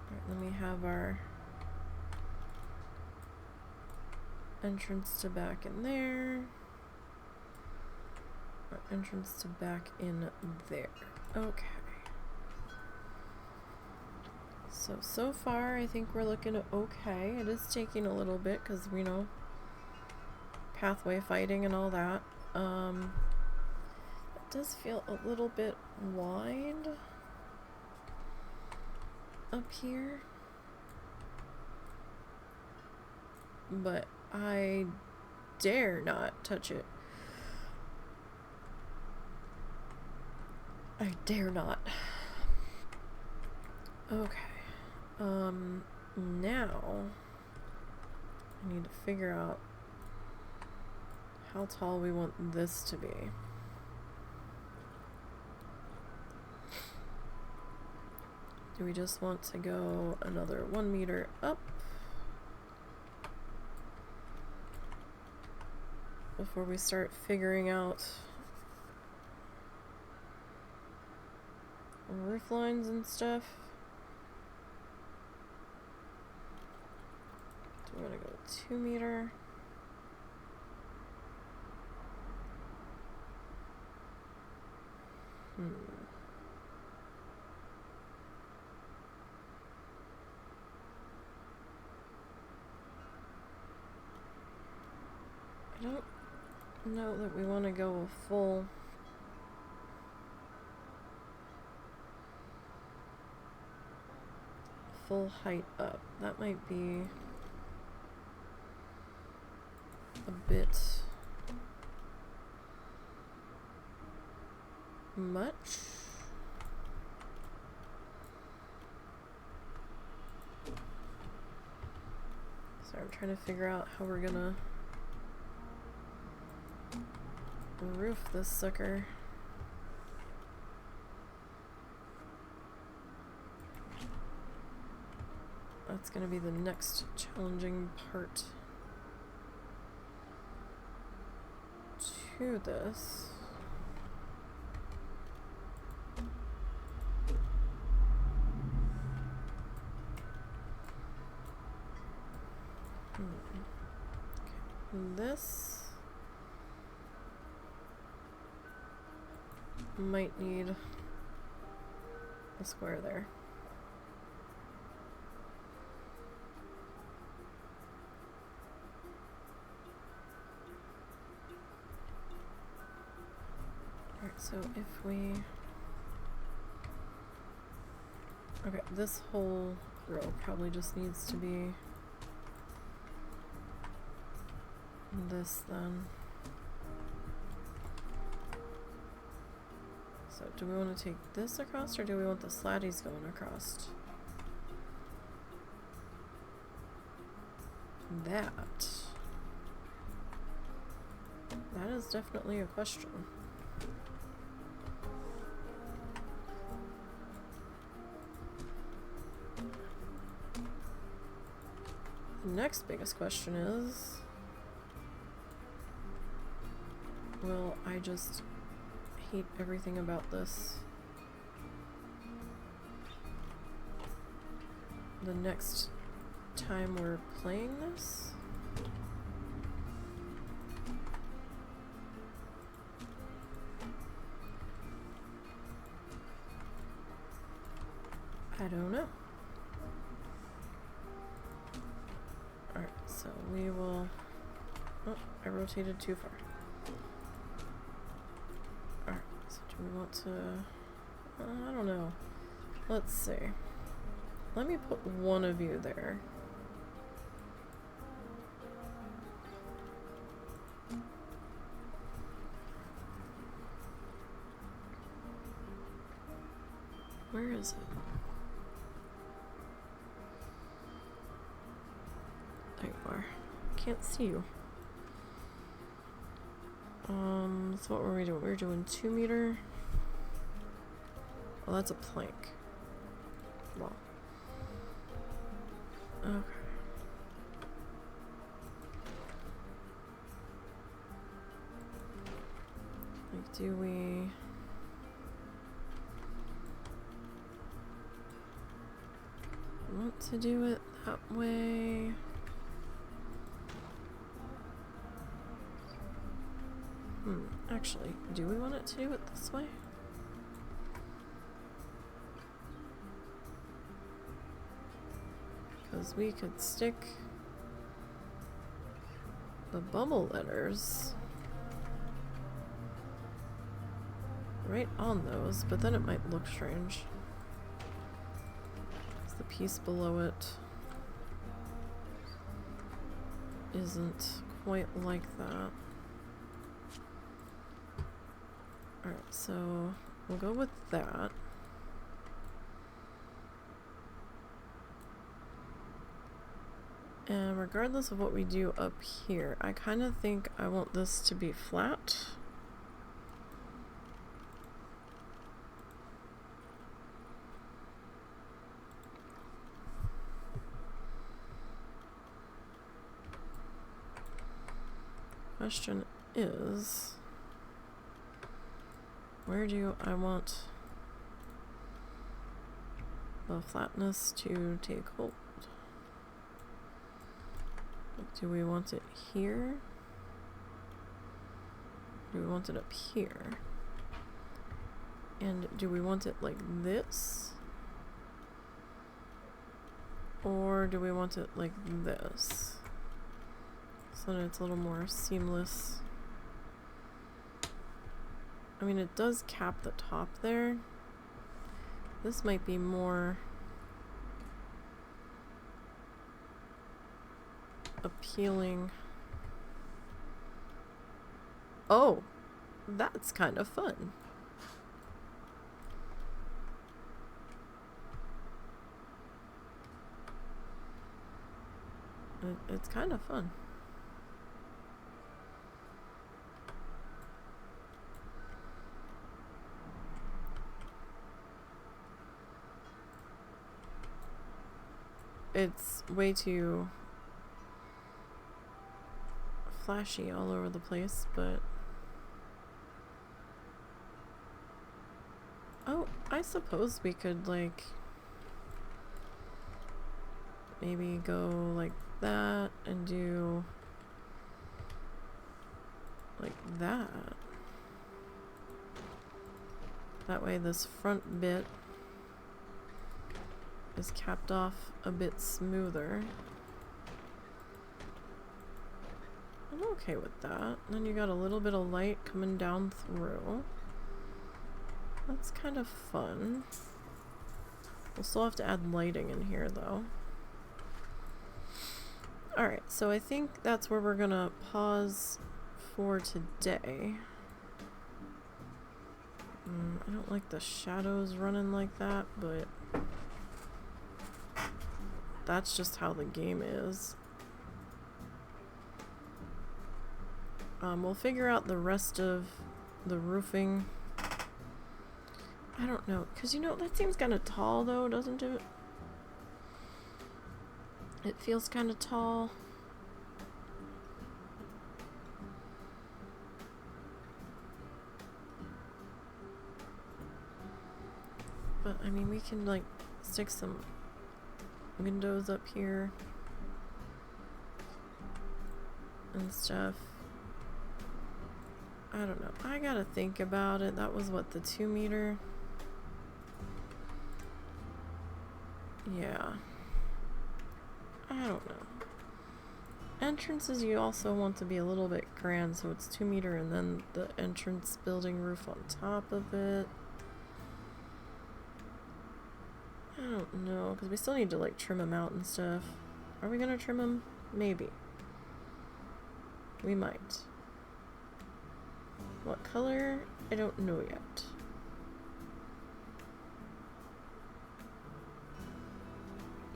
Alright, then we have our entrance to back in there. Our entrance to back in there. Okay. So far I think we're looking okay. It is taking a little bit because, you know, pathway fighting and all that. It does feel a little bit wide up here, but I dare not touch it. I dare not. Okay. Now I need to figure out how tall we want this to be. Do we just want to go another 1 meter up before we start figuring out roof lines and stuff? Do we want to go 2 meter? I don't know that we want to go a full height up. That might be a bit much. So I'm trying to figure out how we're gonna roof this sucker. That's gonna be the next challenging part to this. This might need a square there. Alright, so if we... Okay, this whole row probably just needs to be this then. So do we want to take this across, or do we want the slatties going across? That is definitely a question. The next biggest question is, will I just hate everything about this the next time we're playing this? I don't know. Alright, so we will... Oh, I rotated too far. Alright, so do we want to... I don't know. Let's see. Let me put one of you there. Where is it? There you are. Can't see you. So what were we doing? We were doing 2 meter. Well, that's a plank. Well. Okay. Like, do we... want to do it that way? Actually, do we want it to do it this way? Because we could stick the bubble letters right on those, but then it might look strange. Because the piece below it isn't quite like that. Alright, so we'll go with that. And regardless of what we do up here, I kind of think I want this to be flat. Question is, where do I want the flatness to take hold? Do we want it here? Do we want it up here? And do we want it like this? Or do we want it like this? So that it's a little more seamless. I mean, it does cap the top there. This might be more appealing. Oh, that's kind of fun. It's kind of fun. It's way too flashy all over the place, but oh, I suppose we could like maybe go like that and do like that. That way this front bit is capped off a bit smoother. I'm okay with that. And then you got a little bit of light coming down through. That's kind of fun. We'll still have to add lighting in here though. Alright, so I think that's where we're gonna pause for today. I don't like the shadows running like that, but that's just how the game is. We'll figure out the rest of the roofing. I don't know, because you know, that seems kind of tall though, doesn't it? It feels kind of tall. But, I mean, we can, like, stick some windows up here and stuff. I don't know. I gotta think about it. That was, what, the 2 meter? Yeah. I don't know. Entrances you also want to be a little bit grand, so it's 2 meter and then the entrance building roof on top of it. I don't know, because we still need to like trim them out and stuff. Are we gonna trim them? Maybe. We might. What color? I don't know yet.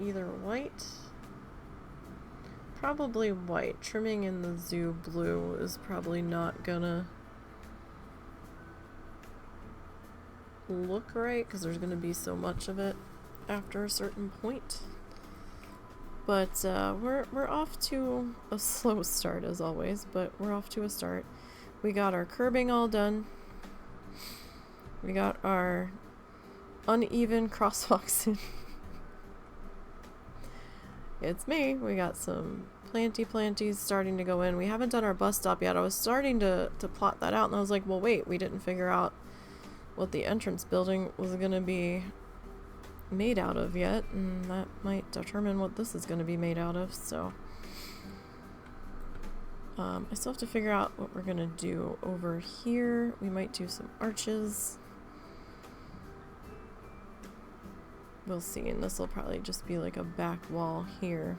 Either white? Probably white. Trimming in the zoo blue is probably not gonna look right because there's gonna be so much of it after a certain point. But we're off to a slow start as always, but we're off to a start. We got our curbing all done. We got our uneven crosswalks in. It's me. We got some planties starting to go in. We haven't done our bus stop yet. I was starting to plot that out, and I was like, well, wait, we didn't figure out what the entrance building was going to be made out of yet, and that might determine what this is going to be made out of, so I still have to figure out what we're going to do over here. We might do some arches. We'll see, and this will probably just be like a back wall here.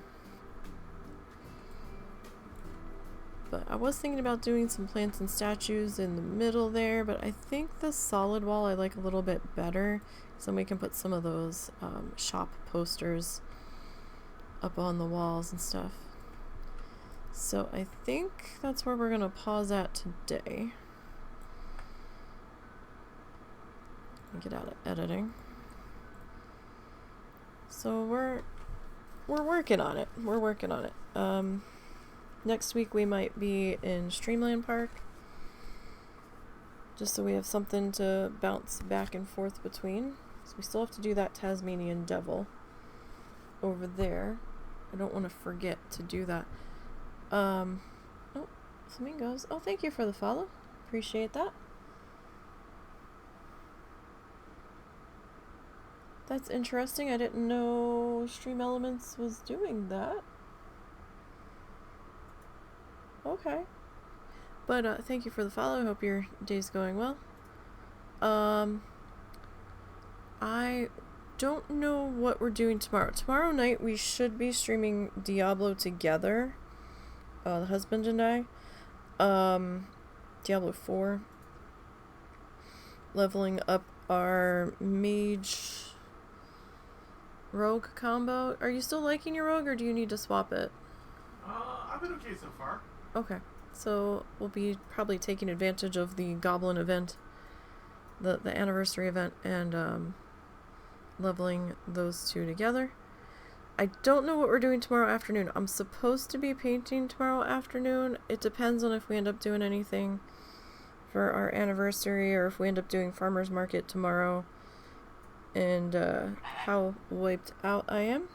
But I was thinking about doing some plants and statues in the middle there, but I think the solid wall I like a little bit better. So we can put some of those shop posters up on the walls and stuff. So I think that's where we're gonna pause at today. Get out of editing. So we're working on it. We're working on it. Next week we might be in Streamland Park, just so we have something to bounce back and forth between. So we still have to do that Tasmanian Devil over there. I don't want to forget to do that. Oh, flamingos. Oh, thank you for the follow. Appreciate that. That's interesting. I didn't know Stream Elements was doing that. Okay. But thank you for the follow. I hope your day's going well. I don't know what we're doing tomorrow. Tomorrow night we should be streaming Diablo together. The husband and I. Diablo 4. Leveling up our mage rogue combo. Are you still liking your rogue, or do you need to swap it? I've been okay so far. Okay, so we'll be probably taking advantage of the goblin event, the anniversary event, and leveling those two together. I don't know what we're doing tomorrow afternoon. I'm supposed to be painting tomorrow afternoon. It depends on if we end up doing anything for our anniversary, or if we end up doing farmer's market tomorrow, and how wiped out I am.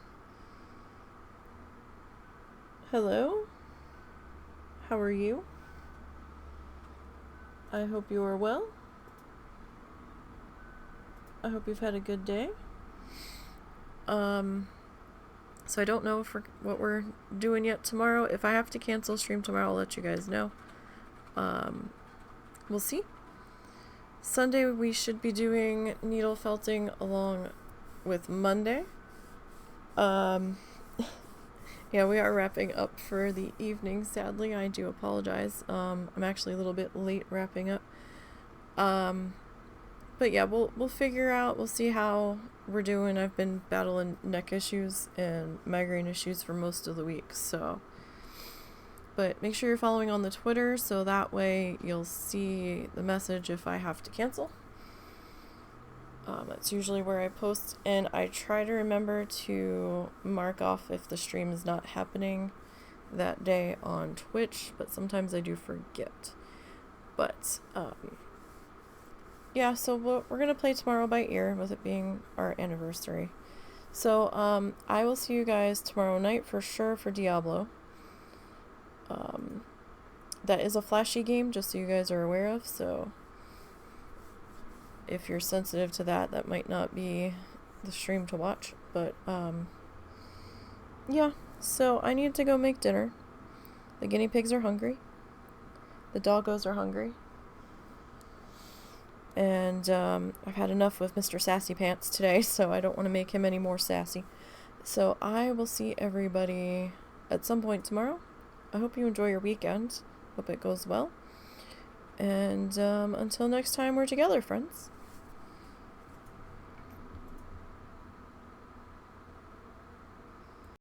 Hello? How are you? I hope you are well. I hope you've had a good day. So I don't know what we're doing yet tomorrow. If I have to cancel stream tomorrow, I'll let you guys know. We'll see. Sunday we should be doing needle felting along with Monday. Yeah, we are wrapping up for the evening, sadly. I do apologize. I'm actually a little bit late wrapping up. But yeah, we'll figure out. We'll see how we're doing. I've been battling neck issues and migraine issues for most of the week, so. But make sure you're following on the Twitter, so that way you'll see the message if I have to cancel. That's usually where I post, and I try to remember to mark off if the stream is not happening that day on Twitch, but sometimes I do forget. But, yeah, so we're going to play tomorrow by ear, with it being our anniversary. So, I will see you guys tomorrow night for sure for Diablo. That is a flashy game, just so you guys are aware of, so if you're sensitive to that, that might not be the stream to watch. But, yeah, so I need to go make dinner. The guinea pigs are hungry. The doggos are hungry. And, I've had enough with Mr. Sassy Pants today, so I don't want to make him any more sassy. So I will see everybody at some point tomorrow. I hope you enjoy your weekend. Hope it goes well. And, until next time we're together, friends.